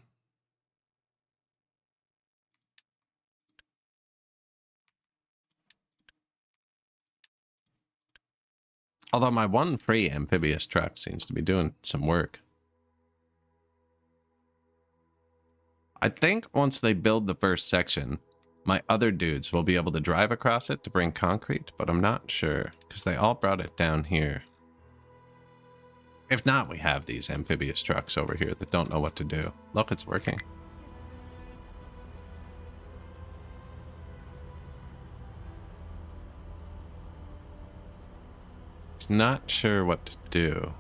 A: Although my one free amphibious truck seems to be doing some work. I think once they build the first section, my other dudes will be able to drive across it to bring concrete, but I'm not sure, because they all brought it down here. If not, we have these amphibious trucks over here that don't know what to do. Look, it's working. He's not sure what to do.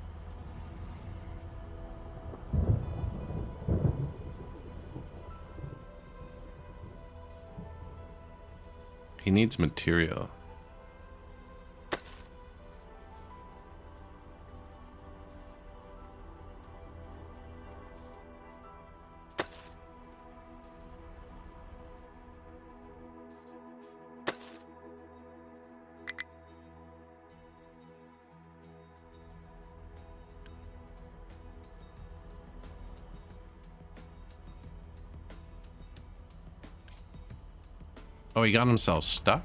A: He needs material. Oh, he got himself stuck?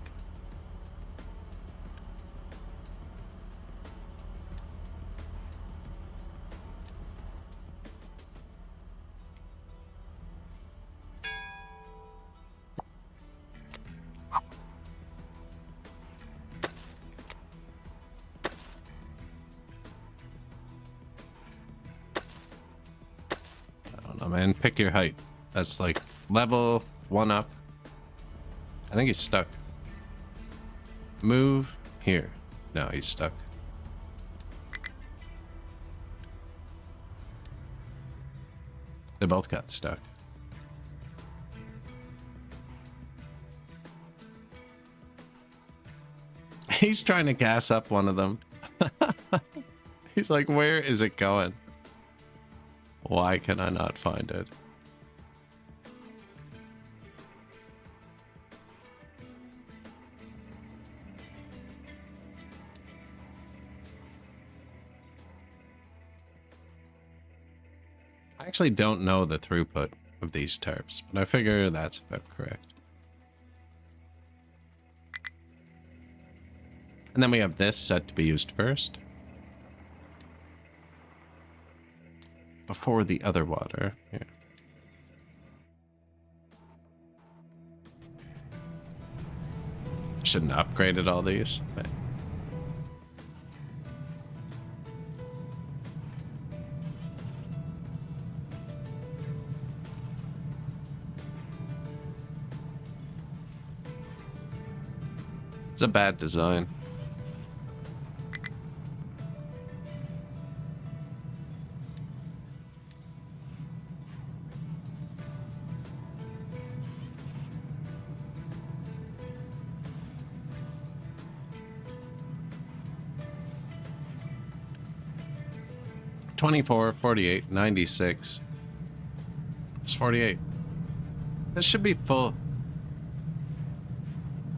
A: I don't know, man. Pick your height. That's like level 1 up. I think he's stuck. Move here. No, he's stuck. They both got stuck. He's trying to gas up one of them. He's like, where is it going? Why can I not find it? I actually don't know the throughput of these tarps, but I figure that's about correct. And then we have this set to be used first. Before the other water. Here. Shouldn't have upgraded all these, but... It's a bad design. $24, $48, $96. It's $48. This should be full.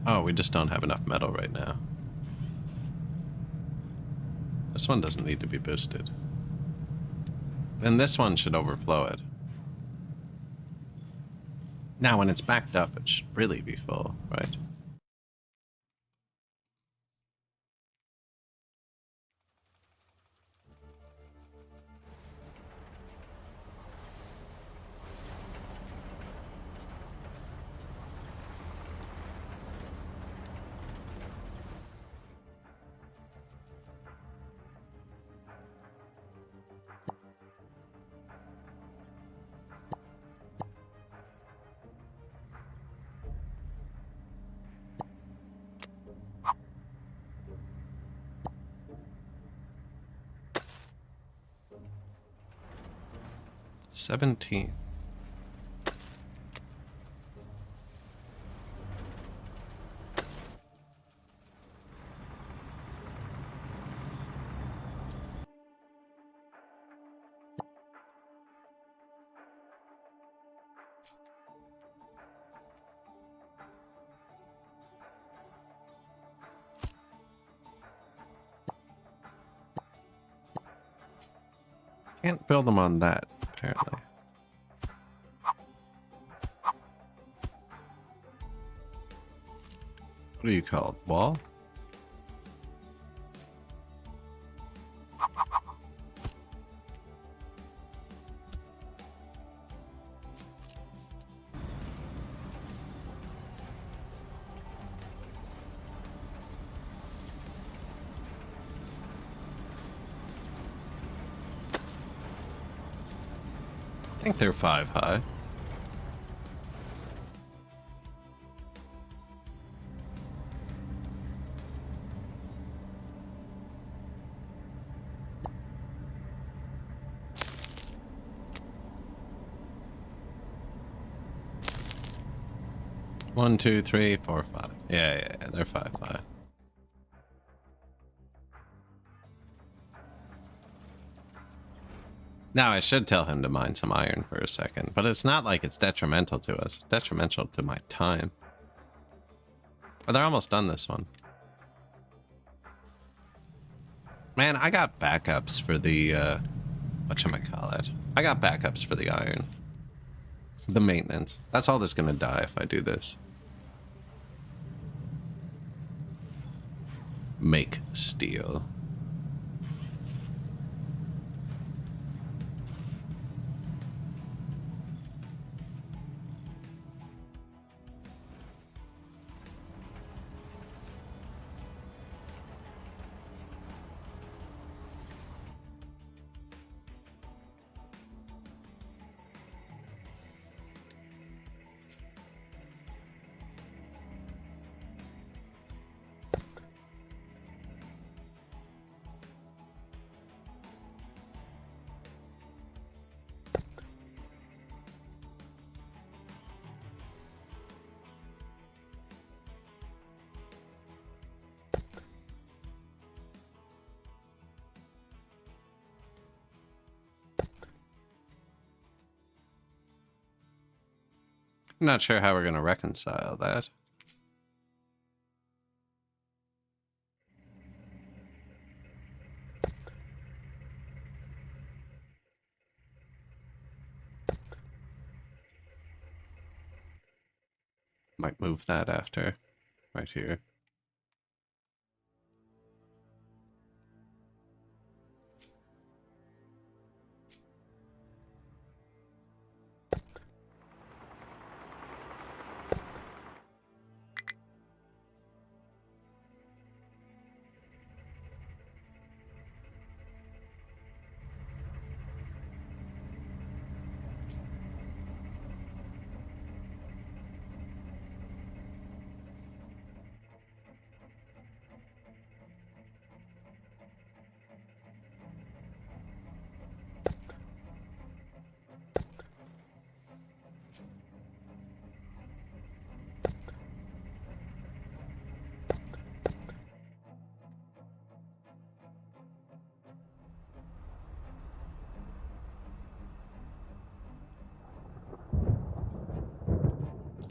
A: Oh, we just don't have enough metal right now. This one doesn't need to be boosted. And this one should overflow it. Now, when it's backed up, it should really be full, right? 17. Can't build them on that, apparently. What do you call it? Wall? I think they're 5 high. One, two, three, four, 5. Yeah, they're 5 high. Now, I should tell him to mine some iron for a second, but it's not like it's detrimental to us. It's detrimental to my time. Oh, they're almost done this one. Man, I got backups for the, whatchamacallit. I got backups for the iron. The maintenance. That's all that's gonna die if I do this. Make steel. I'm not sure how we're going to reconcile that. Might move that after, right here.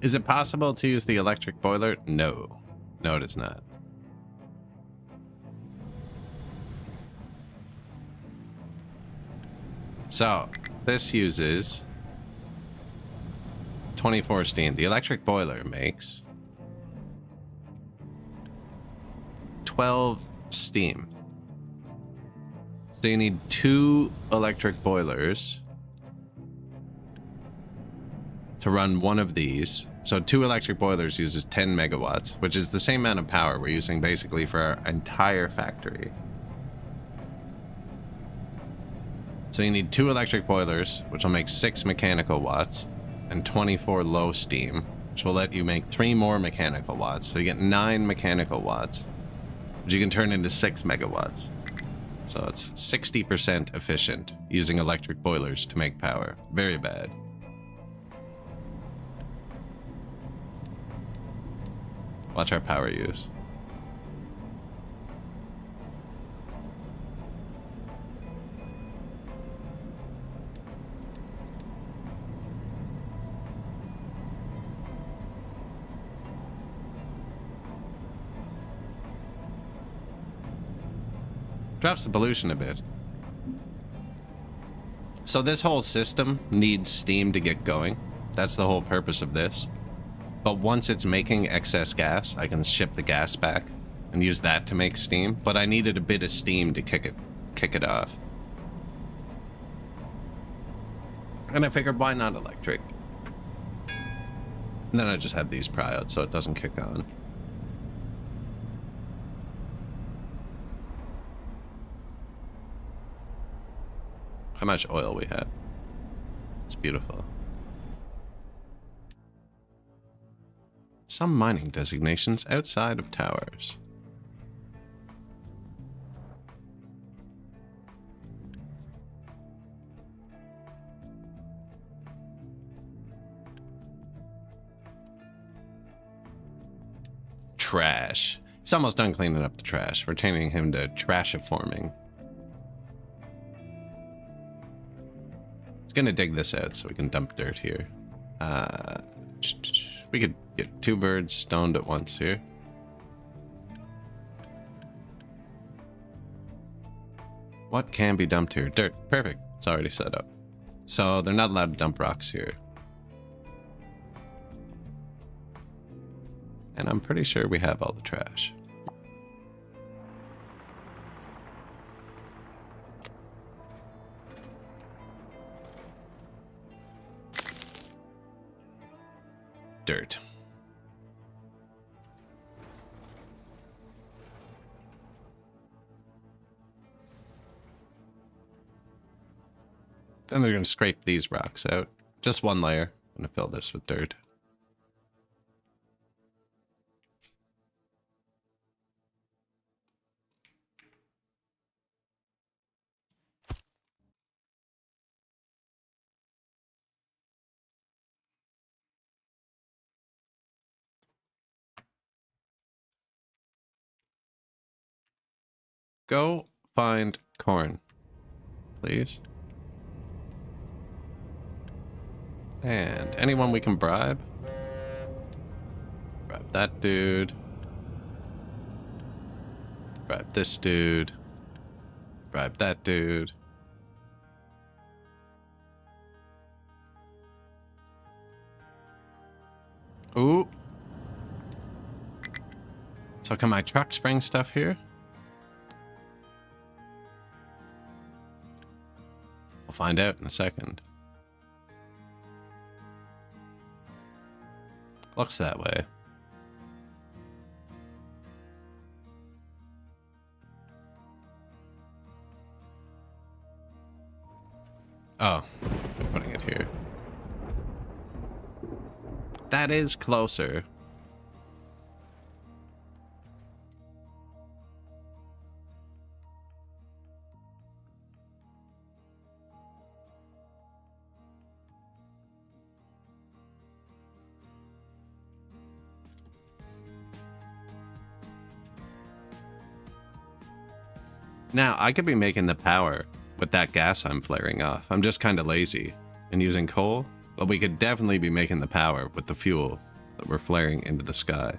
A: Is it possible to use the electric boiler? No. No, it is not. So, this uses 24 steam. The electric boiler makes 12 steam. So you need 2 electric boilers to run one of these. So 2 electric boilers uses 10 megawatts, which is the same amount of power we're using basically for our entire factory. So you need 2 electric boilers, which will make 6 mechanical watts, and 24 low steam, which will let you make 3 more mechanical watts. So you get 9 mechanical watts, which you can turn into 6 megawatts. So it's 60% efficient using electric boilers to make power. Very bad. Watch our power use. Drops the pollution a bit. So this whole system needs steam to get going. That's the whole purpose of this. But once it's making excess gas, I can ship the gas back and use that to make steam. But I needed a bit of steam to kick it off. And I figured, why not electric? And then I just have these pry out so it doesn't kick on. How much oil we have. It's beautiful. Some mining designations outside of towers. Trash. He's almost done cleaning up the trash. We're changing him to trashiforming. Gonna dig this out so we can dump dirt here. We could get 2 birds stoned at once here. What can be dumped here? Dirt. Perfect. It's already set up. So they're not allowed to dump rocks here. And I'm pretty sure we have all the trash. Dirt. Then they're going to scrape these rocks out. Just one layer. I'm going to fill this with dirt. Go find corn, please. And anyone we can bribe? Bribe that dude. Bribe this dude. Bribe that dude. Ooh. So can my trucks bring stuff here? We'll find out in a second. Looks that way. Oh, they're putting it here. That is closer. Now, I could be making the power with that gas I'm flaring off. I'm just kind of lazy and using coal, but we could definitely be making the power with the fuel that we're flaring into the sky.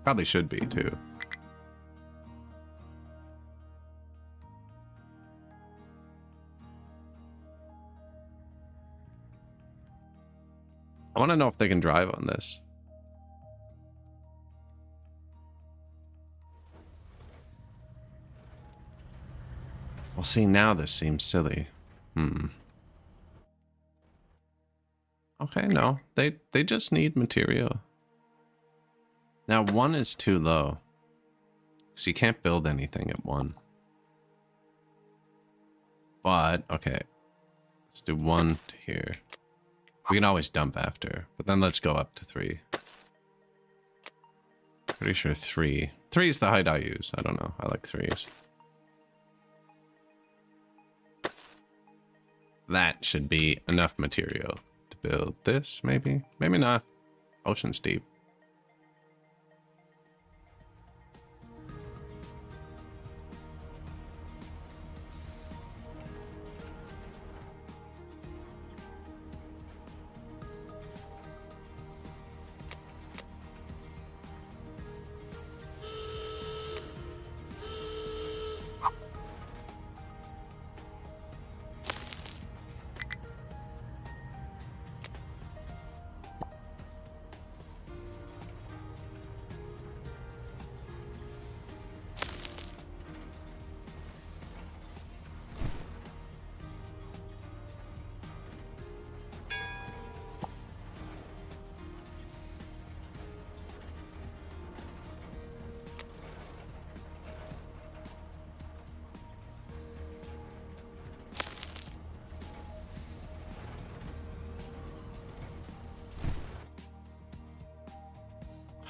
A: Probably should be, too. I want to know if they can drive on this. Well, see, now this seems silly. Okay, no. They just need material. Now, 1 is too low. Because you can't build anything at 1. But, okay. Let's do 1 to here. We can always dump after. But then let's go up to 3. Pretty sure 3. 3 is the height I use. I don't know. I like 3s. That should be enough material to build this, maybe? Maybe not. Ocean's deep.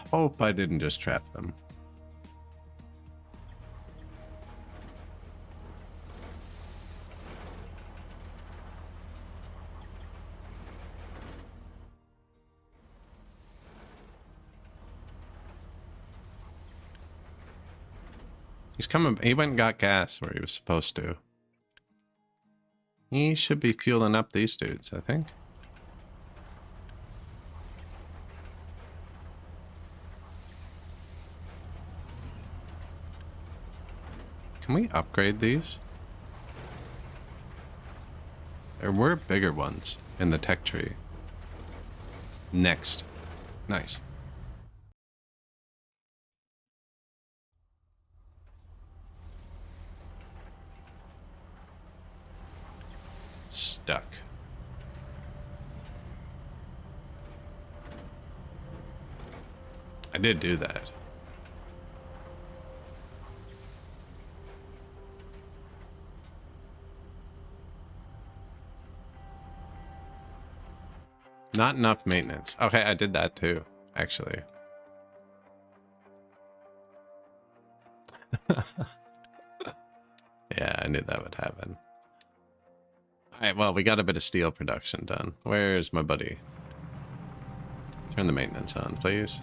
A: Hope I didn't just trap them. He's coming. He went and got gas where he was supposed to. He should be fueling up these dudes, I think. Can we upgrade these? There were bigger ones in the tech tree. Next. Nice. Stuck. I did do that. Not enough maintenance. Okay, I did that too, actually. Yeah, I knew that would happen. Alright, well, we got a bit of steel production done. Where's my buddy? Turn the maintenance on, please.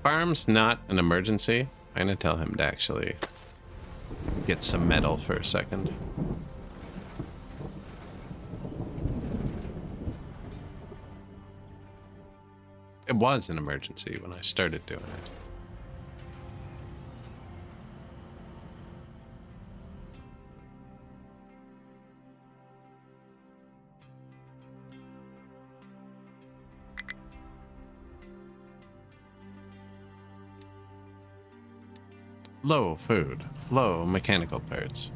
A: Farm's not an emergency. I'm gonna tell him to actually get some metal for a second. It was an emergency when I started doing it. Low food, low mechanical parts.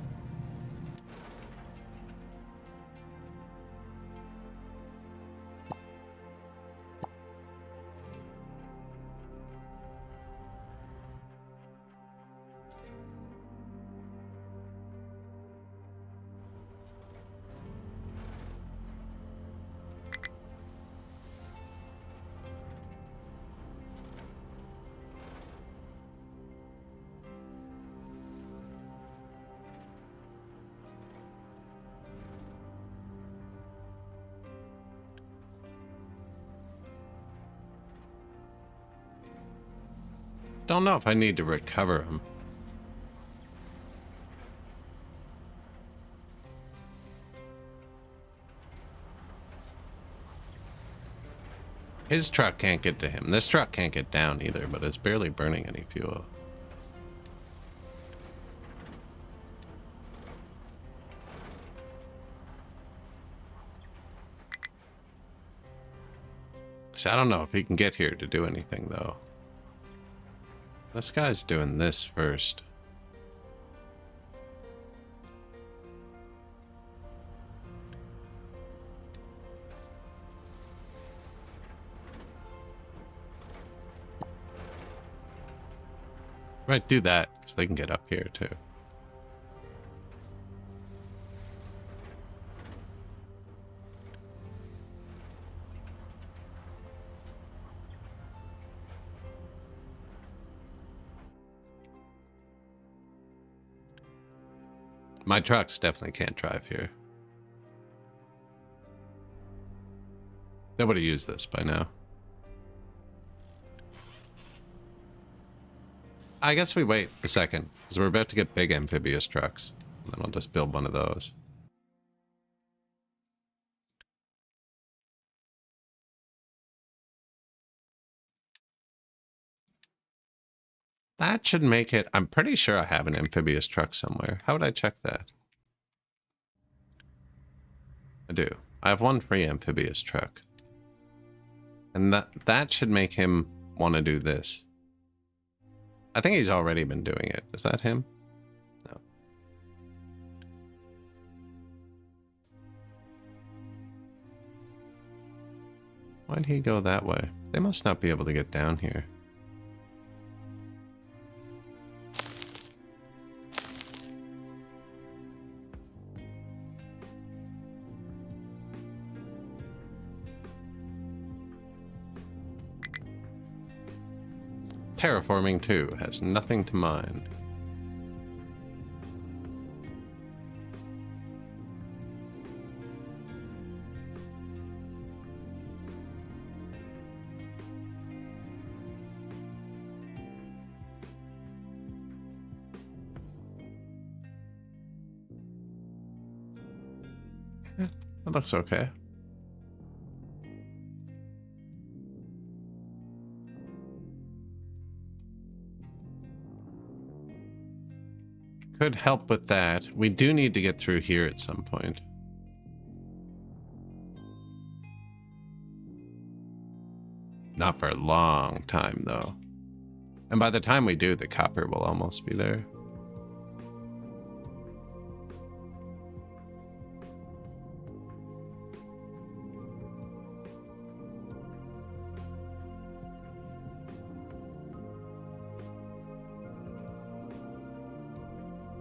A: Don't know if I need to recover him. His truck can't get to him. This truck can't get down either, but it's barely burning any fuel. So I don't know if he can get here to do anything, though. This guy's doing this first. Right, do that, because they can get up here too. My trucks definitely can't drive here. They would have used this by now. I guess we wait a second, because we're about to get big amphibious trucks. And then I'll just build one of those. That should make it... I'm pretty sure I have an amphibious truck somewhere. How would I check that? I do. I have one free amphibious truck. And that should make him want to do this. I think he's already been doing it. Is that him? No. Why'd he go that way? They must not be able to get down here. Terraforming 2 has nothing to mine. That looks okay. Could help with that. We do need to get through here at some point. Not for a long time, though. And by the time we do, the copper will almost be there.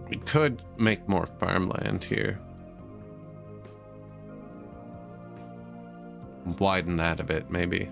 A: We could make more farmland here. Widen that a bit, maybe.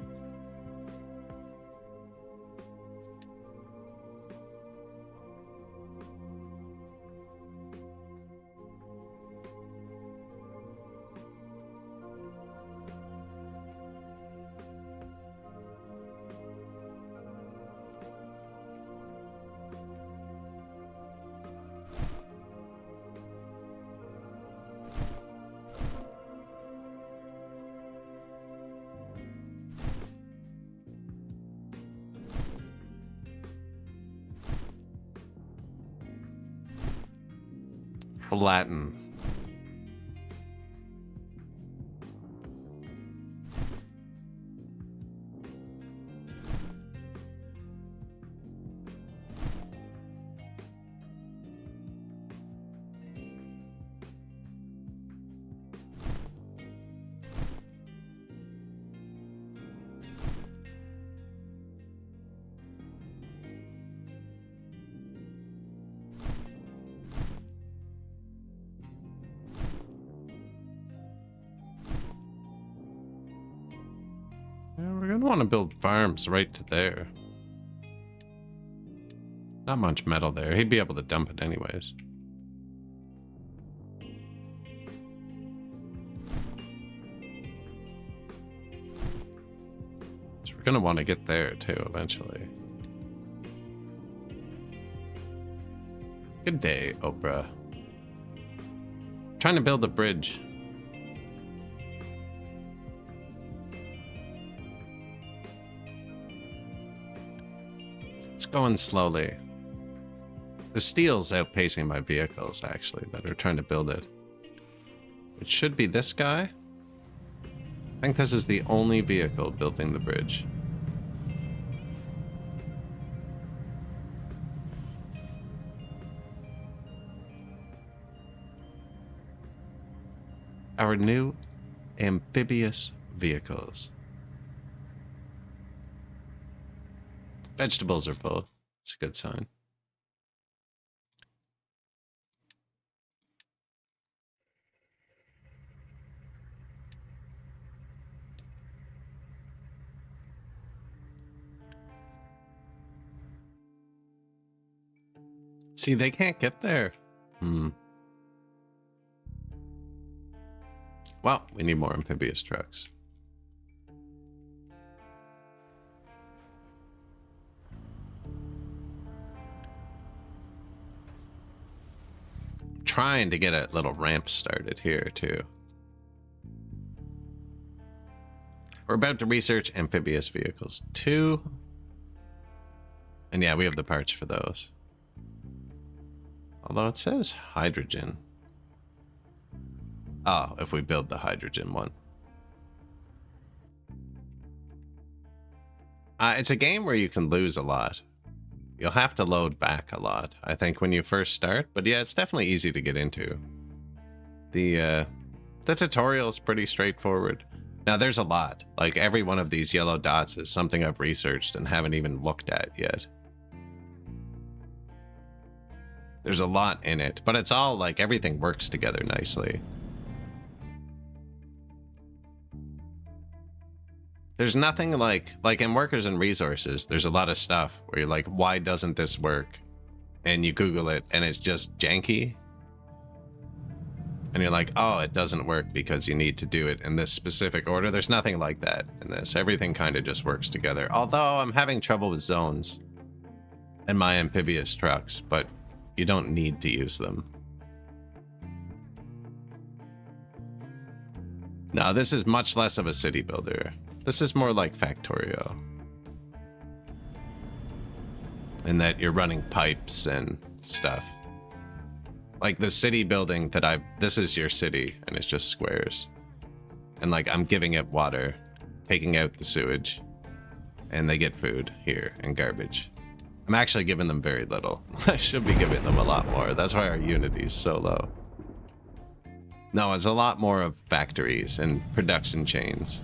A: Flatten. We're gonna want to build farms right to there. Not much metal there. He'd be able to dump it anyways. So we're gonna want to get there too eventually. Good day, Oprah. Trying to build a bridge. It's going slowly. The steel's outpacing my vehicles, actually, that are trying to build it. It should be this guy. I think this is the only vehicle building the bridge. Our new amphibious vehicles. Vegetables are full. It's a good sign. See, they can't get there. Well, we need more amphibious trucks. Trying to get a little ramp started here too. We're about to research amphibious vehicles too. And yeah, we have the parts for those. Although it says hydrogen. Oh, if we build the hydrogen one. It's a game where you can lose a lot. You'll have to load back a lot, I think, when you first start. But yeah, it's definitely easy to get into. The tutorial is pretty straightforward. Now, there's a lot. Like, every one of these yellow dots is something I've researched and haven't even looked at yet. There's a lot in it, but it's all, like, everything works together nicely. There's nothing like in workers and resources, there's a lot of stuff where you're like, why doesn't this work? And you Google it and it's just janky. And you're like, oh, it doesn't work because you need to do it in this specific order. There's nothing like that in this. Everything kind of just works together. Although I'm having trouble with zones and my amphibious trucks, but you don't need to use them. No, this is much less of a city builder. This is more like Factorio. In that you're running pipes and stuff. Like the city building that this is your city and it's just squares. And like I'm giving it water, taking out the sewage, and they get food here and garbage. I'm actually giving them very little. I should be giving them a lot more. That's why our unity is so low. No, it's a lot more of factories and production chains.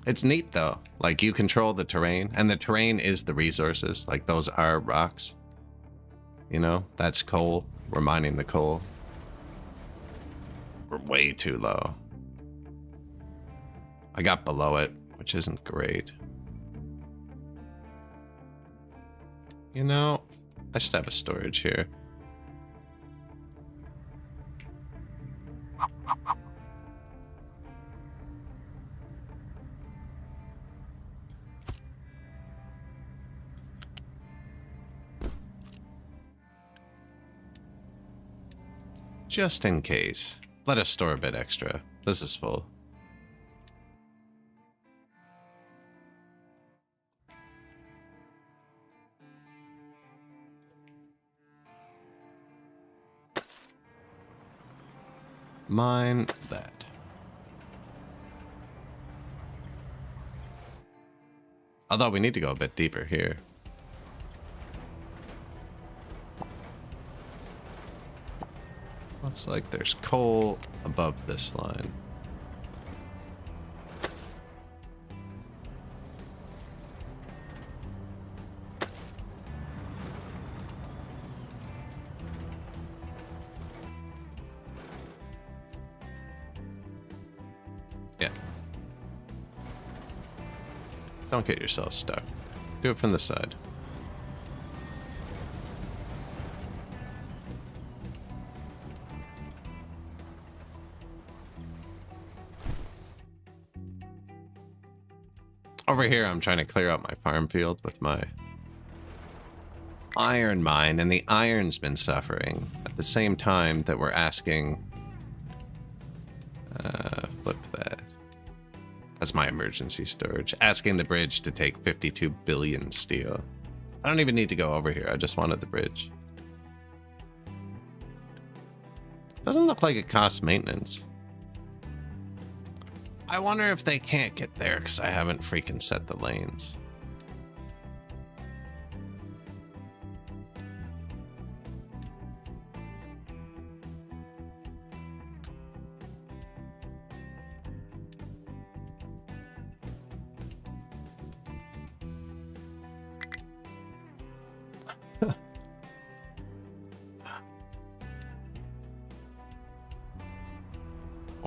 A: It's neat though, like you control the terrain and the terrain is the resources, like those are rocks. You know, that's coal, we're mining the coal. We're way too low. I got below it, which isn't great. You know, I should have a storage here. Just in case. Let us store a bit extra. This is full. Mine that. Although we need to go a bit deeper here. Looks like there's coal above this line. Yeah. Don't get yourself stuck. Do it from the side. Over here, I'm trying to clear out my farm field with my iron mine, and the iron's been suffering at the same time that we're asking... flip that. That's my emergency storage. Asking the bridge to take 52 billion steel. I don't even need to go over here. I just wanted the bridge. Doesn't look like it costs maintenance. I wonder if they can't get there because I haven't freaking set the lanes.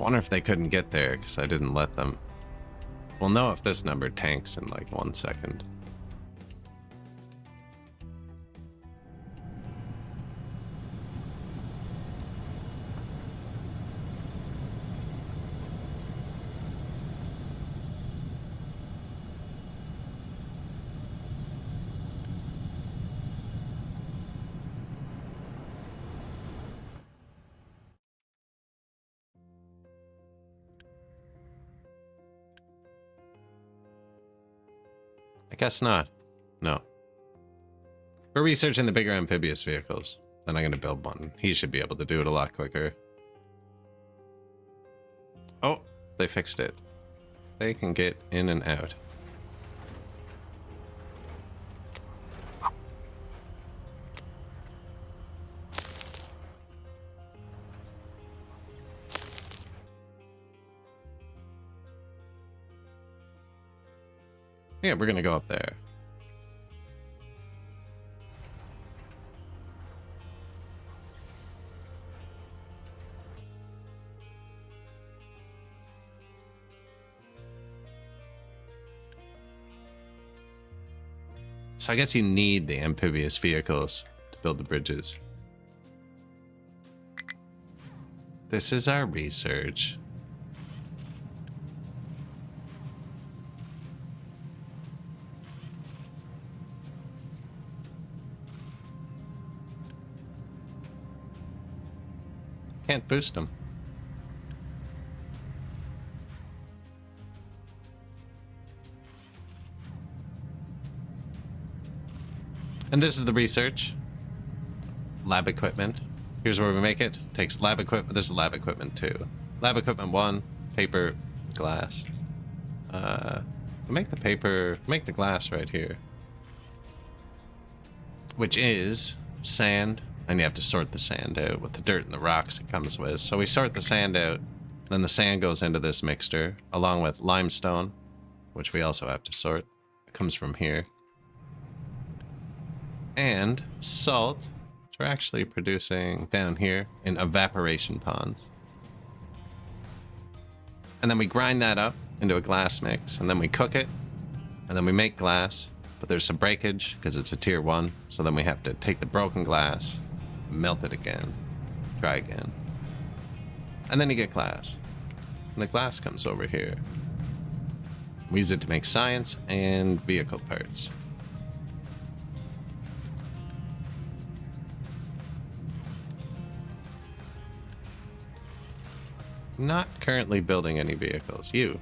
A: wonder if they couldn't get there because I didn't let them. We'll know if this number tanks in like 1 second. I guess not. No. We're researching the bigger amphibious vehicles. Then I'm going to build one. He should be able to do it a lot quicker. Oh, they fixed it. They can get in and out. Yeah, we're gonna go up there. So I guess you need the amphibious vehicles to build the bridges. This is our research. Can't boost them. And this is the research. Lab equipment. Here's where we make it. Takes lab equipment. This is lab equipment 2. Lab equipment 1, paper, glass. Make the paper, make the glass right here. Which is sand. And you have to sort the sand out with the dirt and the rocks it comes with. So we sort the sand out, then the sand goes into this mixture, along with limestone, which we also have to sort. It comes from here. And salt, which we're actually producing down here in evaporation ponds. And then we grind that up into a glass mix, and then we cook it, and then we make glass. But there's some breakage, because it's a tier 1, so then we have to take the broken glass, melt it again, try again, and then you get glass. And the glass comes over here. We use it to make science and vehicle parts. Not currently building any vehicles. You,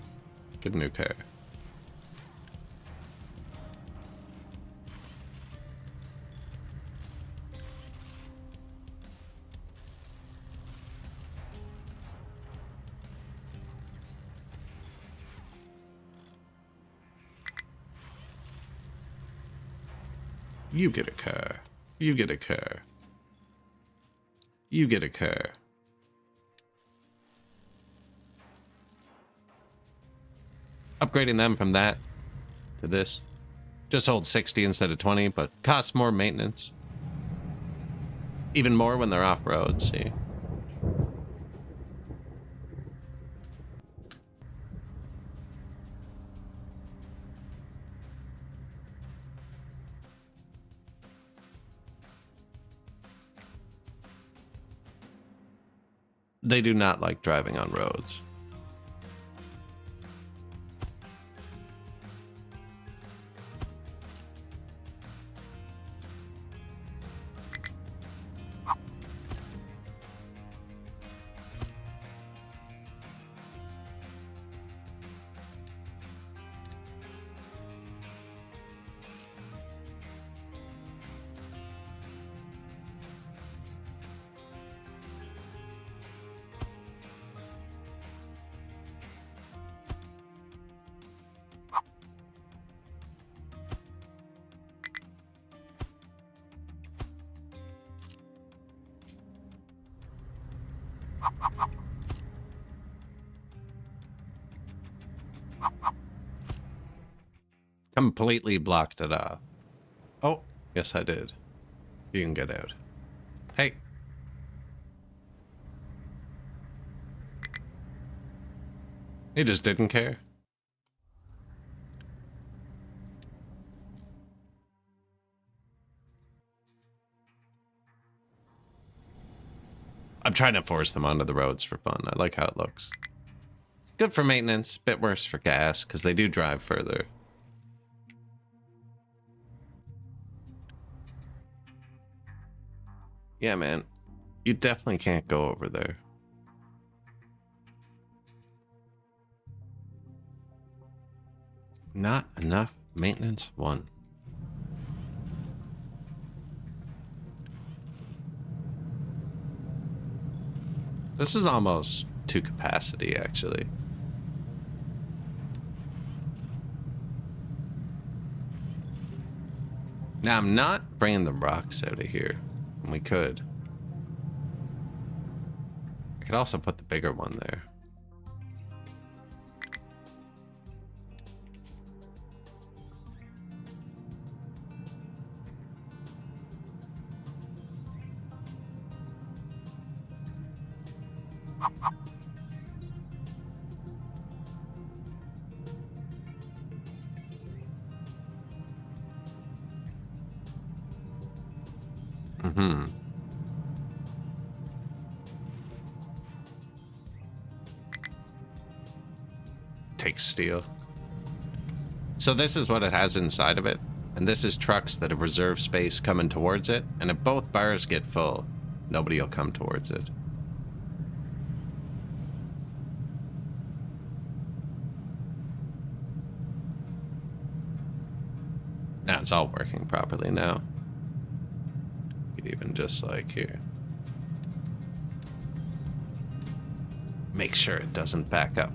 A: get a new car. You get a car. You get a car. You get a car. Upgrading them from that to this. Just hold 60 instead of 20, but costs more maintenance. Even more when they're off-road, see? They do not like driving on roads. Completely blocked it off. Oh, yes I did. You can get out. Hey. He just didn't care. I'm trying to force them onto the roads for fun. I like how it looks. Good for maintenance, bit worse for gas, because they do drive further. Yeah, man. You definitely can't go over there. Not enough maintenance? 1. This is almost to capacity, actually. Now, I'm not bringing the rocks out of here. And we could. I could also put the bigger one there. Mm-hmm. Take steel. So this is what it has inside of it. And this is trucks that have reserved space coming towards it. And if both bars get full, nobody will come towards it. Now it's all working properly now. Even just like here. Make sure it doesn't back up.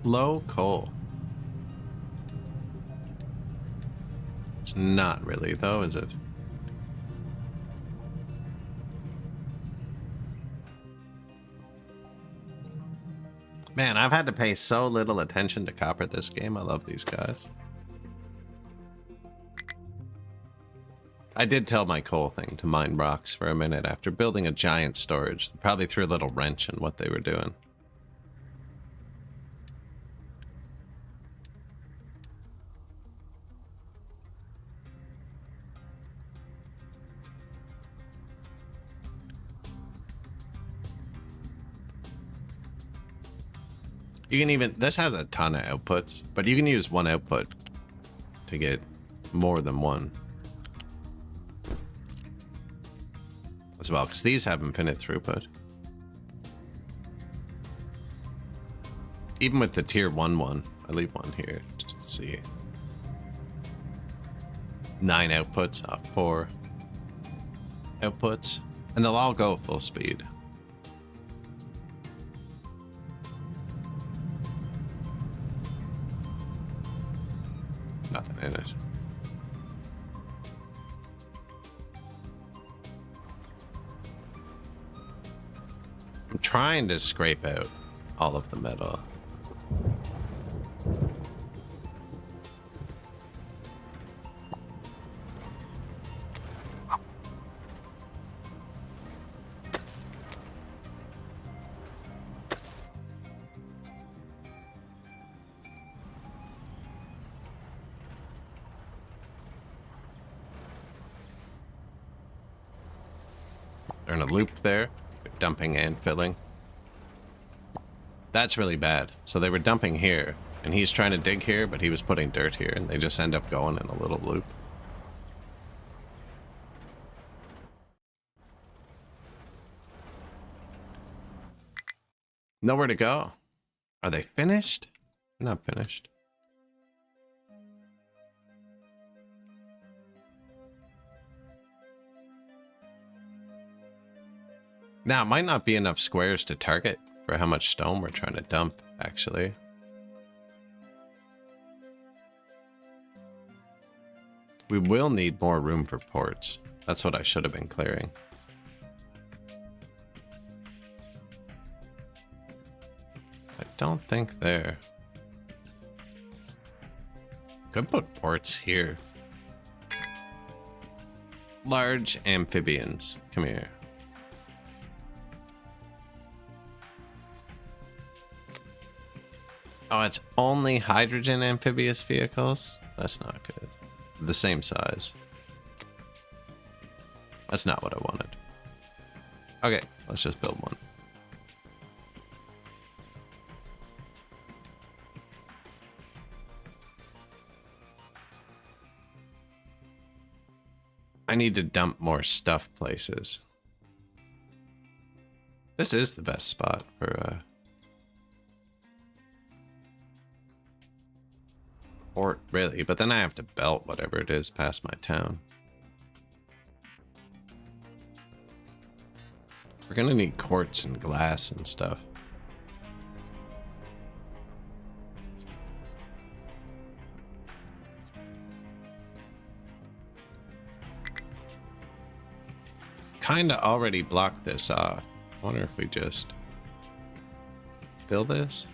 A: Low coal. It's not really though, is it? Man, I've had to pay so little attention to copper this game. I love these guys. I did tell my coal thing to mine rocks for a minute after building a giant storage. They probably threw a little wrench in what they were doing. You can even, this has a ton of outputs, but you can use one output to get more than one as well, because these have infinite throughput. Even with the tier 1 one, I leave one here just to see. 9 outputs, 4 outputs, and they'll all go full speed. Nothing in it. I'm trying to scrape out all of the metal. They're in a loop there. They're dumping and filling. That's really bad. So they were dumping here, and he's trying to dig here, but he was putting dirt here, and they just end up going in a little loop. Nowhere to go. Are they finished? Not finished. Now, it might not be enough squares to target for how much stone we're trying to dump, actually. We will need more room for ports. That's what I should have been clearing. I don't think there. Could put ports here. Large amphibians. Come here. Oh, it's only hydrogen amphibious vehicles? That's not good. The same size. That's not what I wanted. Okay, let's just build one. I need to dump more stuff places. This is the best spot for port, really, but then I have to belt whatever it is past my town. We're gonna need quartz and glass and stuff. Kinda already blocked this off. I wonder if we just fill this.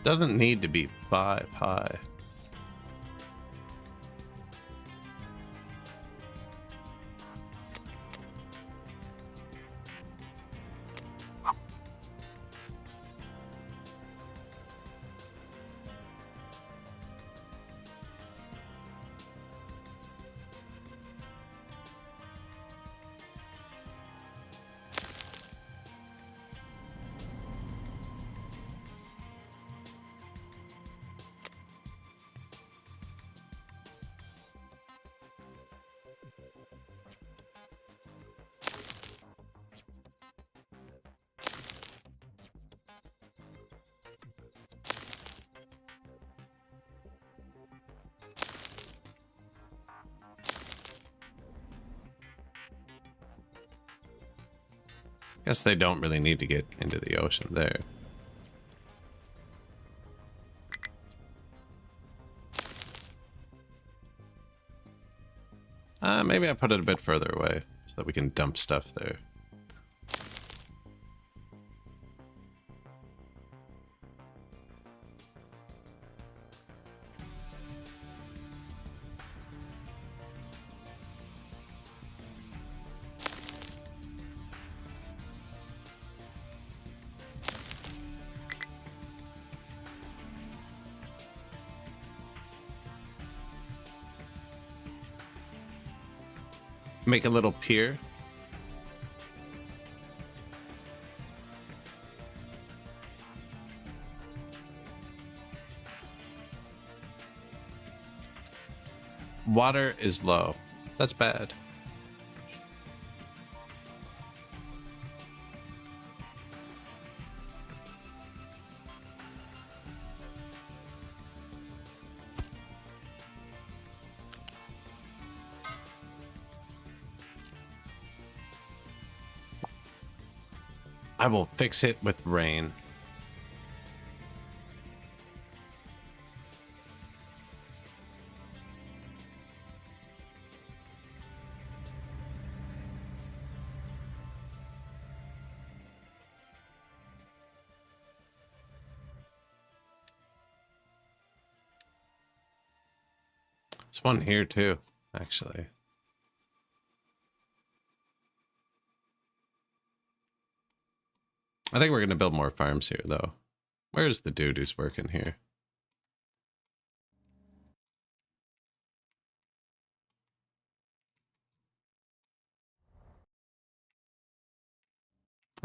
A: Doesn't need to be 5 high. Guess they don't really need to get into the ocean there. Maybe I put it a bit further away so that we can dump stuff there. Make a little pier. Water is low. That's bad. I will fix it with rain. There's one here too, actually. I think we're going to build more farms here, though. Where's the dude who's working here?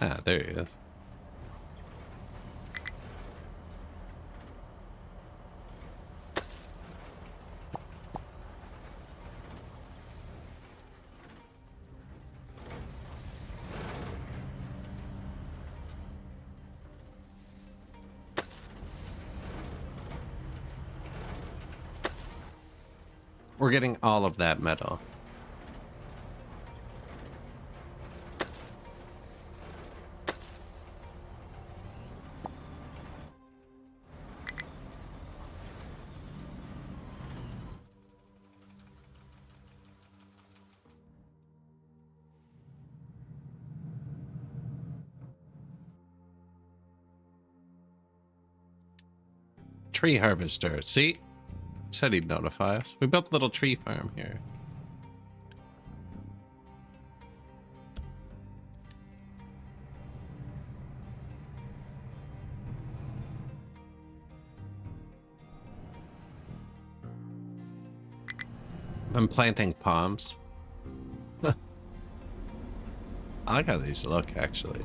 A: Ah, there he is. We're getting all of that metal. Tree harvester. See? Said he'd notify us. We built a little tree farm here. I'm planting palms. I like how these look, actually.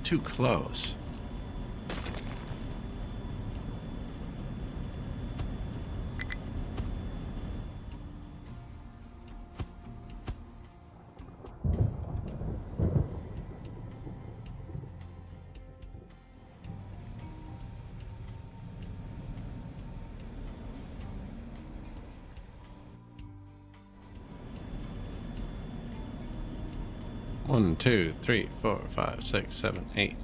A: Too close. One, two, three, four, five, six, seven, 8.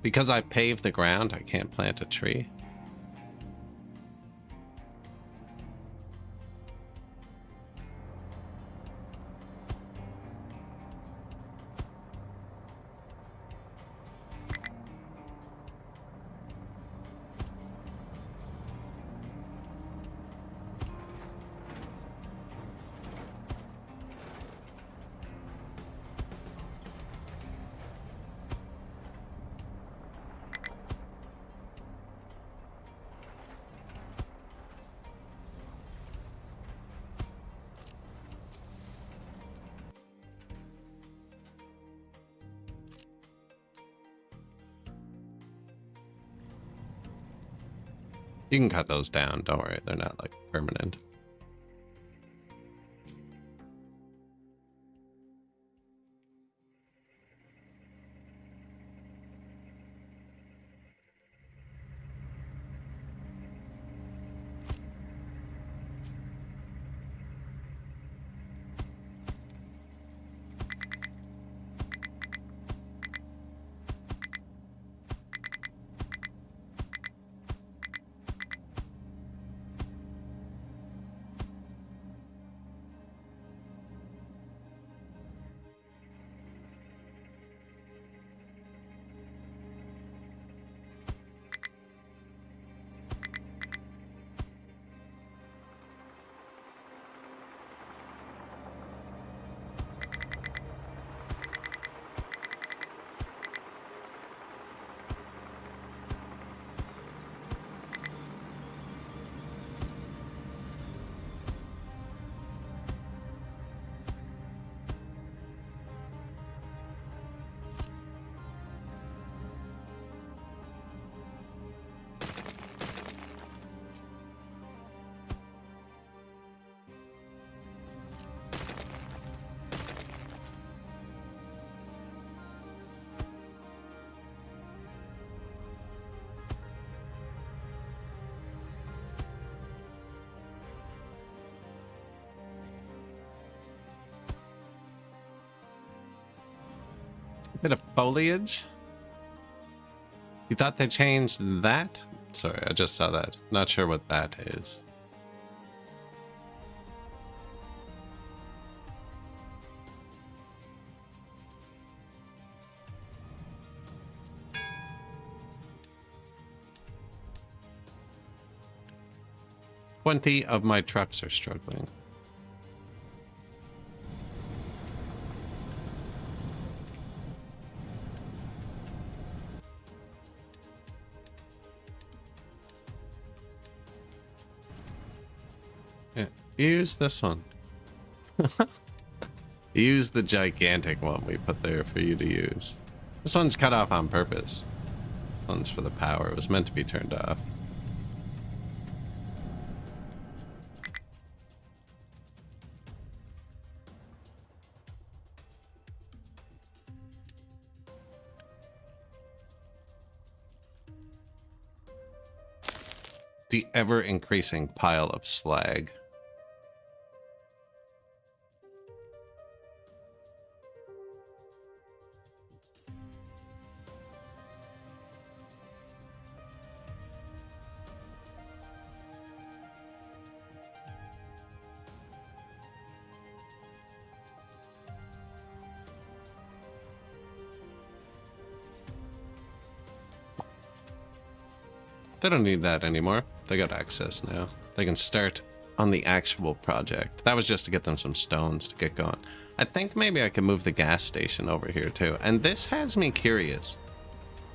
A: Because I paved the ground, I can't plant a tree. You can cut those down, don't worry, they're not like permanent. Bit of foliage. You thought they changed that? Sorry, I just saw that. Not sure what that is. Twenty of my trucks are struggling. Yeah, use this one. Use the gigantic one we put there for you to use. This one's cut off on purpose. This one's for the power. It was meant to be turned off. The ever-increasing pile of slag. They don't need that anymore. They got access now. They can start on the actual project. That was just to get them some stones to get going. I think maybe I can move the gas station over here too. And this has me curious.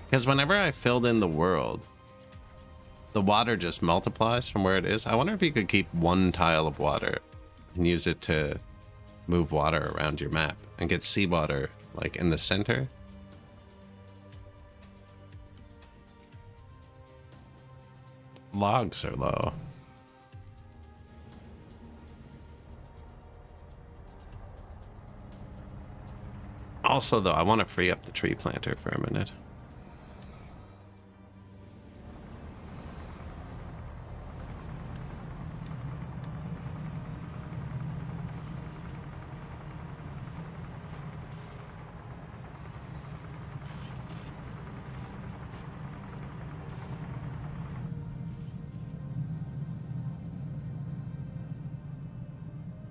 A: Because whenever I filled in the world, the water just multiplies from where it is. I wonder if you could keep one tile of water and use it to move water around your map and get seawater like in the center. Logs are low. Also, though, I want to free up the tree planter for a minute.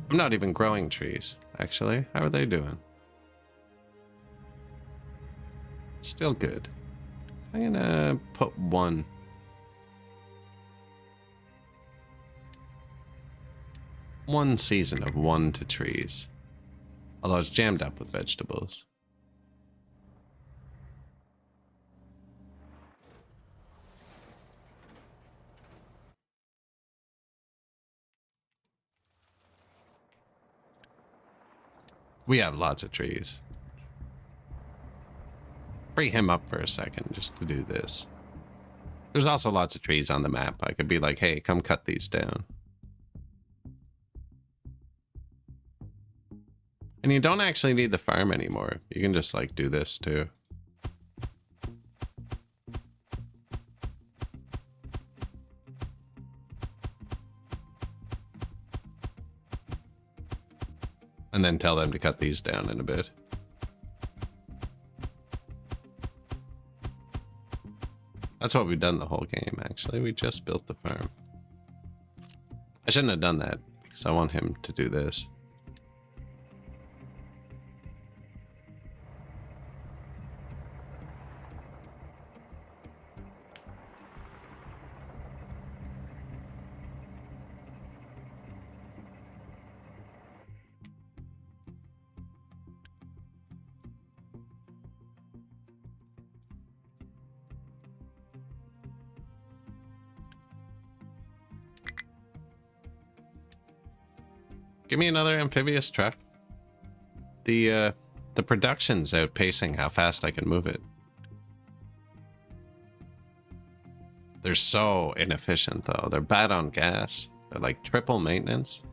A: I'm not even growing trees, actually. How are they doing? Still good. I'm gonna put one. One season of 1 to trees. Although it's jammed up with vegetables. We have lots of trees. Free him up for a second just to do this. There's also lots of trees on the map. I could be like, hey, come cut these down. And you don't actually need the farm anymore. You can just like do this too. And then tell them to cut these down in a bit. That's what we've done the whole game, actually. We just built the farm. I shouldn't have done that, because I want him to do this. Give me another amphibious truck. The production's outpacing how fast I can move it. They're so inefficient though. They're bad on gas. They're like triple maintenance.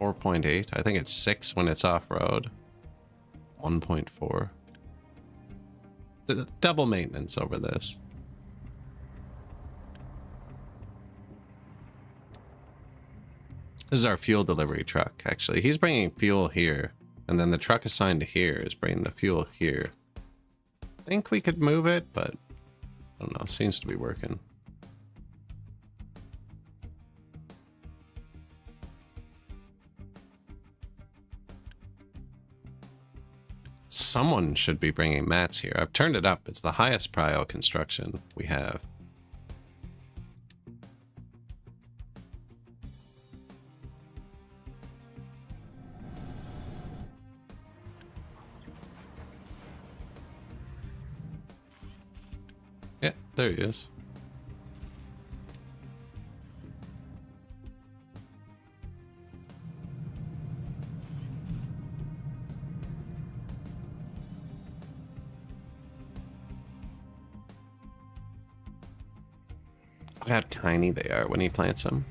A: 4.8. I think it's 6 when it's off-road. 1.4. Double maintenance over this. This is our fuel delivery truck, actually. He's bringing fuel here, and then the truck assigned to here is bringing the fuel here. I think we could move it, but I don't know. Seems to be working. Someone should be bringing mats here. I've turned it up. It's the highest prio construction we have. Yeah, there he is. Look how tiny they are when he plants them.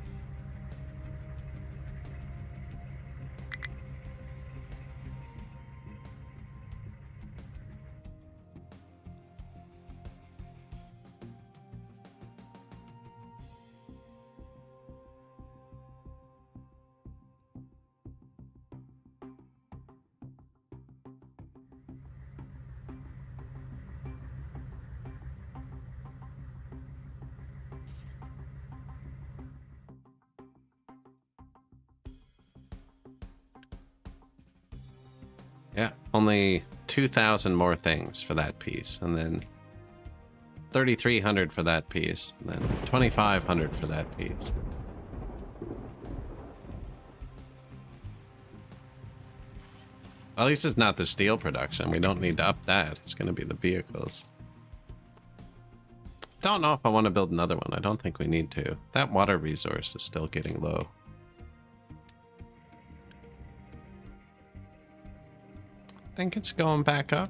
A: Yeah, only 2,000 more things for that piece, and then 3,300 for that piece, and then 2,500 for that piece. At least it's not the steel production. We don't need to up that. It's going to be the vehicles. Don't know if I want to build another one. I don't think we need to. That water resource is still getting low. Think it's going back up.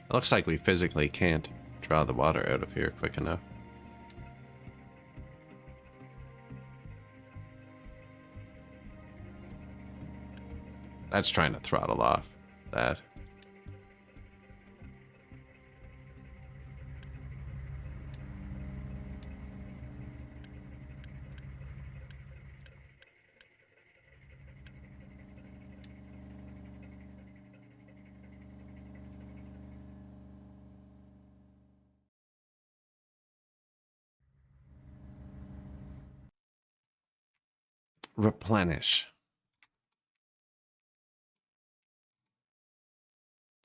A: It looks like we physically can't draw the water out of here quick enough. That's trying to throttle off that. Replenish.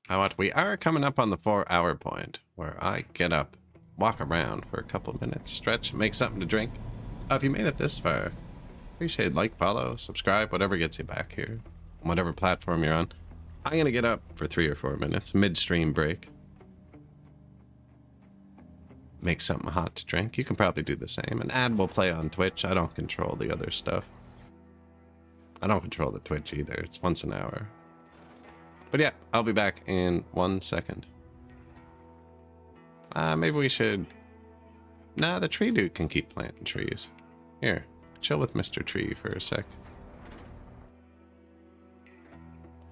A: What we are coming up on the 4-hour point where I get up, walk around for a couple of minutes, stretch, make something to drink. If you made it this far, appreciate like, follow, subscribe, whatever gets you back here, on whatever platform you're on. I'm gonna get up for 3 or 4 minutes, midstream break. Make something hot to drink. You can probably do the same. An ad will play on Twitch. I don't control the other stuff. I don't control the Twitch either. It's once an hour. But yeah, I'll be back in 1 second. Maybe we should... Nah, the tree dude can keep planting trees. Here, chill with Mr. Tree for a sec.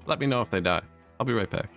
A: Let me know if they die. I'll be right back.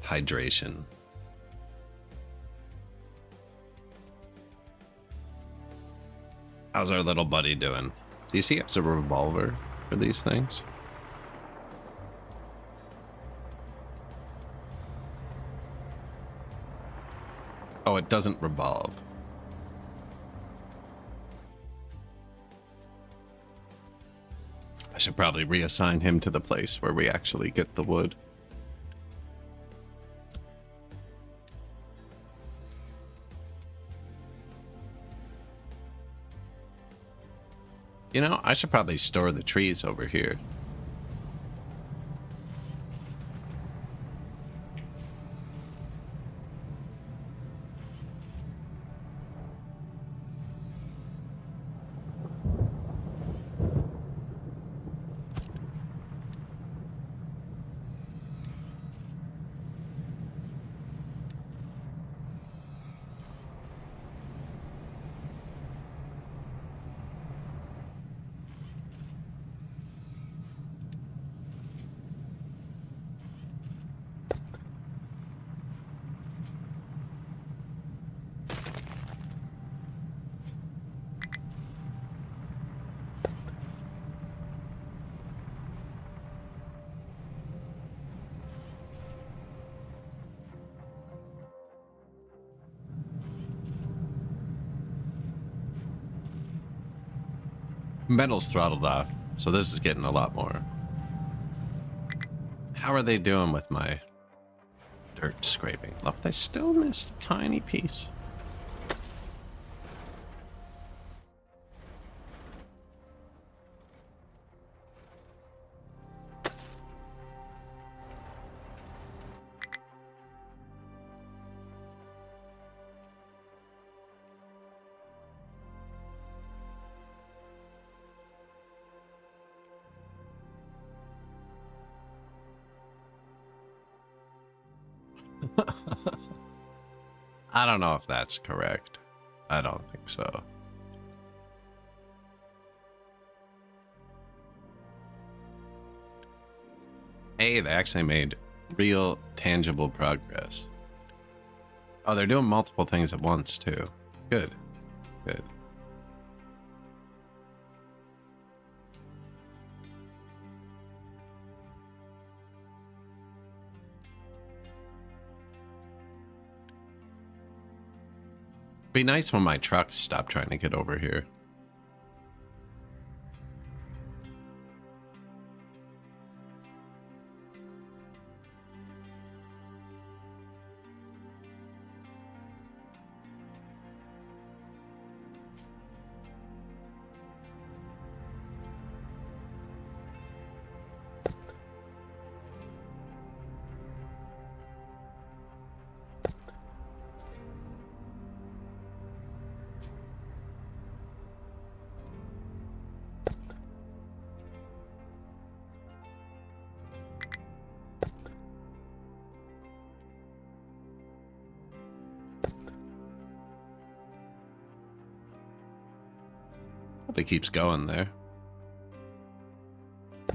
A: hydration. How's our little buddy doing? Do you see he has a revolver for these things? Oh, it doesn't revolve. I should probably reassign him to the place where we actually get the wood. You know, I should probably store the trees over here. Metal's throttled off, so this is getting a lot more. How are they doing with my dirt scraping? Look, they still missed a tiny piece. I don't know if that's correct. I don't think so. Hey, they actually made real, tangible progress. Oh, they're doing multiple things at once, too. Good. Good. Be nice when my truck stopped trying to get over here. Hope it keeps going there. I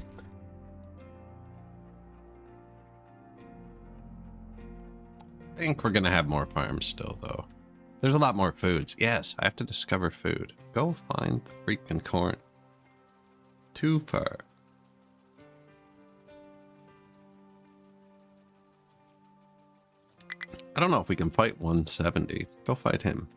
A: think we're gonna have more farms still, though. There's a lot more foods. Yes, I have to discover food. Go find the freaking corn. Too far. I don't know if we can fight 170. Go fight him.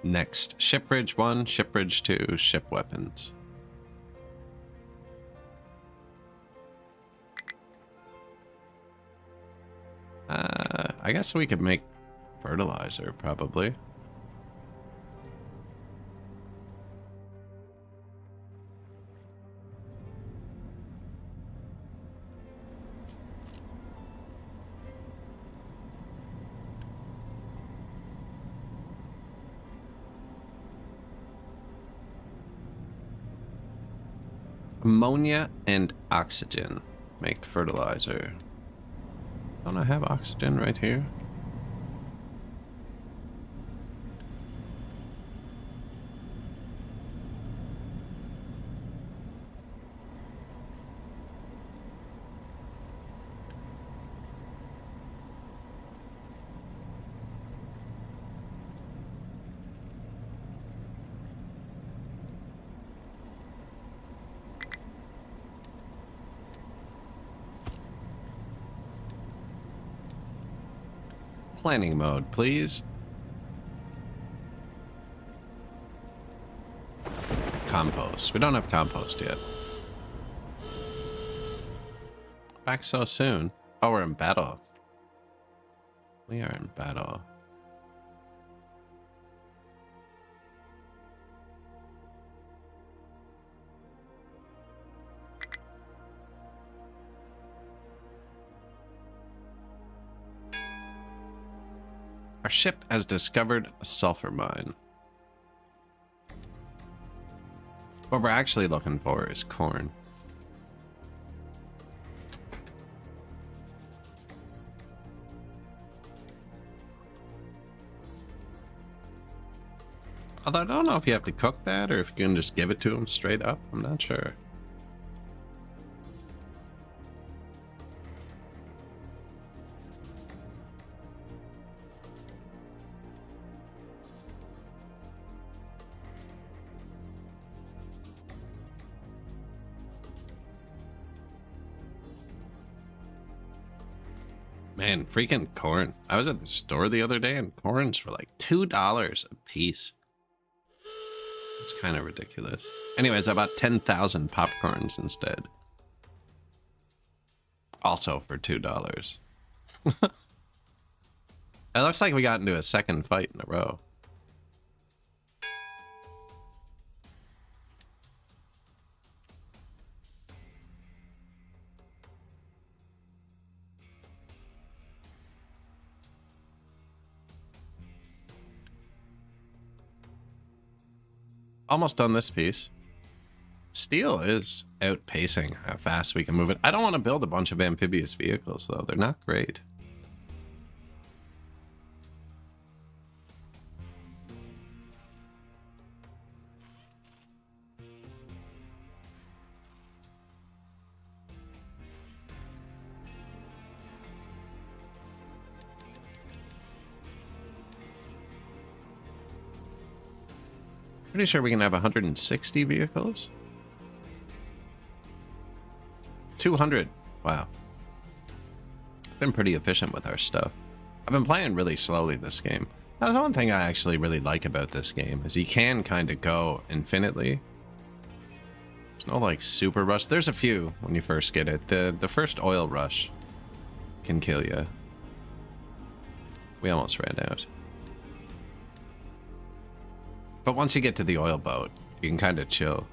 A: Next, ship bridge 1, ship bridge 2, ship weapons. I guess we could make fertilizer, probably. Ammonia and oxygen make fertilizer. Don't I have oxygen right here? Planning mode, please. Compost. We don't have compost yet. Back so soon. Oh, we're in battle. We are in battle. Our ship has discovered a sulfur mine. What we're actually looking for is corn. Although I don't know if you have to cook that or if you can just give it to them straight up. I'm not sure. Man, freaking corn. I was at the store the other day and corns were like $2 a piece. It's kind of ridiculous. Anyways, I bought 10,000 popcorns instead. Also for $2. It looks like we got into a second fight in a row. Almost done this piece. Steel is outpacing how fast we can move it. I don't want to build a bunch of amphibious vehicles, though. They're not great. Pretty sure we can have 160 vehicles. 200. Wow. Been pretty efficient with our stuff. I've been playing really slowly this game. That's one thing I actually really like about this game is you can kind of go infinitely. There's no like super rush. There's a few when you first get it. The first oil rush can kill you. We almost ran out. But once you get to the oil boat, you can kind of chill.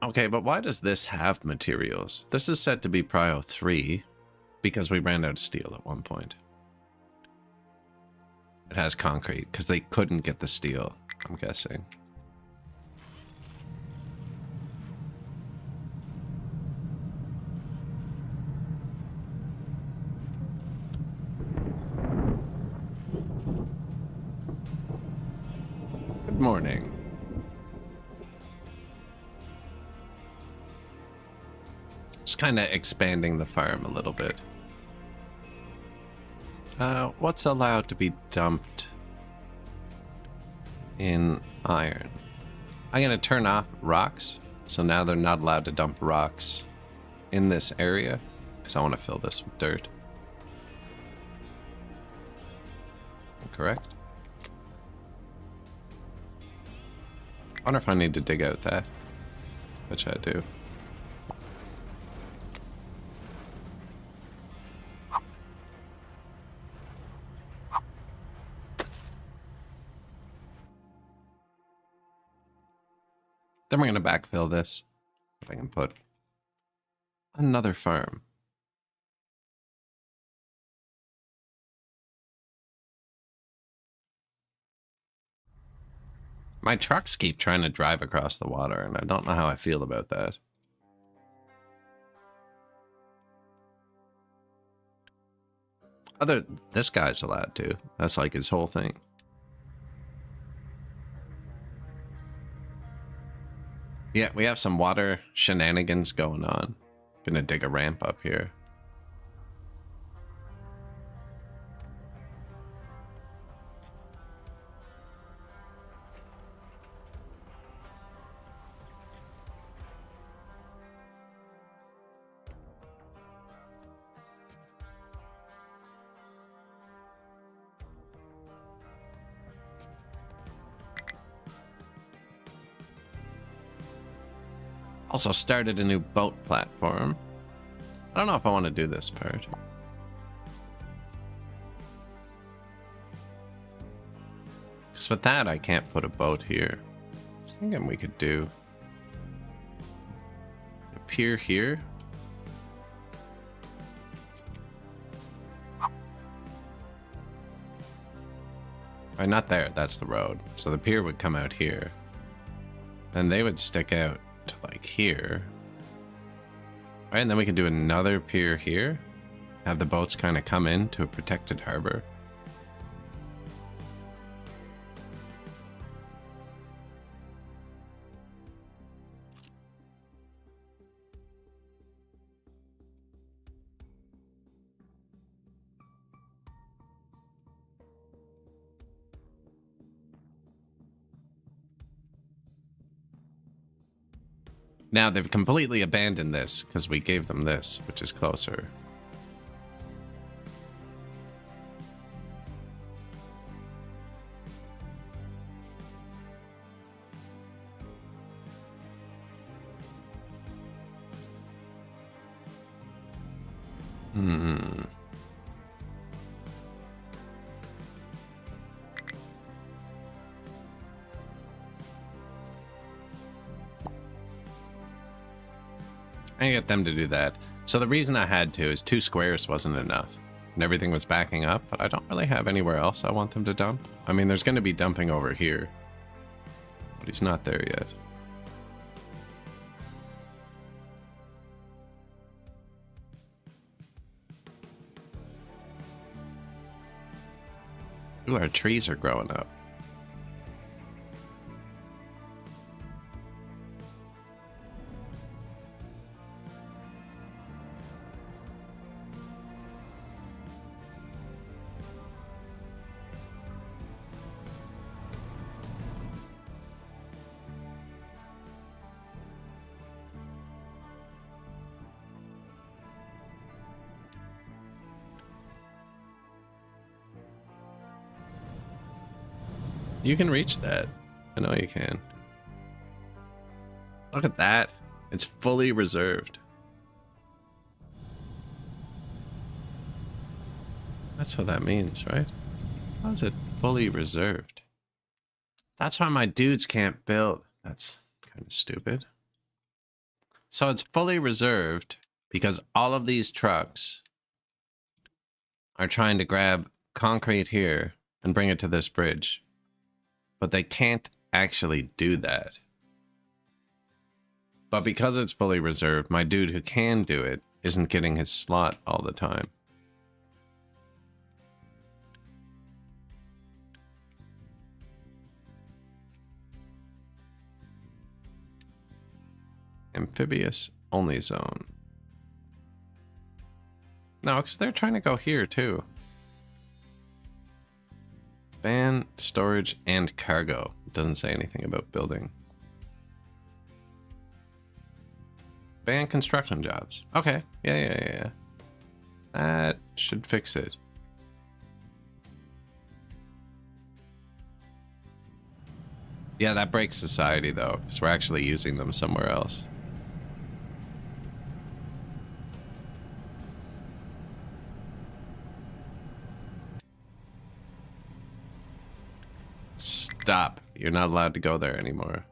A: Okay, but why does this have materials? This is set to be Prio 3 because we ran out of steel at one point. It has concrete because they couldn't get the steel, I'm guessing. Good morning. Just kind of expanding the farm a little bit. What's allowed to be dumped in iron? I'm going to turn off rocks. So now they're not allowed to dump rocks in this area because I want to fill this with dirt. Correct? I wonder if I need to dig out that, which I do. Then we're going to backfill this. If I can put another farm. My trucks keep trying to drive across the water, and I don't know how I feel about that. This guy's allowed to. That's like his whole thing. Yeah, we have some water shenanigans going on. Gonna dig a ramp up here. Also started a new boat platform. I don't know if I want to do this part. Because with that, I can't put a boat here. I was thinking we could do a pier here. Right, not there, that's the road. So the pier would come out here. Then they would stick out to like here. Right, and then we could do another pier here. Have the boats kind of come in to a protected harbor. Now they've completely abandoned this because we gave them this, which is closer. I get them to do that. So the reason I had to is 2 squares wasn't enough. And everything was backing up, but I don't really have anywhere else I want them to dump. I mean, there's going to be dumping over here. But he's not there yet. Ooh, our trees are growing up. You can reach that. I know you can. Look at that. It's fully reserved. That's what that means, right? How is it fully reserved? That's why my dudes can't build. That's kind of stupid. So it's fully reserved because all of these trucks are trying to grab concrete here and bring it to this bridge. But they can't actually do that. But because it's fully reserved, my dude who can do it isn't getting his slot all the time. Amphibious only zone. No, because they're trying to go here too. Ban storage and cargo. It doesn't say anything about building. Ban construction jobs. Okay. Yeah. That should fix it. Yeah, that breaks society though, because we're actually using them somewhere else. Stop. You're not allowed to go there anymore.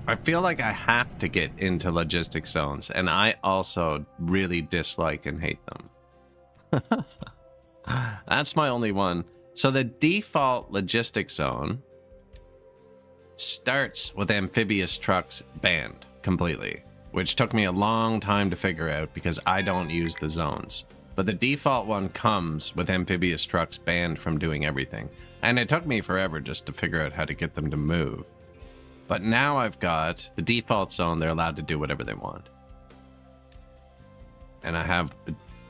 A: I feel like I have to get into logistic zones, and I also really dislike and hate them. That's my only one. So the default logistic zone starts with amphibious trucks banned completely, which took me a long time to figure out because I don't use the zones. But the default one comes with amphibious trucks banned from doing everything. And it took me forever just to figure out how to get them to move. But now I've got the default zone, they're allowed to do whatever they want. And I have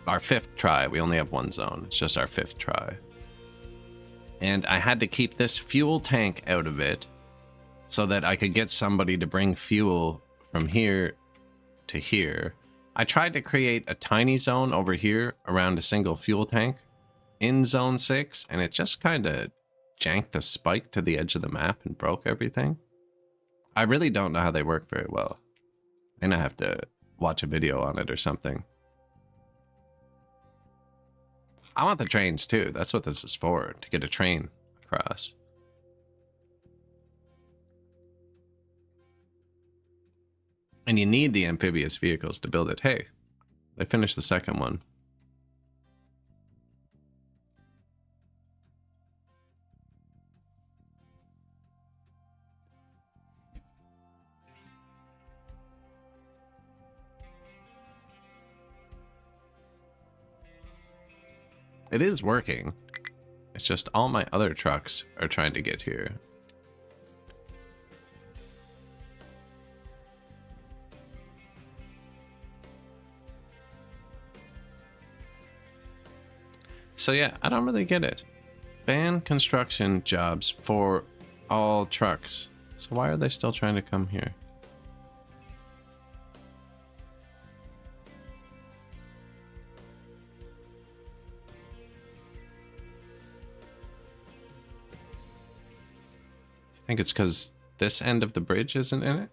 A: our 5th try. We only have one zone. It's just our 5th try. And I had to keep this fuel tank out of it so that I could get somebody to bring fuel from here to here. I tried to create a tiny zone over here around a single fuel tank in zone 6, and it just kind of janked a spike to the edge of the map and broke everything. I really don't know how they work very well. And I have to watch a video on it or something. I want the trains too. That's what this is for, to get a train across. And you need the amphibious vehicles to build it. Hey, they finished the second one. It is working. It's just all my other trucks are trying to get here. So yeah, I don't really get it. Ban construction jobs for all trucks. So why are they still trying to come here? I think it's because this end of the bridge isn't in it.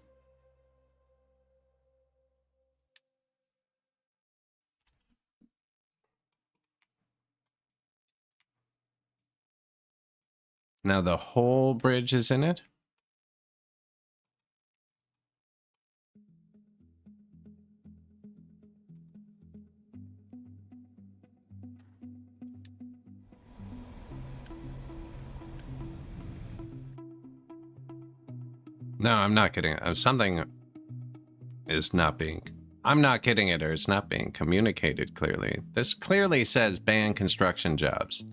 A: Now the whole bridge is in it. No, I'm not getting it. Something is not being... I'm not getting it, or it's not being communicated clearly. This clearly says ban construction jobs.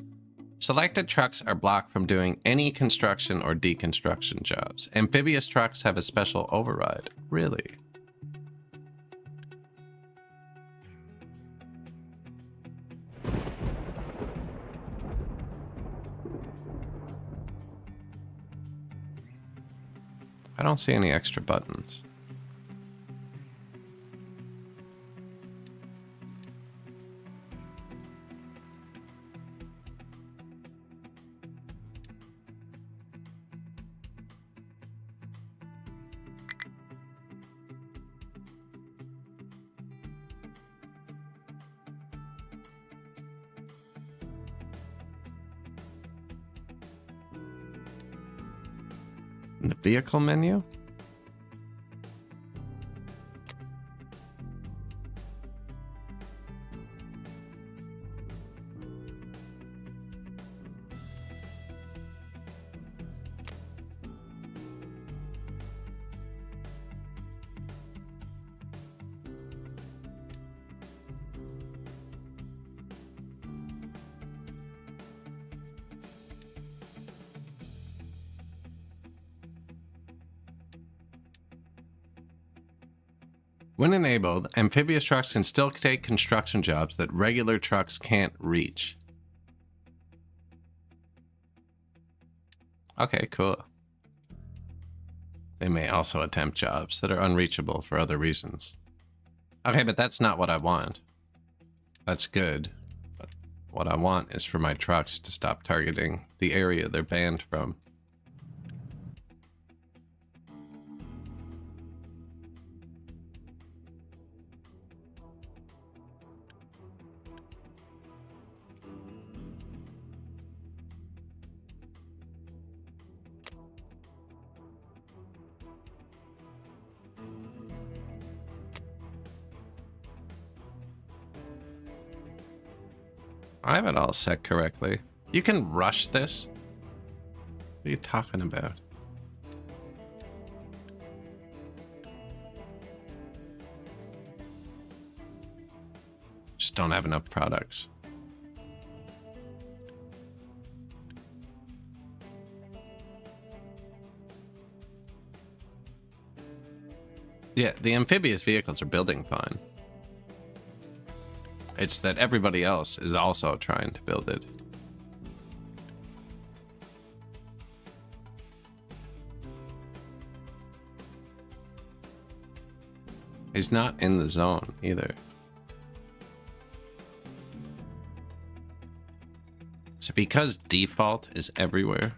A: Selected trucks are blocked from doing any construction or deconstruction jobs. Amphibious trucks have a special override. Really? I don't see any extra buttons. In the vehicle menu? When enabled, amphibious trucks can still take construction jobs that regular trucks can't reach. Okay, cool. They may also attempt jobs that are unreachable for other reasons. Okay, but that's not what I want. That's good. But what I want is for my trucks to stop targeting the area they're banned from. I have it all set correctly. You can rush this? What are you talking about? Just don't have enough products. Yeah, the amphibious vehicles are building fine. It's that everybody else is also trying to build it. He's not in the zone either. So because default is everywhere.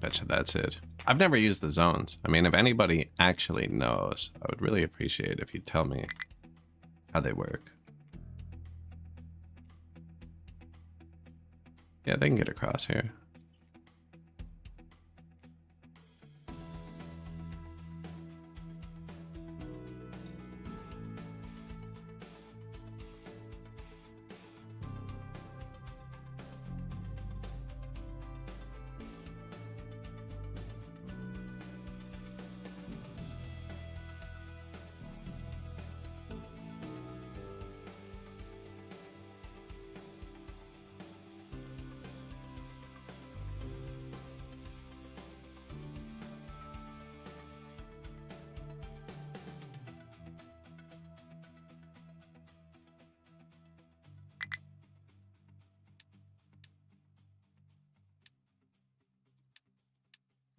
A: Betcha that's it. I've never used the zones. I mean, if anybody actually knows, I would really appreciate if you tell me how they work. Yeah, they can get across here.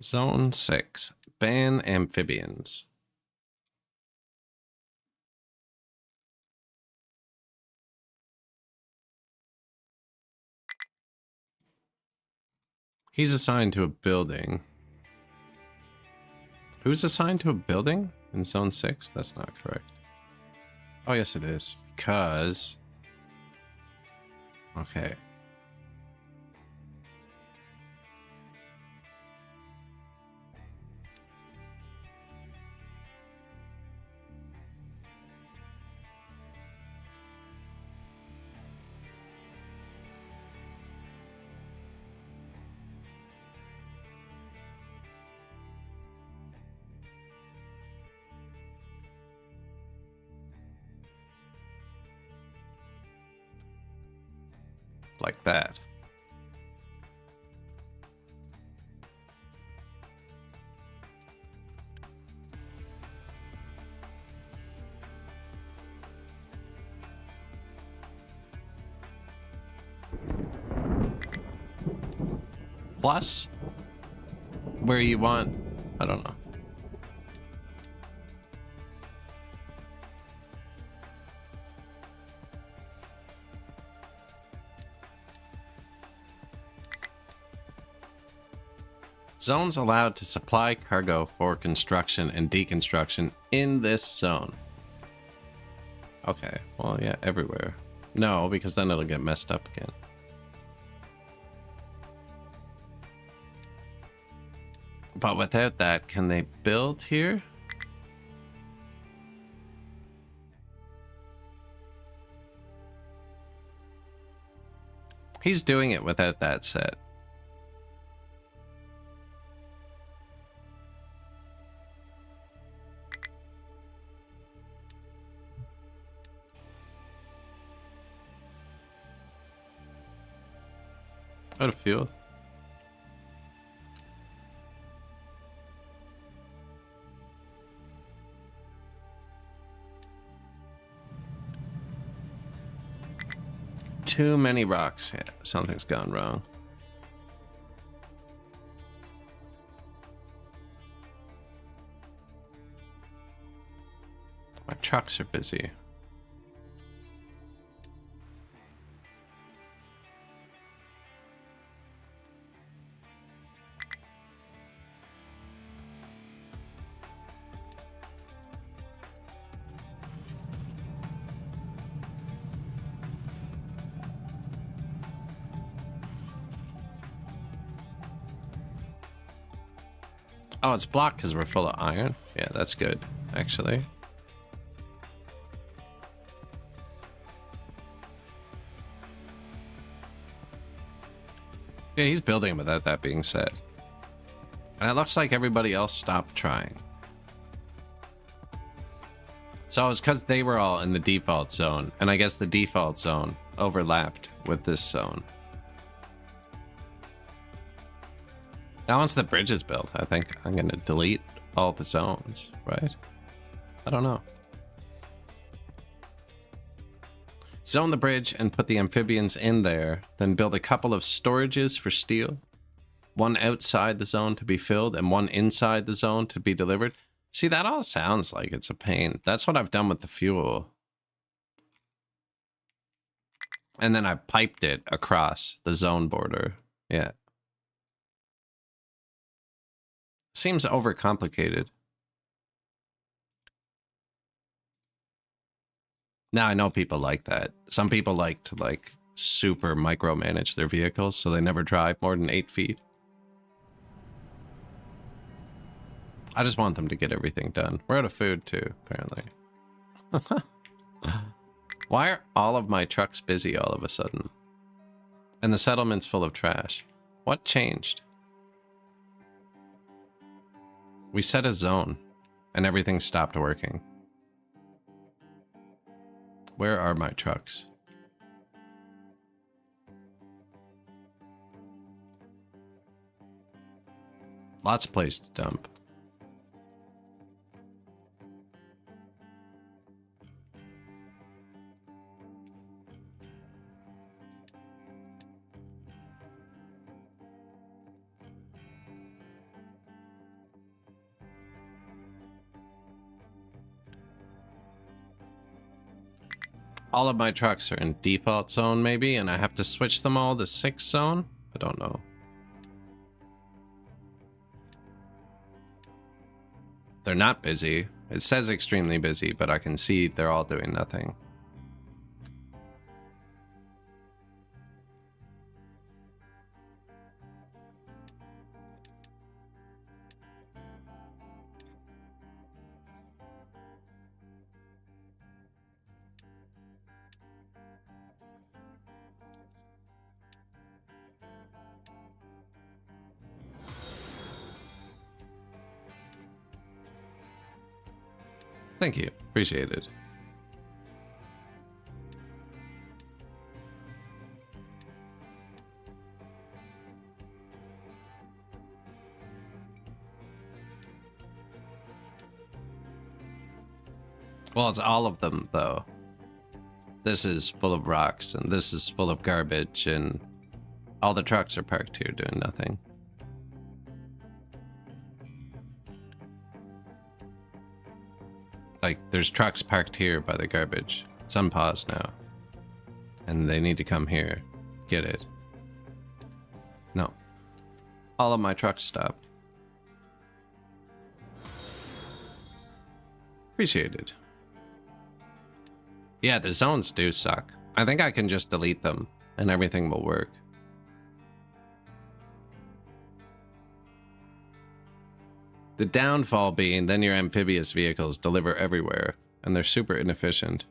A: Zone 6. Ban amphibians. He's assigned to a building. Who's assigned to a building in Zone 6? That's not correct. Oh, yes, it is. Because... Okay. Like that. Plus, where you want, I don't know. Zones allowed to supply cargo for construction and deconstruction in this zone. Okay, well, yeah, everywhere. No, because then it'll get messed up again. But without that, can they build here? He's doing it without that set. Out of fuel. Too many rocks. Yeah, something's gone wrong. My trucks are busy. Oh, it's blocked because we're full of iron? Yeah, that's good, actually. Yeah, he's building without that being said. And it looks like everybody else stopped trying. So it's because they were all in the default zone, and I guess the default zone overlapped with this zone. Now once the bridge is built, I think I'm going to delete all the zones, right? I don't know. Zone the bridge and put the amphibians in there, then build a couple of storages for steel. One outside the zone to be filled and one inside the zone to be delivered. See, that all sounds like it's a pain. That's what I've done with the fuel. And then I piped it across the zone border. Yeah. Seems overcomplicated. Now I know people like that. Some people like to super micromanage their vehicles so they never drive more than 8 feet. I just want them to get everything done. We're out of food too, apparently. Why are all of my trucks busy all of a sudden? And the settlement's full of trash. What changed? We set a zone and everything stopped working. Where are my trucks? Lots of place to dump. All of my trucks are in default zone maybe, and I have to switch them all to 6 zone? I don't know. They're not busy. It says extremely busy, but I can see they're all doing nothing. Thank you. Appreciate it. Well, it's all of them, though. This is full of rocks, and this is full of garbage, and all the trucks are parked here doing nothing. Like, there's trucks parked here by the garbage. It's unpaused now. And they need to come here. Get it. No. All of my trucks stopped. Appreciate it. Yeah, the zones do suck. I think I can just delete them and everything will work. The downfall being then your amphibious vehicles deliver everywhere, and they're super inefficient.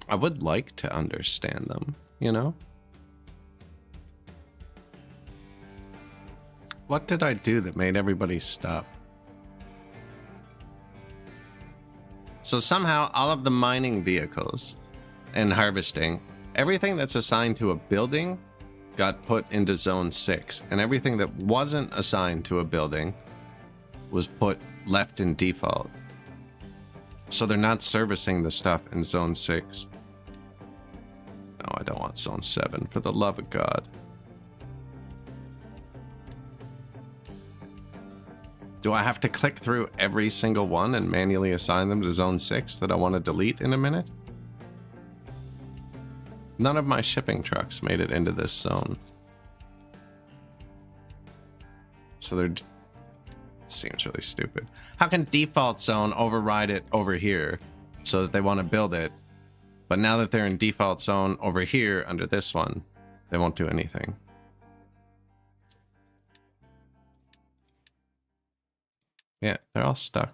A: I would like to understand them, you know? What did I do that made everybody stop? So somehow all of the mining vehicles and harvesting, everything that's assigned to a building got put into zone 6, and everything that wasn't assigned to a building was left in default. So they're not servicing the stuff in zone 6. No, I don't want zone 7, for the love of God. Do I have to click through every single one and manually assign them to zone 6 that I want to delete in a minute? None of my shipping trucks made it into this zone. So they're... Seems really stupid. How can default zone override it over here so that they want to build it, but now that they're in default zone over here under this one, they won't do anything? Yeah, they're all stuck.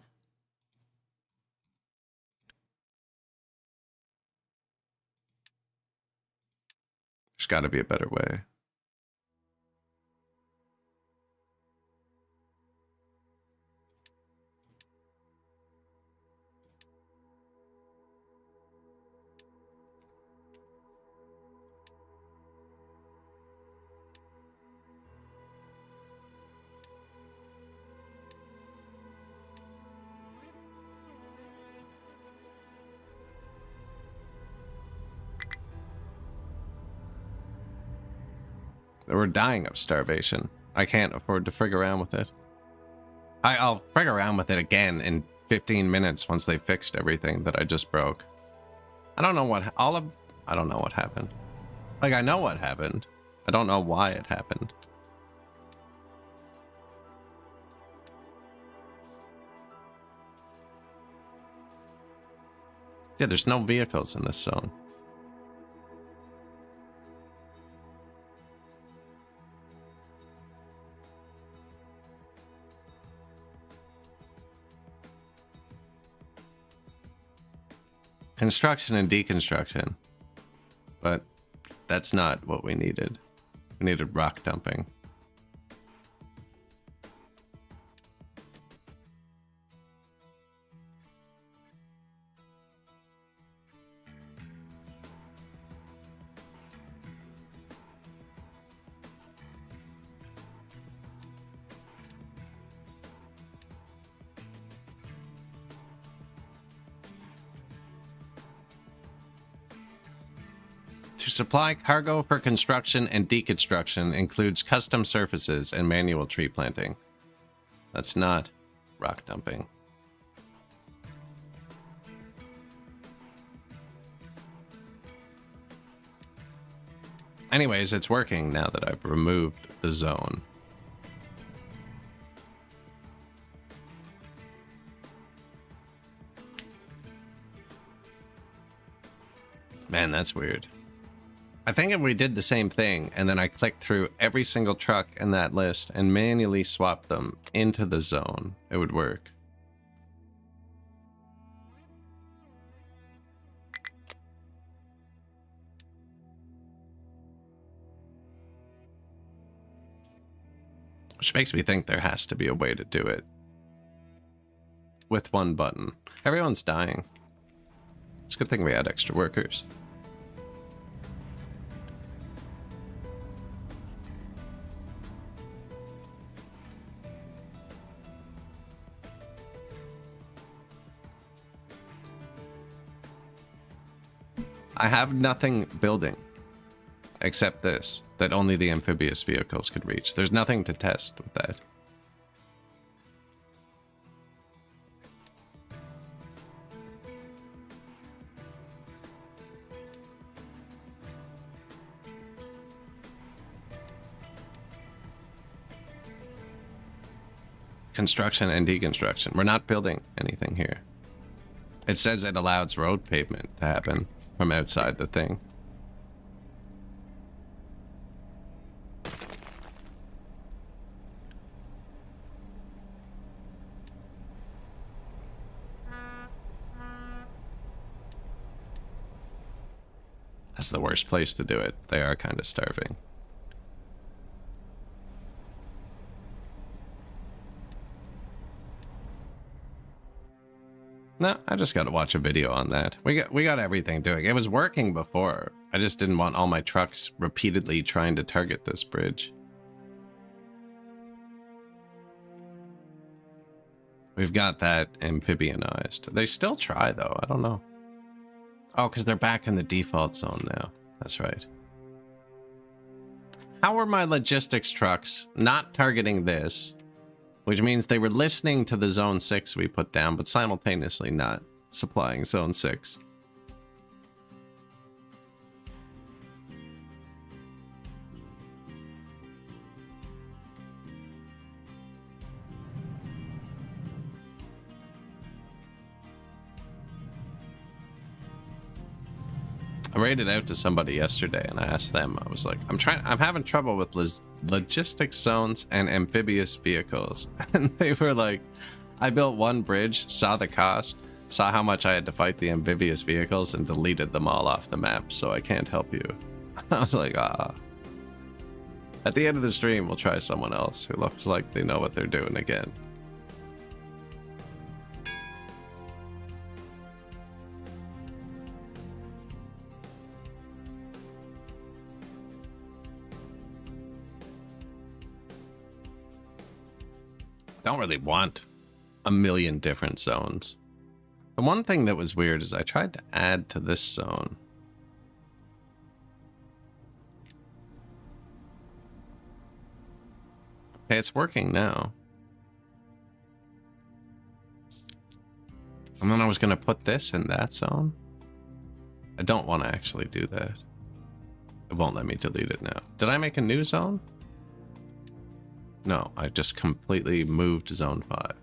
A: There's got to be a better way. We're dying of starvation. I can't afford to frig around with it. I'll frig around with it again in 15 minutes once they fixed everything that I just broke. I don't know what I don't know what happened. Like, I know what happened. I don't know why it happened. Yeah, there's no vehicles in this zone. Construction and deconstruction. But that's not what we needed. We needed rock dumping. To supply cargo for construction and deconstruction includes custom surfaces and manual tree planting. That's not rock dumping. Anyways, it's working now that I've removed the zone. Man, that's weird. I think if we did the same thing and then I clicked through every single truck in that list and manually swapped them into the zone, it would work. Which makes me think there has to be a way to do it with one button. Everyone's dying. It's a good thing we had extra workers. I have nothing building except this, that only the amphibious vehicles could reach. There's nothing to test with that. Construction and deconstruction. We're not building anything here. It says it allows road pavement to happen from outside the thing. That's the worst place to do it. They are kind of starving. No, I just got to watch a video on that. We got everything doing. It was working before. I just didn't want all my trucks repeatedly trying to target this bridge. We've got that amphibianized. They still try though. I don't know. Oh, because they're back in the default zone now. That's right. How are my logistics trucks not targeting this? Which means they were listening to the zone 6 we put down, but simultaneously not supplying zone 6. I rated out to somebody yesterday and I asked them, I was like, I'm having trouble with logistics zones and amphibious vehicles. And they were like, I built one bridge, saw the cost, saw how much I had to fight the amphibious vehicles, and deleted them all off the map, so I can't help you. I was like, ah. At the end of the stream, we'll try someone else who looks like they know what they're doing again. I don't really want a million different zones. The one thing that was weird is I tried to add to this zone. Okay, it's working now. And then I was going to put this in that zone. I don't want to actually do that. It won't let me delete it now. Did I make a new zone? No, I just completely moved zone 5.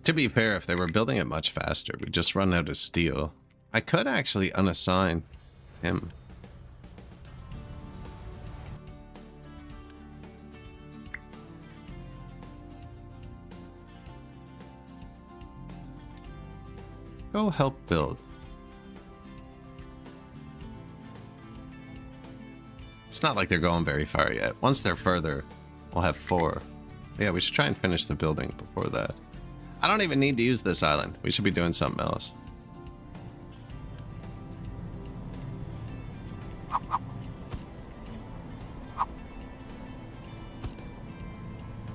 A: To be fair, if they were building it much faster, we'd just run out of steel. I could actually unassign him. Go help build. It's not like they're going very far yet. Once they're further, we'll have 4. Yeah, we should try and finish the building before that. I don't even need to use this island. We should be doing something else.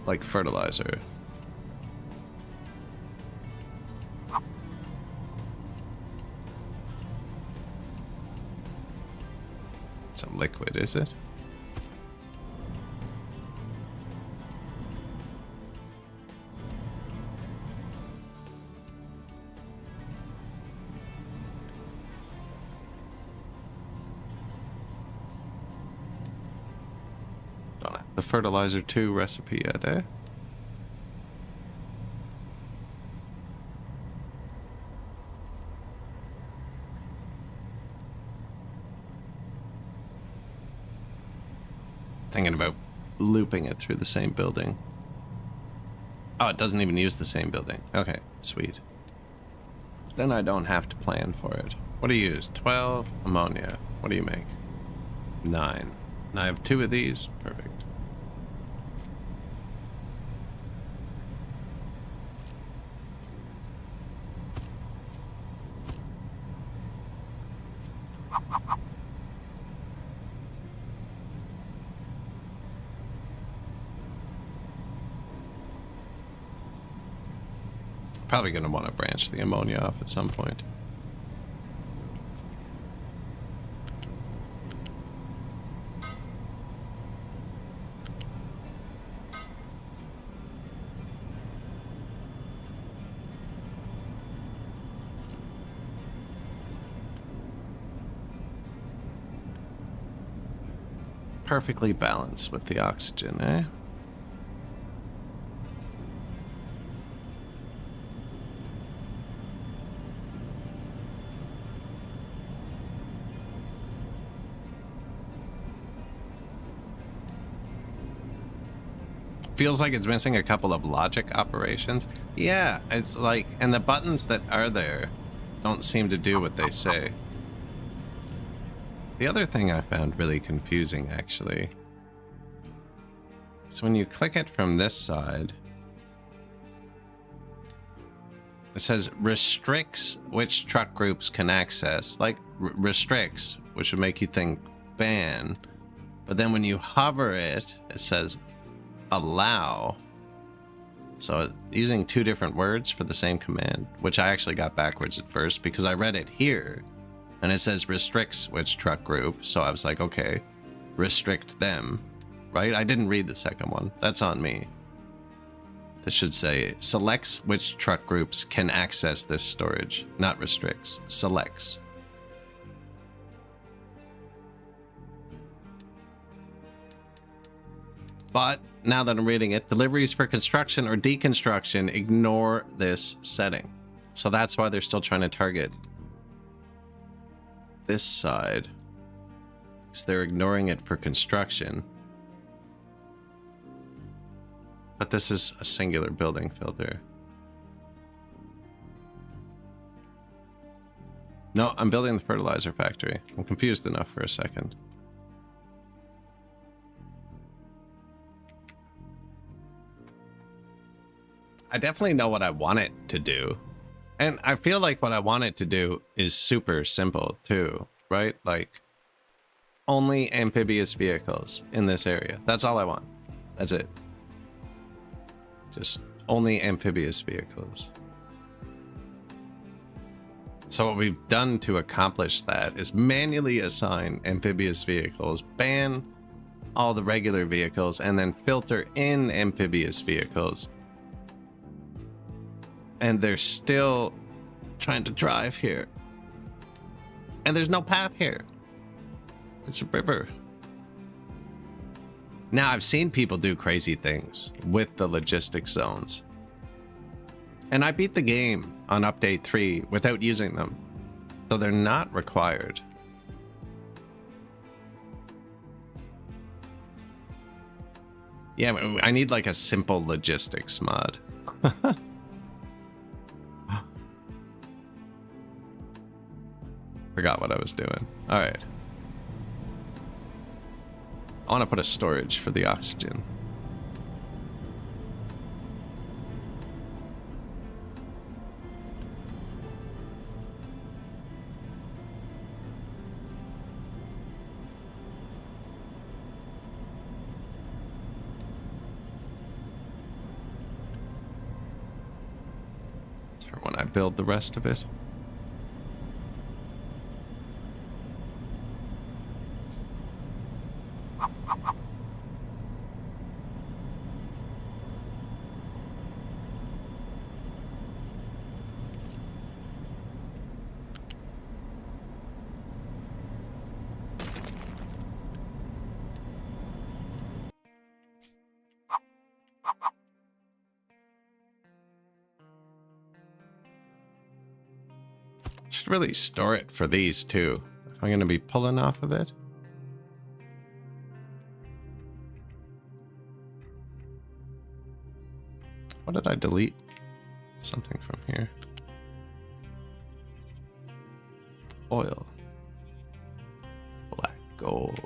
A: Like fertilizer. It's a liquid, is it? The fertilizer 2 recipe yet, eh? Thinking about looping it through the same building. Oh, it doesn't even use the same building. Okay, sweet. Then I don't have to plan for it. What do you use? 12 ammonia. What do you make? 9. And I have 2 of these. Perfect. Probably going to want to branch the ammonia off at some point. Perfectly balanced with the oxygen, eh? Feels like it's missing a couple of logic operations. Yeah, it's like, and the buttons that are there don't seem to do what they say. The other thing I found really confusing, actually, is when you click it from this side, it says restricts which truck groups can access. Like, restricts, which would make you think ban. But then when you hover it, it says allow. So using 2 different words for the same command, which I actually got backwards at first because I read it here And it says restricts which truck group. So I was like, okay, restrict them, right? I didn't read the second one. That's on me. This should say selects which truck groups can access this storage, not restricts. Selects. But now that I'm reading it, deliveries for construction or deconstruction ignore this setting. So that's why they're still trying to target this side, because they're ignoring it for construction. But this is a singular building filter. No, I'm building the fertilizer factory. I'm confused enough for a second. I definitely know what I want it to do. And I feel like what I want it to do is super simple too, right? Like only amphibious vehicles in this area. That's all I want. That's it. Just only amphibious vehicles. So what we've done to accomplish that is manually assign amphibious vehicles, ban all the regular vehicles, and then filter in amphibious vehicles. And they're still trying to drive here. And there's no path here. It's a river. Now, I've seen people do crazy things with the logistics zones. And I beat the game on update 3 without using them. So they're not required. Yeah, I need like a simple logistics mod. Forgot what I was doing. All right. I want to put a storage for the oxygen. It's for when I build the rest of it. Should really store it for these too. If I'm going to be pulling off of it. What did I delete? Something from here. Oil. Black gold.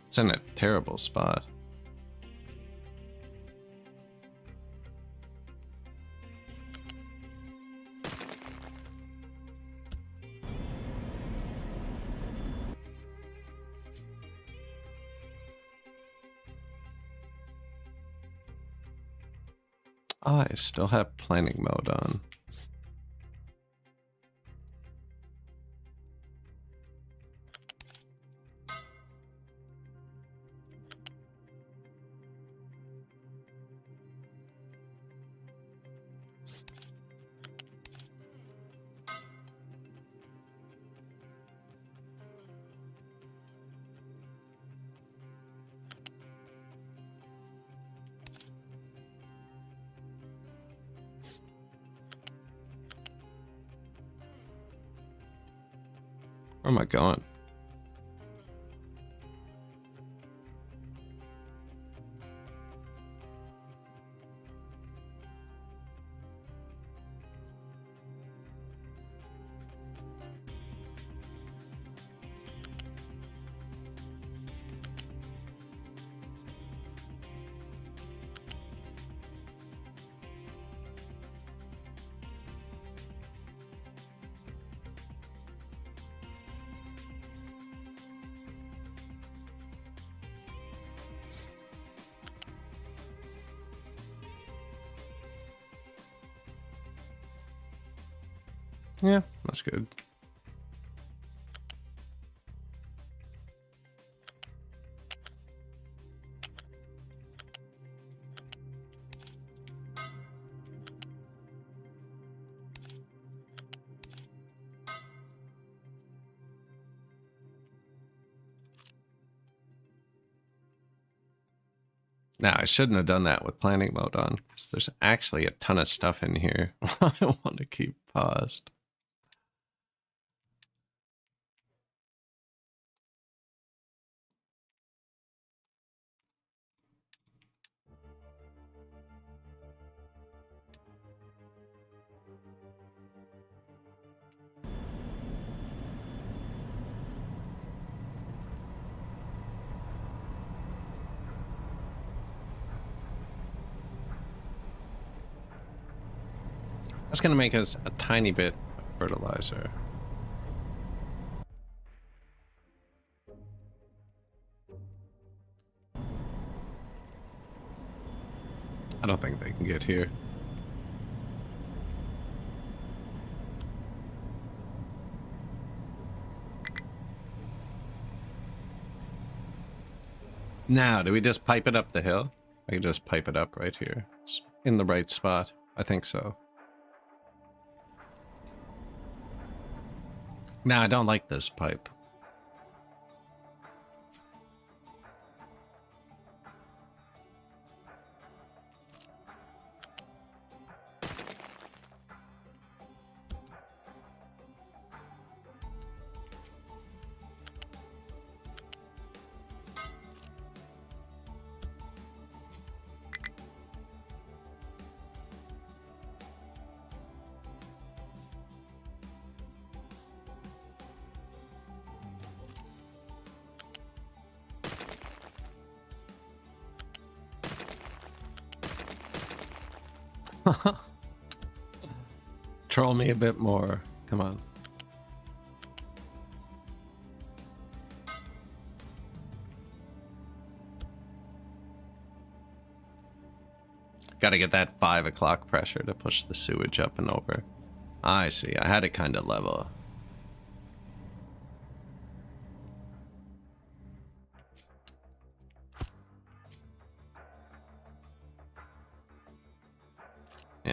A: It's in a terrible spot. Oh, I still have planning mode on. Where am I going? Yeah, that's good. Now, I shouldn't have done that with planning mode on, because there's actually a ton of stuff in here I want to keep paused. That's going to make us a tiny bit of fertilizer. I don't think they can get here. Now, do we just pipe it up the hill? I can just pipe it up right here. It's in the right spot. I think so. Now, I don't like this pipe. Troll me a bit more. Come on. Got to get that 5 o'clock pressure to push the sewage up and over. I see. I had it kind of level. Yeah.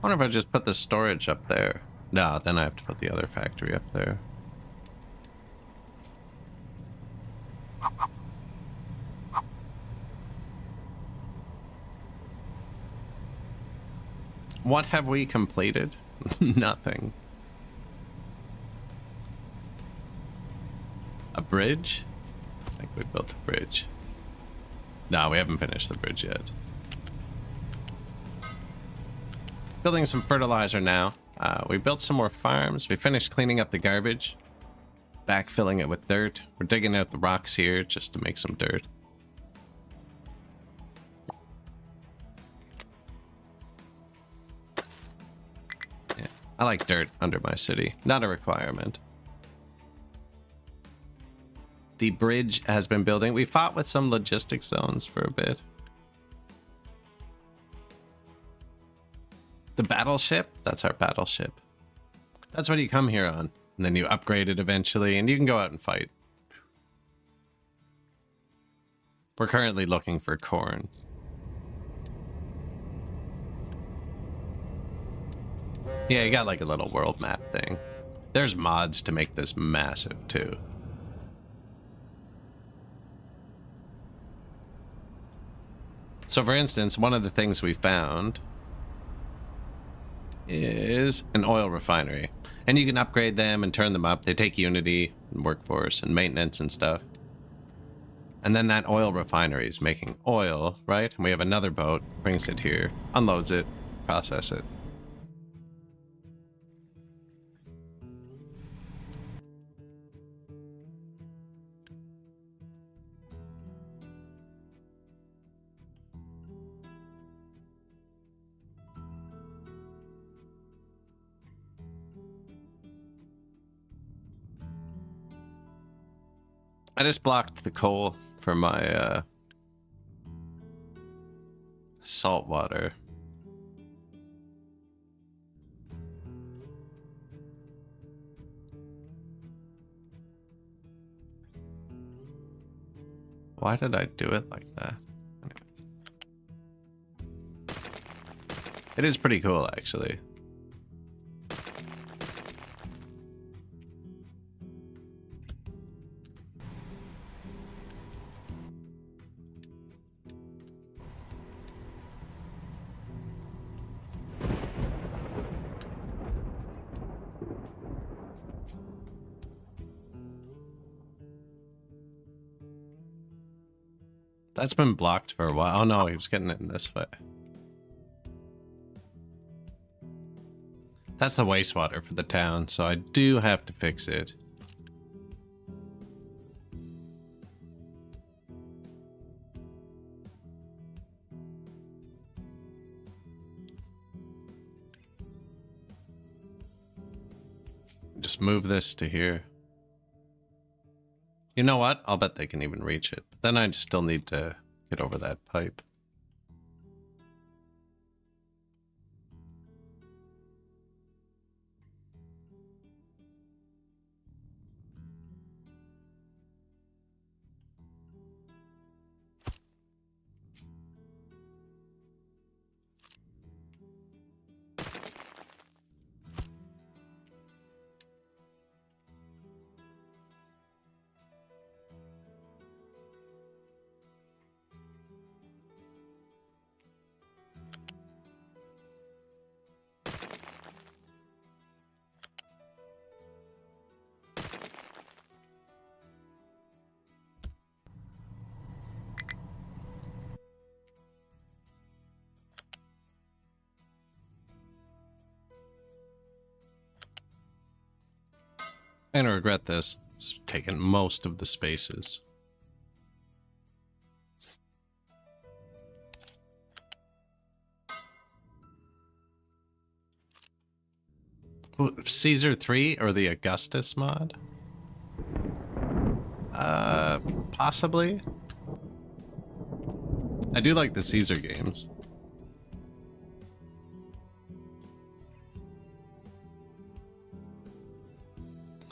A: I wonder if I just put the storage up there. No, then I have to put the other factory up there. What have we completed? Nothing. A bridge? I think we built a bridge. No, we haven't finished the bridge yet. Building some fertilizer now. We built some more farms. We finished cleaning up the garbage. Backfilling it with dirt. We're digging out the rocks here just to make some dirt. Yeah, I like dirt under my city. Not a requirement. The bridge has been building. We fought with some logistics zones for a bit. The battleship? That's our battleship. That's what you come here on. And then you upgrade it eventually, and you can go out and fight. We're currently looking for corn. Yeah, you got like a little world map thing. There's mods to make this massive, too. So, for instance, one of the things we found is an oil refinery. And you can upgrade them and turn them up. They take Unity and workforce and maintenance and stuff. And then that oil refinery is making oil, right? And we have another boat, brings it here, unloads it, process it. I just blocked the coal for my salt water. Why did I do it like that? It is pretty cool, actually. That's been blocked for a while. Oh no, he was getting it in this way. That's the wastewater for the town, so I do have to fix it. Just move this to here. You know what? I'll bet they can even reach it. But then I still need to get over that pipe. I'm gonna regret this. It's taken most of the spaces. Ooh, Caesar 3 or the Augustus mod? Possibly. I do like the Caesar games.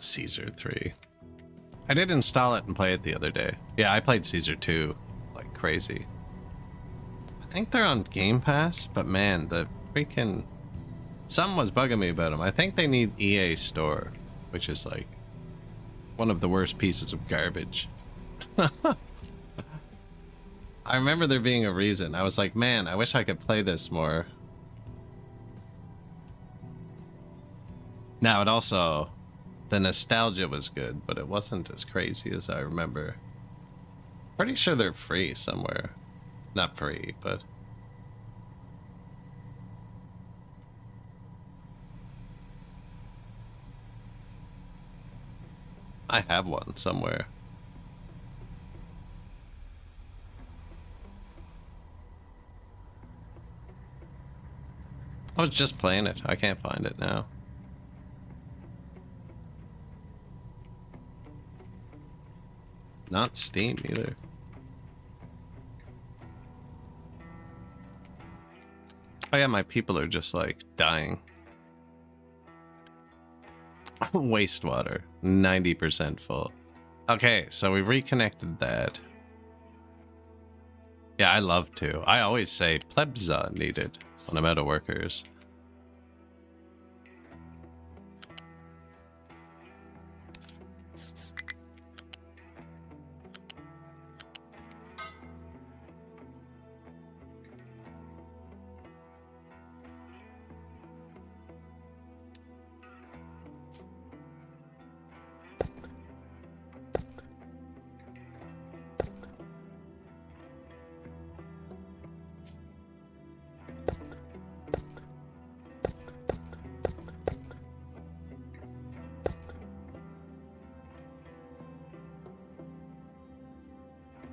A: Caesar 3. I did install it and play it the other day. Yeah, I played Caesar 2 like crazy. I think they're on Game Pass, but man, the freaking... Something was bugging me about them. I think they need EA Store, which is like one of the worst pieces of garbage. I remember there being a reason. I was like, man, I wish I could play this more. Now, it also... The nostalgia was good, but it wasn't as crazy as I remember. Pretty sure they're free somewhere. Not free, but... I have one somewhere. I was just playing it. I can't find it now. Not Steam either. Oh yeah, my people are just like dying. Wastewater, 90% full. Okay, so we reconnected that. Yeah, I love to. I always say plebs needed when I'm out of workers.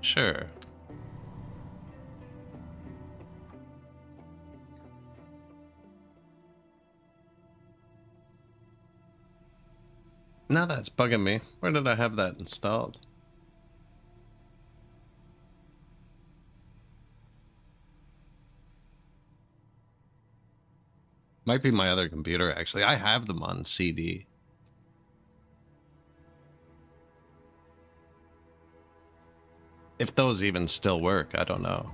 A: Sure. Now that's bugging me. Where did I have that installed? Might be my other computer, actually. I have them on CD. If those even still work, I don't know.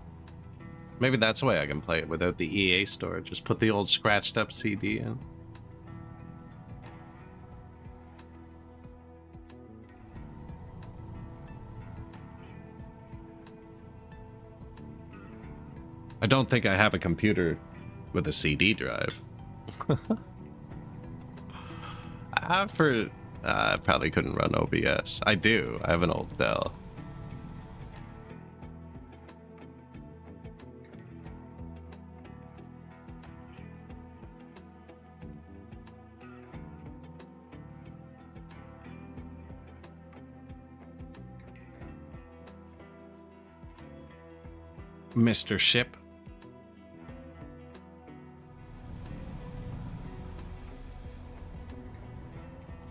A: Maybe that's the way I can play it without the EA store. Just put the old scratched up CD in. I don't think I have a computer with a CD drive. I probably couldn't run OBS. I do. I have an old Dell. Mr. Ship.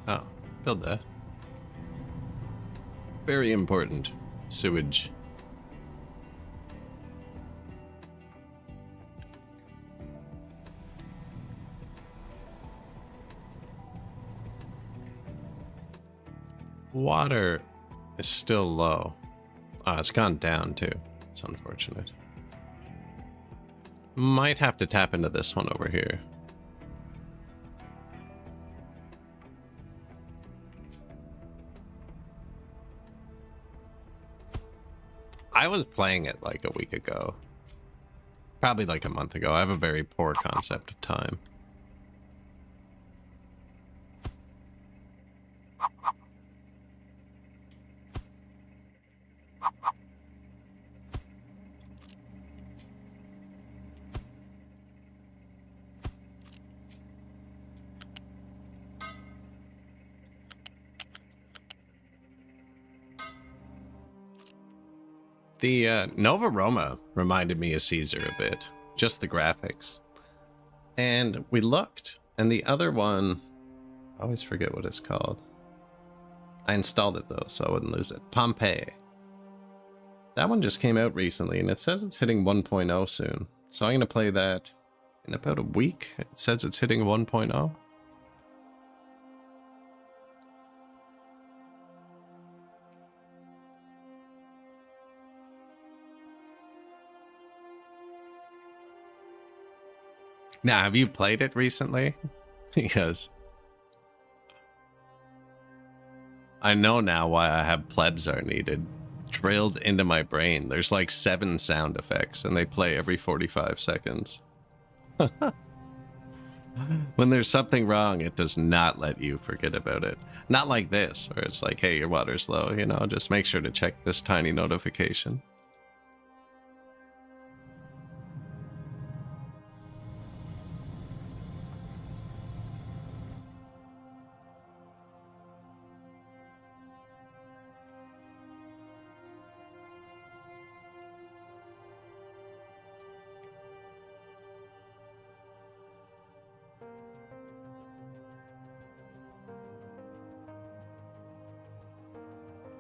A: Oh, build that. Very important. Sewage. Water is still low. Oh, it's gone down too. It's unfortunate. Might have to tap into this one over here. I was playing it like a week ago. Probably like a month ago. I have a very poor concept of time. The Nova Roma reminded me of Caesar a bit, just the graphics. And we looked, and the other one, I always forget what it's called. I installed it though, so I wouldn't lose it. Pompeii. That one just came out recently, and it says it's hitting 1.0 soon. So I'm going to play that in about a week. It says it's hitting 1.0. Now, have you played it recently? Because I know now why I have plebs are needed drilled into my brain. There's like 7 sound effects, and they play every 45 seconds. When there's something wrong, it does not let you forget about it. Not like this, where it's like, hey, your water's low, you know, just make sure to check this tiny notification.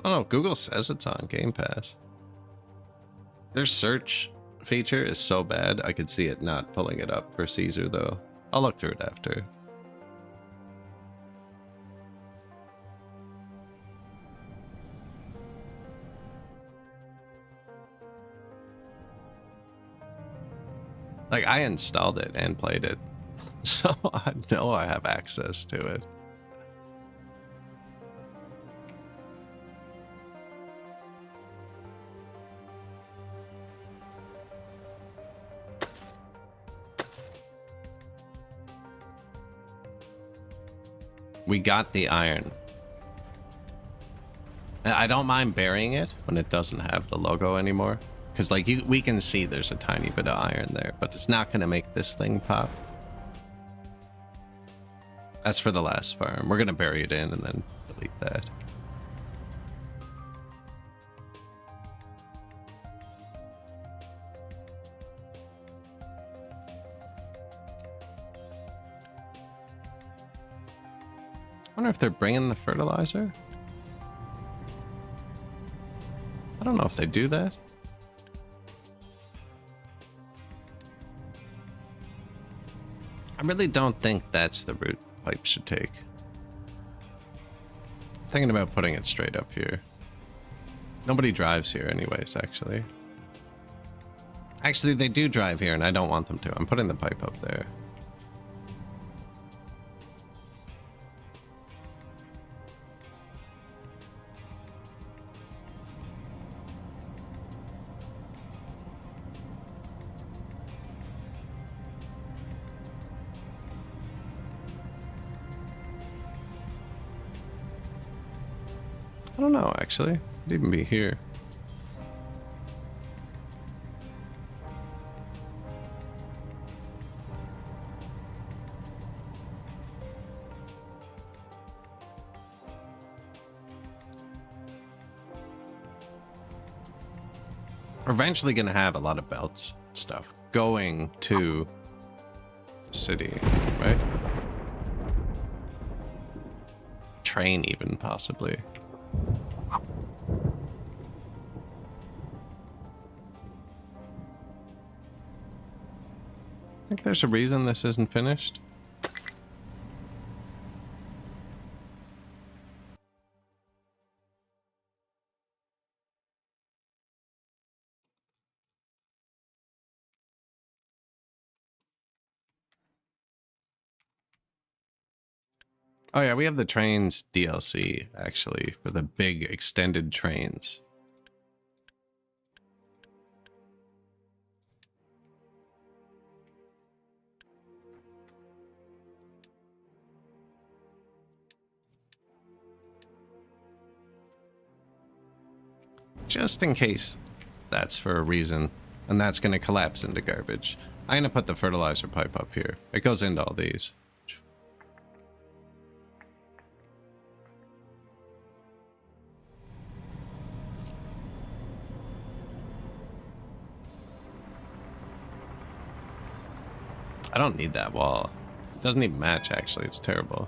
A: Oh no, Google says it's on Game Pass. Their search feature is so bad, I could see it not pulling it up for Caesar, though. I'll look through it after. Like, I installed it and played it, so I know I have access to it. We got the iron. I don't mind burying it when it doesn't have the logo anymore. Because, like, we can see there's a tiny bit of iron there, but it's not going to make this thing pop. That's for the last farm. We're going to bury it in and then delete that. I wonder if they're bringing the fertilizer. I don't know if they do that. I really don't think that's the route pipe should take. I'm thinking about putting it straight up here. Nobody drives here anyways, actually. Actually, they do drive here, and I don't want them to. I'm putting the pipe up there. I don't know, actually. It'd even be here. We're eventually going to have a lot of belts and stuff going to the city, right? Train even, possibly. I think there's a reason this isn't finished. Oh yeah, we have the trains DLC, actually, for the big extended trains. Just in case that's for a reason, and that's going to collapse into garbage. I'm going to put the fertilizer pipe up here. It goes into all these. I don't need that wall. It doesn't even match, actually. It's terrible.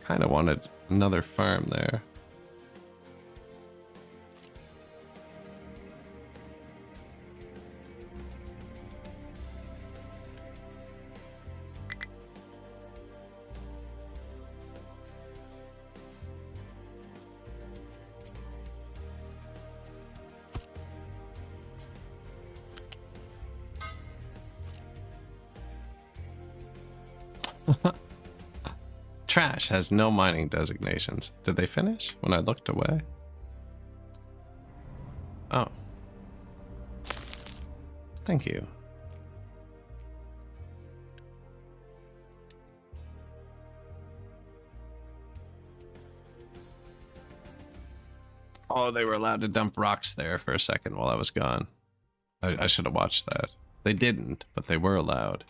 A: Kind of wanted another farm there. Trash has no mining designations. Did they finish when I looked away? Oh. Thank you. Oh, they were allowed to dump rocks there for a second while I was gone. I should have watched that. They didn't, but they were allowed.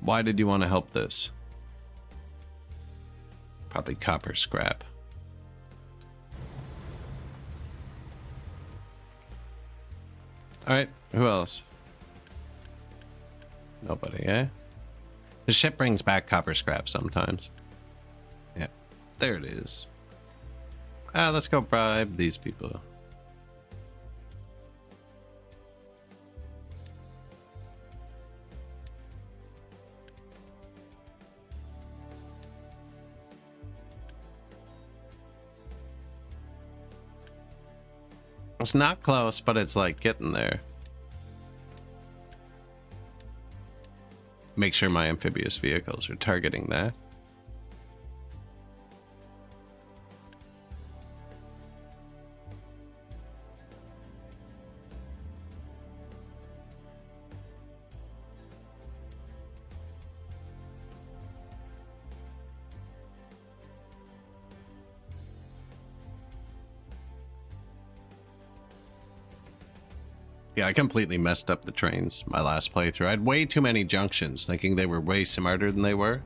A: Why did you want to help this? Probably copper scrap. Alright, who else? Nobody, eh? The ship brings back copper scrap sometimes. Yeah, there it is. Let's go bribe these people. It's not close, but it's like getting there. Make sure my amphibious vehicles are targeting that. Yeah, I completely messed up the trains my last playthrough. I had way too many junctions, thinking they were way smarter than they were.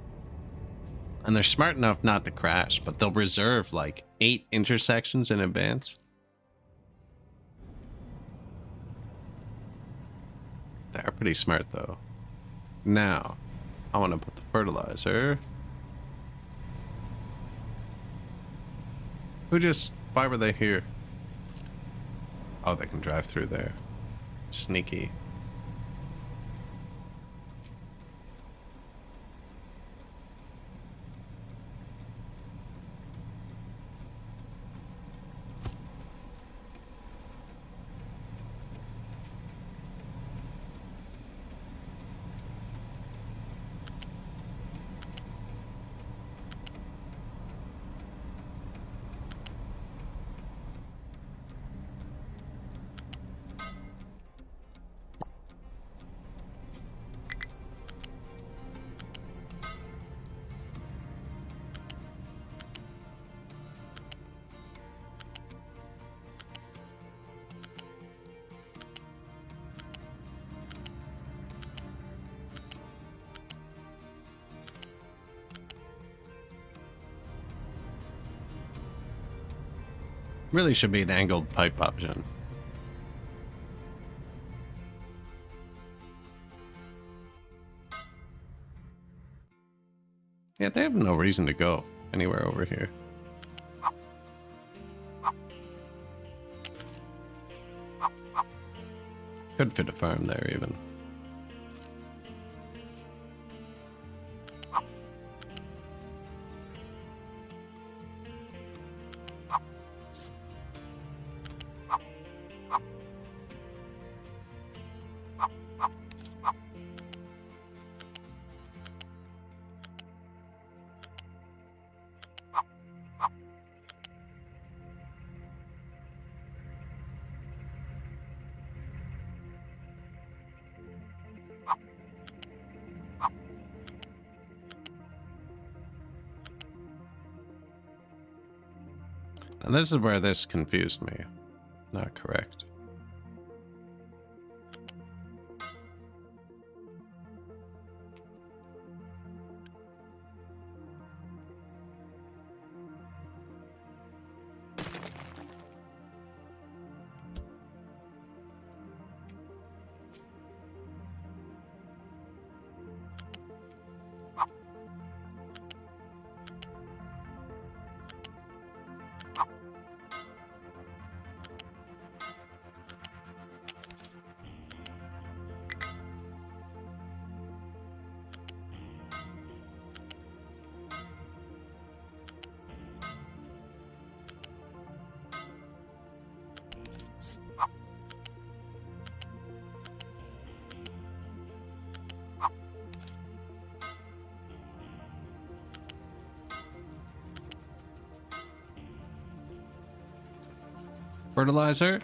A: And they're smart enough not to crash, but they'll reserve like 8 intersections in advance. They're pretty smart though. Now, I want to put the fertilizer. Why were they here? Oh, they can drive through there. Sneaky. Really should be an angled pipe option. Yeah, they have no reason to go anywhere over here. Could fit a farm there even. And this is where this confused me. Not correct. Fertilizer.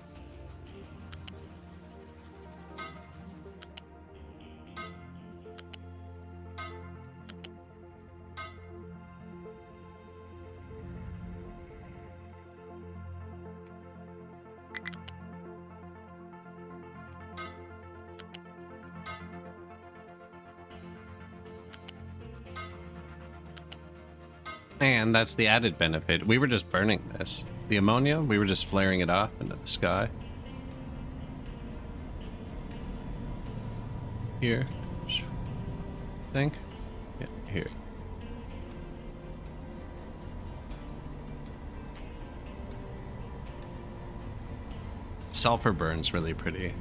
A: And that's the added benefit. We were just burning this. The ammonia, we were just flaring it off into the sky. Here. Think? Yeah, here. Sulfur burns really pretty.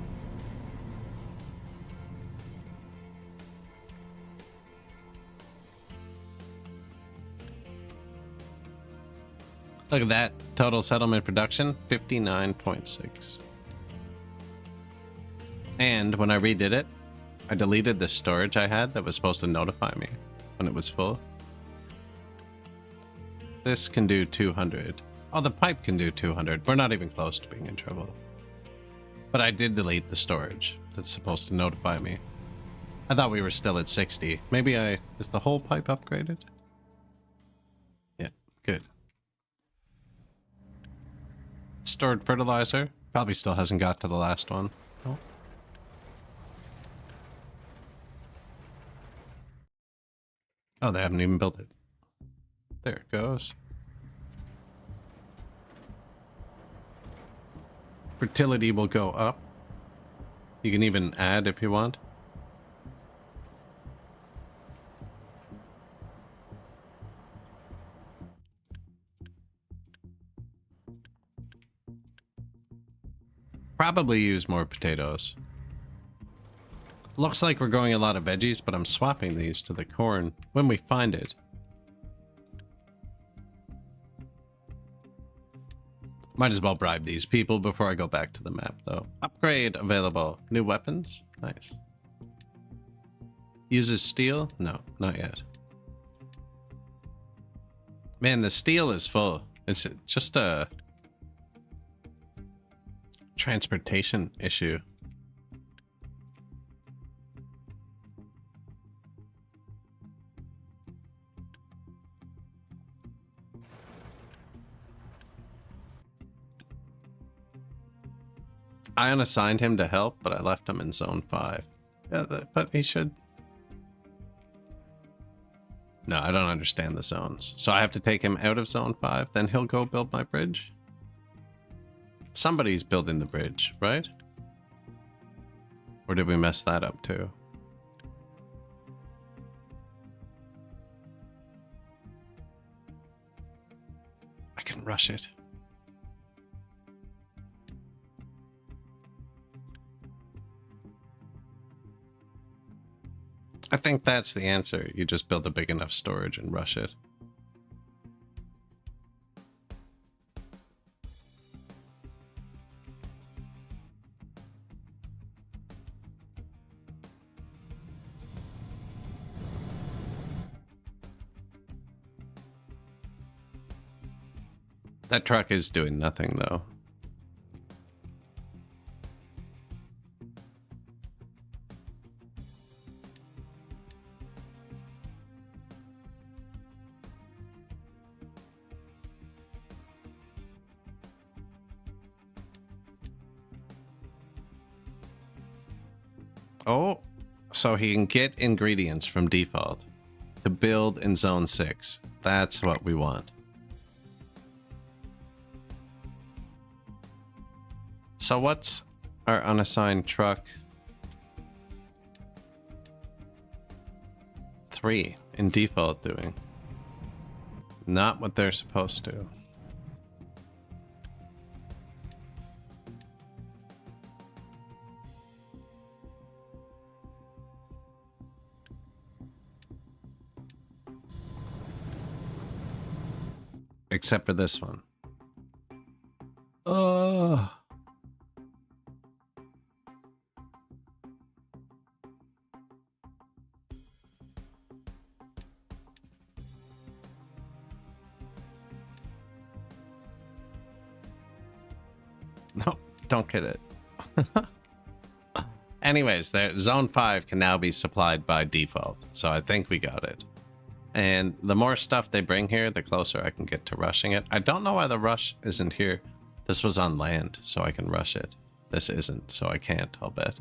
A: Look at that. Total settlement production, 59.6. And when I redid it, I deleted the storage I had that was supposed to notify me when it was full. This can do 200. Oh, the pipe can do 200. We're not even close to being in trouble. But I did delete the storage that's supposed to notify me. I thought we were still at 60. Maybe is the whole pipe upgraded? Yeah, good. Stored fertilizer. Probably still hasn't got to the last one. Oh, Oh, they haven't even built it. There it goes. Fertility will go up. You can even add if you want. Probably use more potatoes. Looks like we're growing a lot of veggies, but I'm swapping these to the corn when we find it. Might as well bribe these people before I go back to the map, though. Upgrade available. New weapons? Nice. Uses steel? No, not yet. Man, the steel is full. It's just a transportation issue. I unassigned him to help, but I left him in zone 5. Yeah, but he should... No, I don't understand the zones. So I have to take him out of zone 5, then he'll go build my bridge? Somebody's building the bridge, right? Or did we mess that up too? I can rush it. I think that's the answer. You just build a big enough storage and rush it. That truck is doing nothing though. Oh, so he can get ingredients from default to build in zone 6. That's what we want. So what's our unassigned truck? 3 in default doing. Not what they're supposed to. Except for this one. Oh. No, don't get it. Anyways, zone 5 can now be supplied by default. So I think we got it. And the more stuff they bring here, the closer I can get to rushing it. I don't know why the rush isn't here. This was on land, so I can rush it. This isn't, so I can't, I'll bet.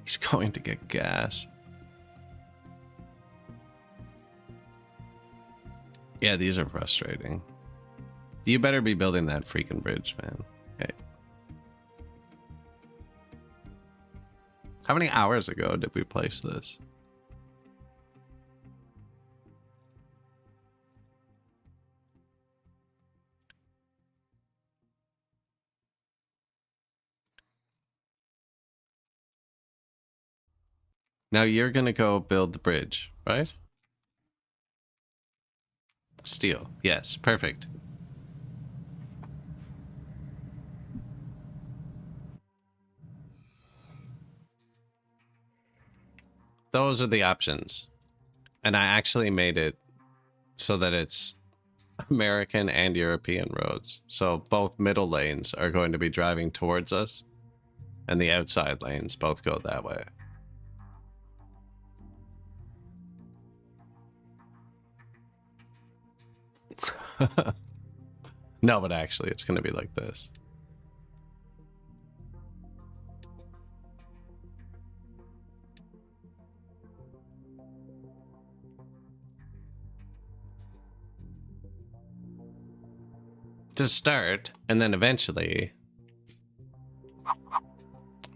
A: He's going to get gas. Yeah, these are frustrating. You better be building that freaking bridge, man. Okay. How many hours ago did we place this? Now you're gonna go build the bridge, right? Steel. Yes, perfect. Those are the options. And I actually made it so that it's American and European roads. So both middle lanes are going to be driving towards us, and the outside lanes both go that way. No, but actually, it's going to be like this. To start, and then eventually...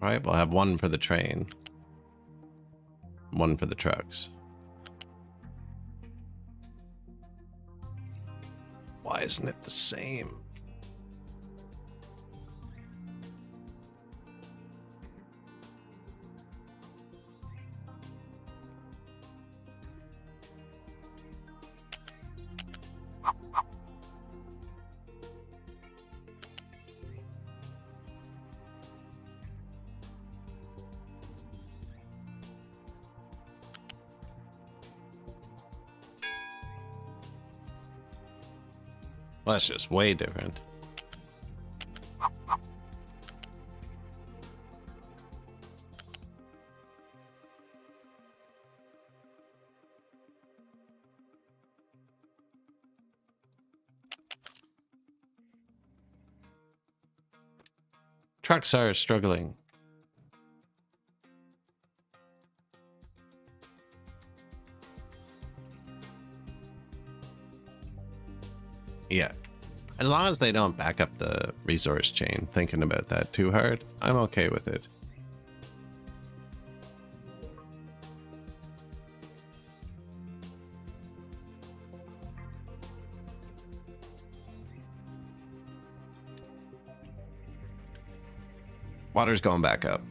A: Alright, we'll have one for the train. One for the trucks. Why isn't it the same? Well, that's just way different. Trucks are struggling. Yeah. As long as they don't back up the resource chain, thinking about that too hard, I'm okay with it. Water's going back up.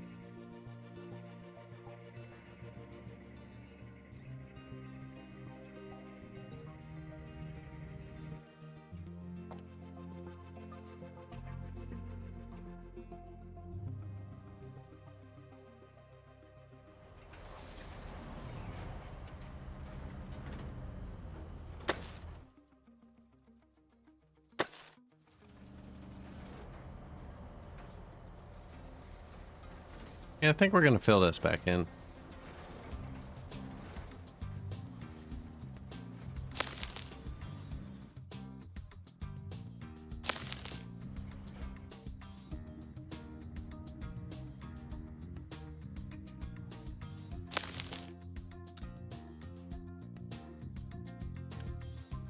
A: Yeah, I think we're going to fill this back in.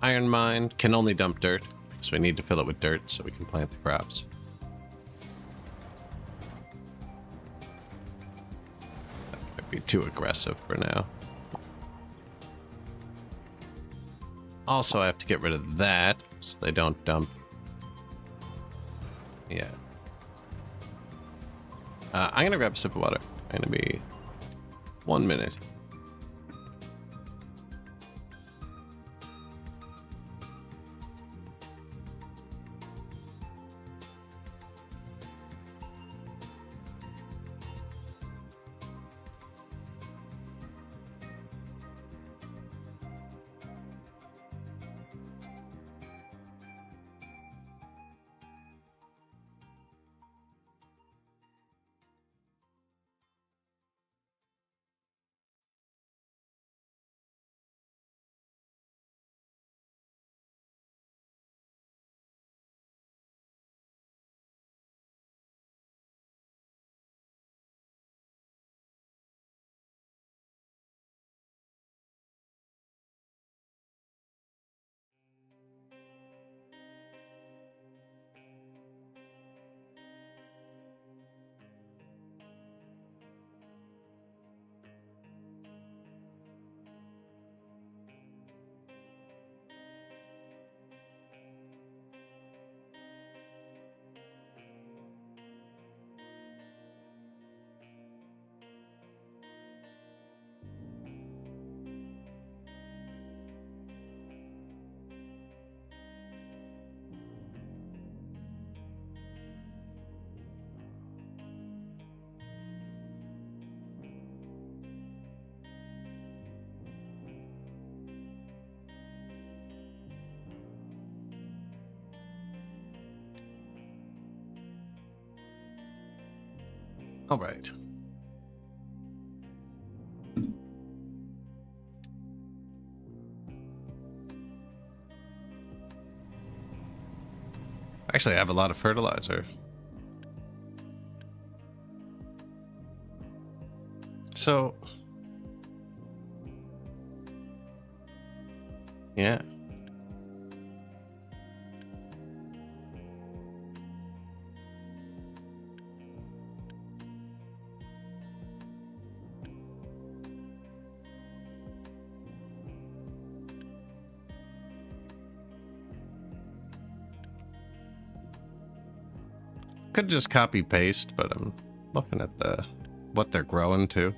A: Iron mine can only dump dirt, so we need to fill it with dirt so we can plant the crops. That might be too aggressive for now. Also, I have to get rid of that so they don't dump. Yeah. I'm gonna grab a sip of water. I'm gonna be 1 minute. All right. Actually, I have a lot of fertilizer. So, yeah. Could just copy paste, but I'm looking at what they're growing to.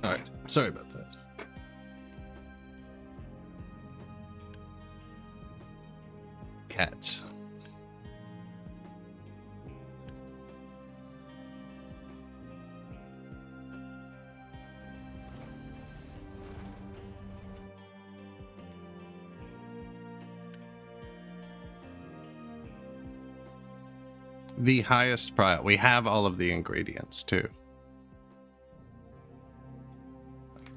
A: All right, sorry about that. Cats. The highest priority. We have all of the ingredients too.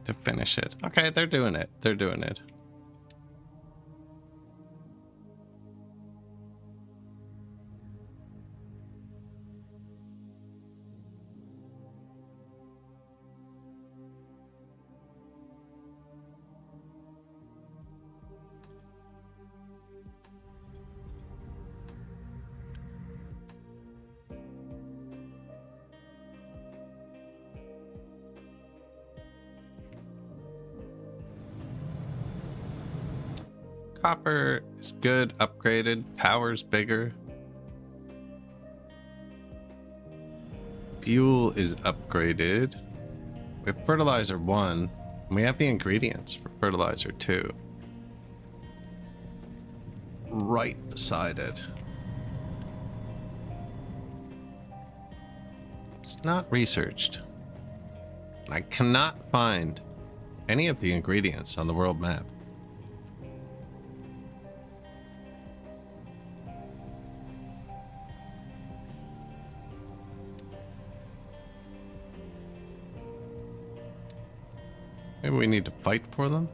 A: To finish it. Okay, they're doing it. They're doing it. Copper is good, upgraded, power's bigger. Fuel is upgraded. We have fertilizer 1, and we have the ingredients for fertilizer 2. Right beside it. It's not researched. I cannot find any of the ingredients on the world map. Maybe we need to fight for them?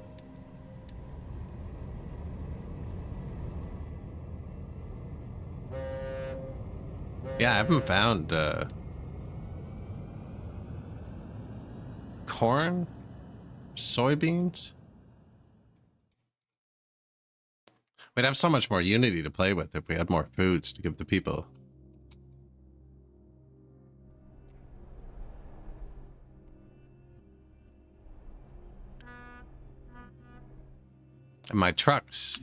A: Yeah, I haven't found corn? Soybeans? We'd have so much more unity to play with if we had more foods to give the people. And my trucks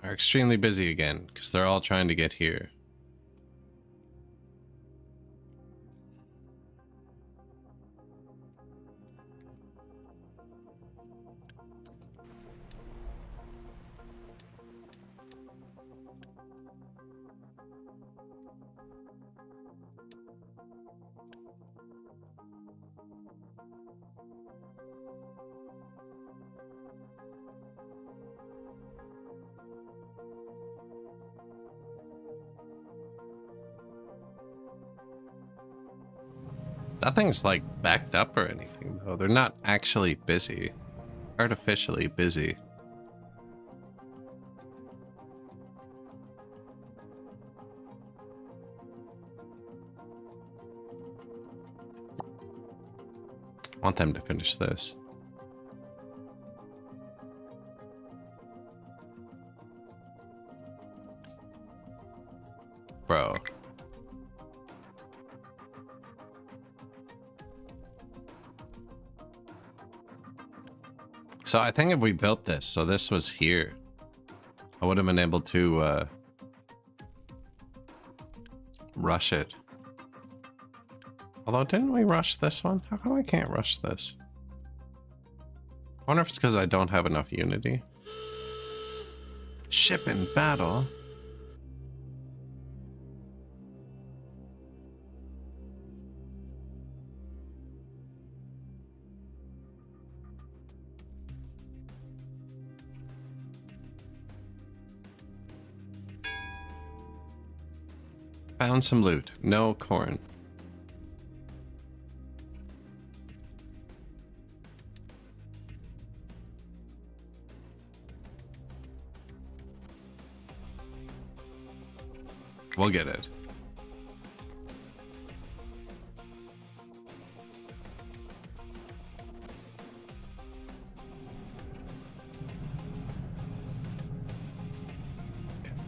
A: are extremely busy again because they're all trying to get here. Nothing's like backed up or anything though. They're not actually busy. Artificially busy. I want them to finish this. Bro. So I think if we built this, so this was here, I would have been able to rush it. Although, didn't we rush this one? How come I can't rush this? I wonder if it's because I don't have enough unity. Ship in battle? Found some loot. No corn. We'll get it.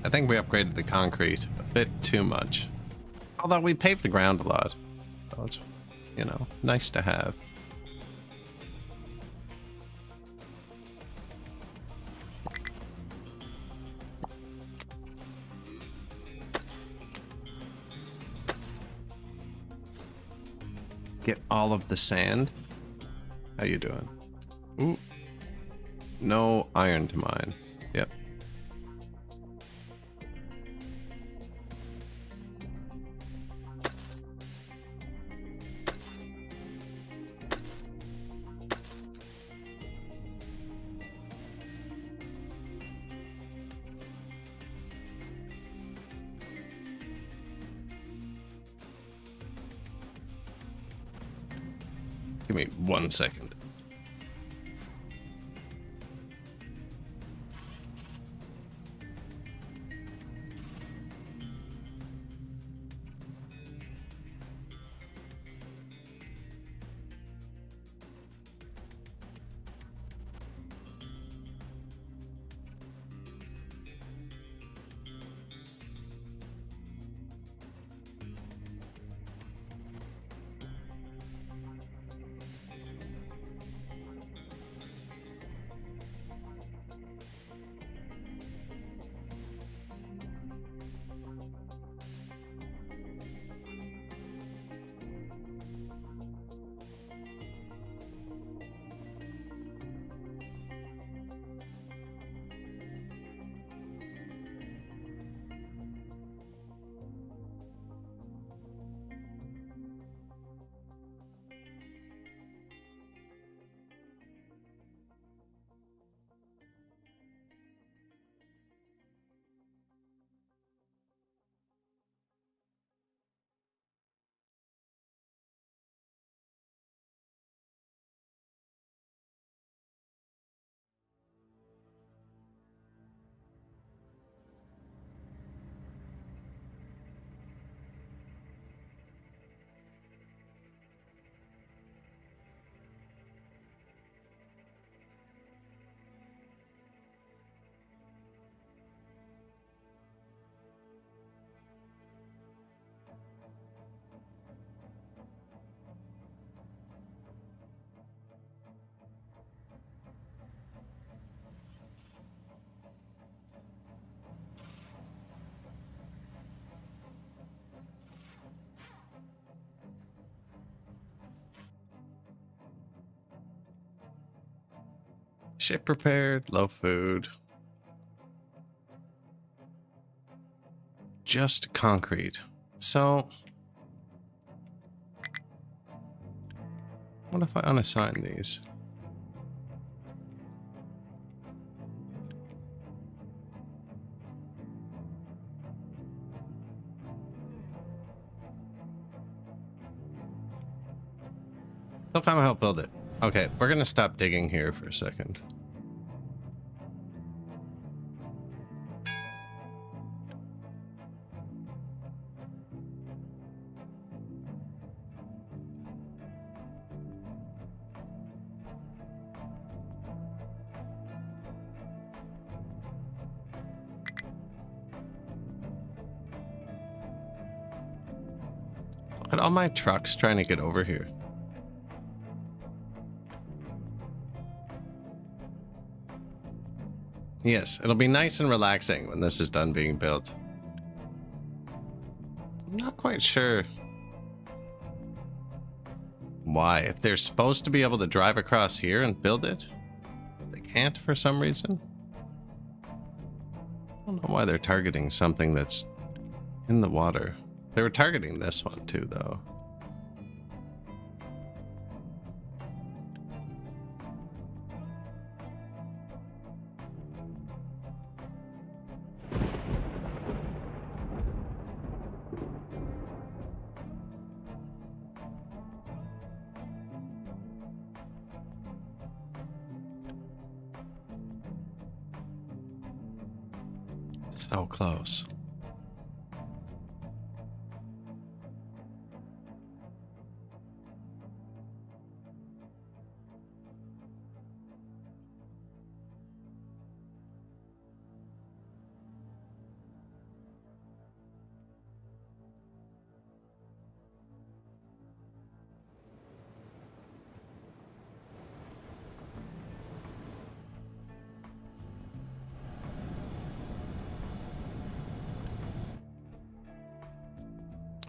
A: I think we upgraded the concrete a bit too much. Although we paved the ground a lot. So it's, you know, nice to have. Get all of the sand. How you doing? Ooh. No iron to mine. Yep. Give me 1 second. Ship prepared, low food. Just concrete. So, what if I unassign these? They'll come and help build it. Okay, we're gonna stop digging here for a second. Look at all my trucks trying to get over here. Yes, it'll be nice and relaxing when this is done being built. not quite sure why. If they're supposed to be able to drive across here and build it, but they can't for some reason. I don't know why they're targeting something that's in the water. They were targeting this one too, though. So close.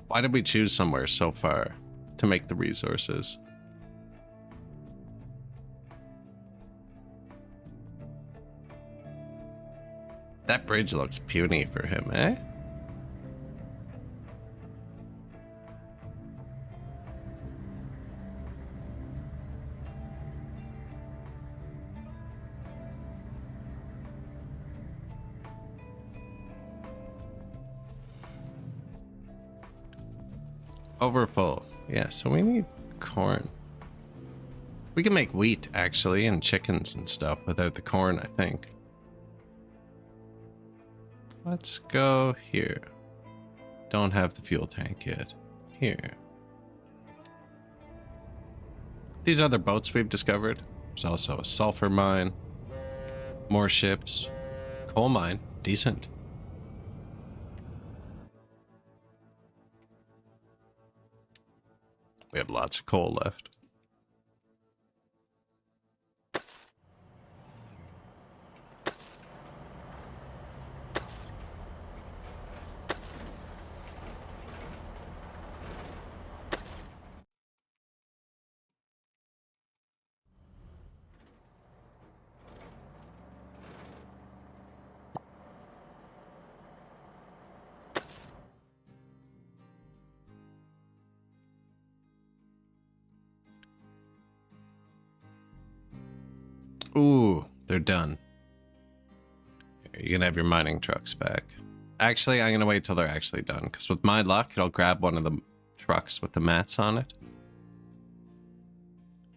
A: Why did we choose somewhere so far to make the resources? That bridge looks puny for him, eh? Overfull. Yeah, so we need corn. We can make wheat, actually, and chickens and stuff without the corn, I think. Let's go here. Don't have the fuel tank yet. Here. These other boats we've discovered. There's also a sulfur mine. More ships. Coal mine. Decent. We have lots of coal left. Ooh, they're done. You can have your mining trucks back. Actually, I'm going to wait till they're actually done, because with my luck, it'll grab one of the trucks with the mats on it.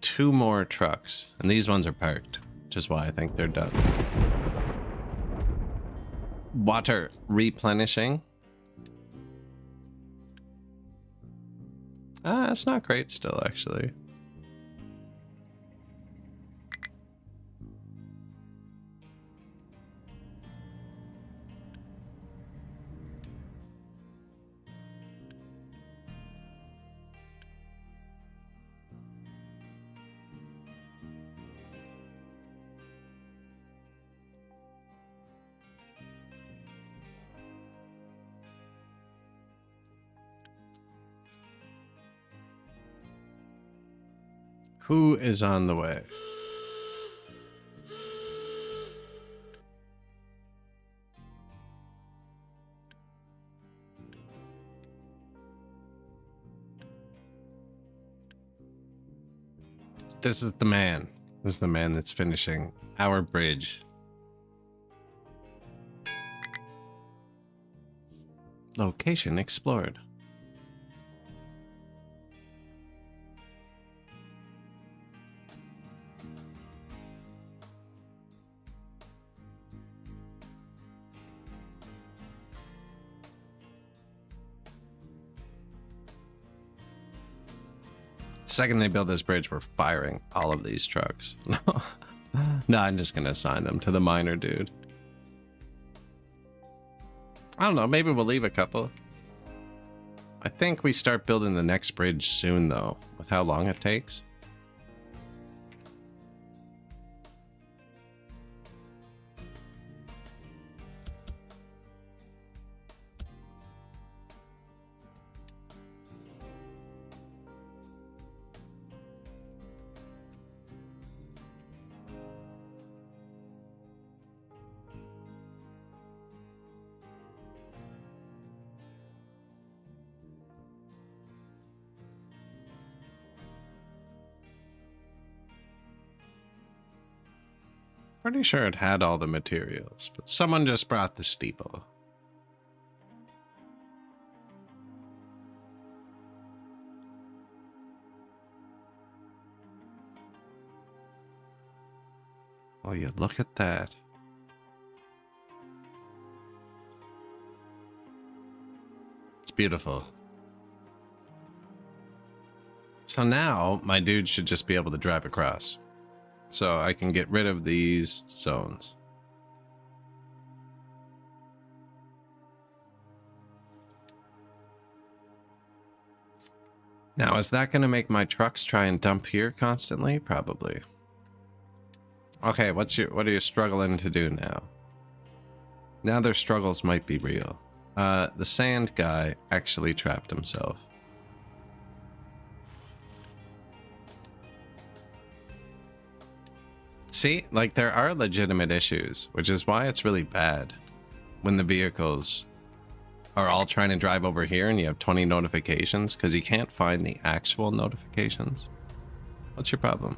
A: 2 more trucks, and these ones are parked, which is why I think they're done. Water replenishing. It's not great still, actually. Who is on the way? This is the man. This is the man that's finishing our bridge. Location explored. The second they build this bridge, we're firing all of these trucks. No, I'm just gonna assign them to the miner dude. I don't know, maybe we'll leave a couple. I think we start building the next bridge soon, though, with how long it takes. Pretty sure it had all the materials, but someone just brought the steeple. Oh, you look at that. It's beautiful. So now my dude should just be able to drive across. So I can get rid of these zones. Now, is that going to make my trucks try and dump here constantly? Probably. Okay, what are you struggling to do now? Now their struggles might be real. The sand guy actually trapped himself. See, like there are legitimate issues, which is why it's really bad when the vehicles are all trying to drive over here and you have 20 notifications because you can't find the actual notifications. What's your problem?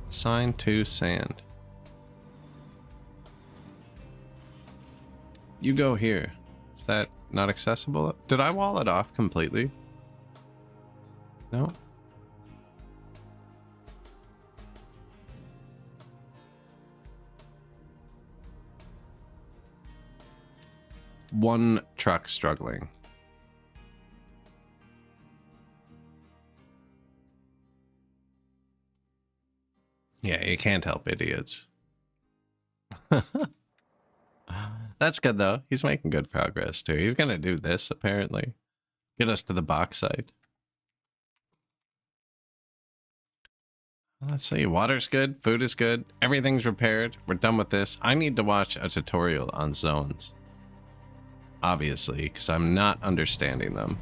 A: Assign to sand. You go here. Is that not accessible? Did I wall it off completely? No? One truck struggling. Yeah, you can't help idiots. That's good though. He's making good progress too. He's gonna do this apparently. Get us to the box site. Let's see. Water's good. Food is good. Everything's repaired. We're done with this. I need to watch a tutorial on zones. Obviously, because I'm not understanding them.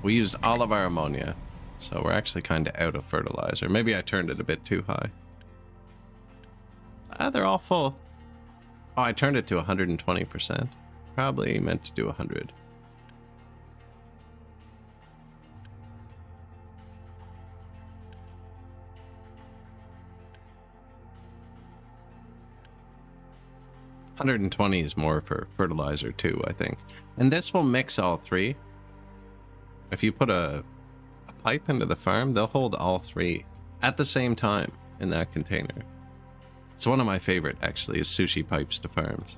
A: We used all of our ammonia, so we're actually kind of out of fertilizer. Maybe I turned it a bit too high. Ah, they're all full. Oh, I turned it to 120%. Probably meant to do 100. $120 is more for fertilizer too, I think. And this will mix all three. If you put a pipe into the farm, they'll hold all three at the same time in that container. It's one of my favorite, actually, is sushi pipes to farms.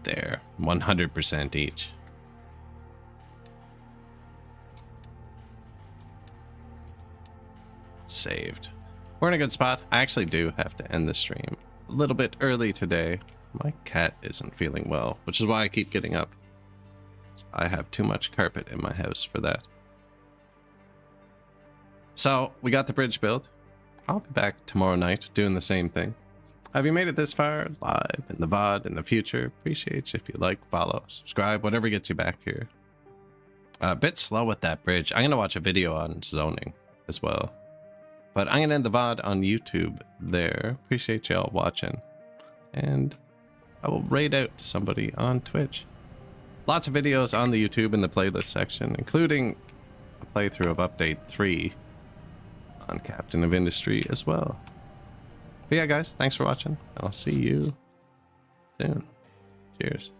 A: There, 100% each. Saved. We're in a good spot. I actually do have to end the stream a little bit early today. My cat isn't feeling well, which is why I keep getting up. I have too much carpet in my house for that. So, we got the bridge built. I'll be back tomorrow night doing the same thing. Have you made it this far live in the VOD in the future? Appreciate you if you like, follow, subscribe, whatever gets you back here. A bit slow with that bridge. I'm going to watch a video on zoning as well. But I'm going to end the VOD on YouTube there. Appreciate y'all watching. And I will raid out somebody on Twitch. Lots of videos on the YouTube in the playlist section, including a playthrough of Update 3 on Captain of Industry as well. But yeah, guys, thanks for watching, and I'll see you soon. Cheers.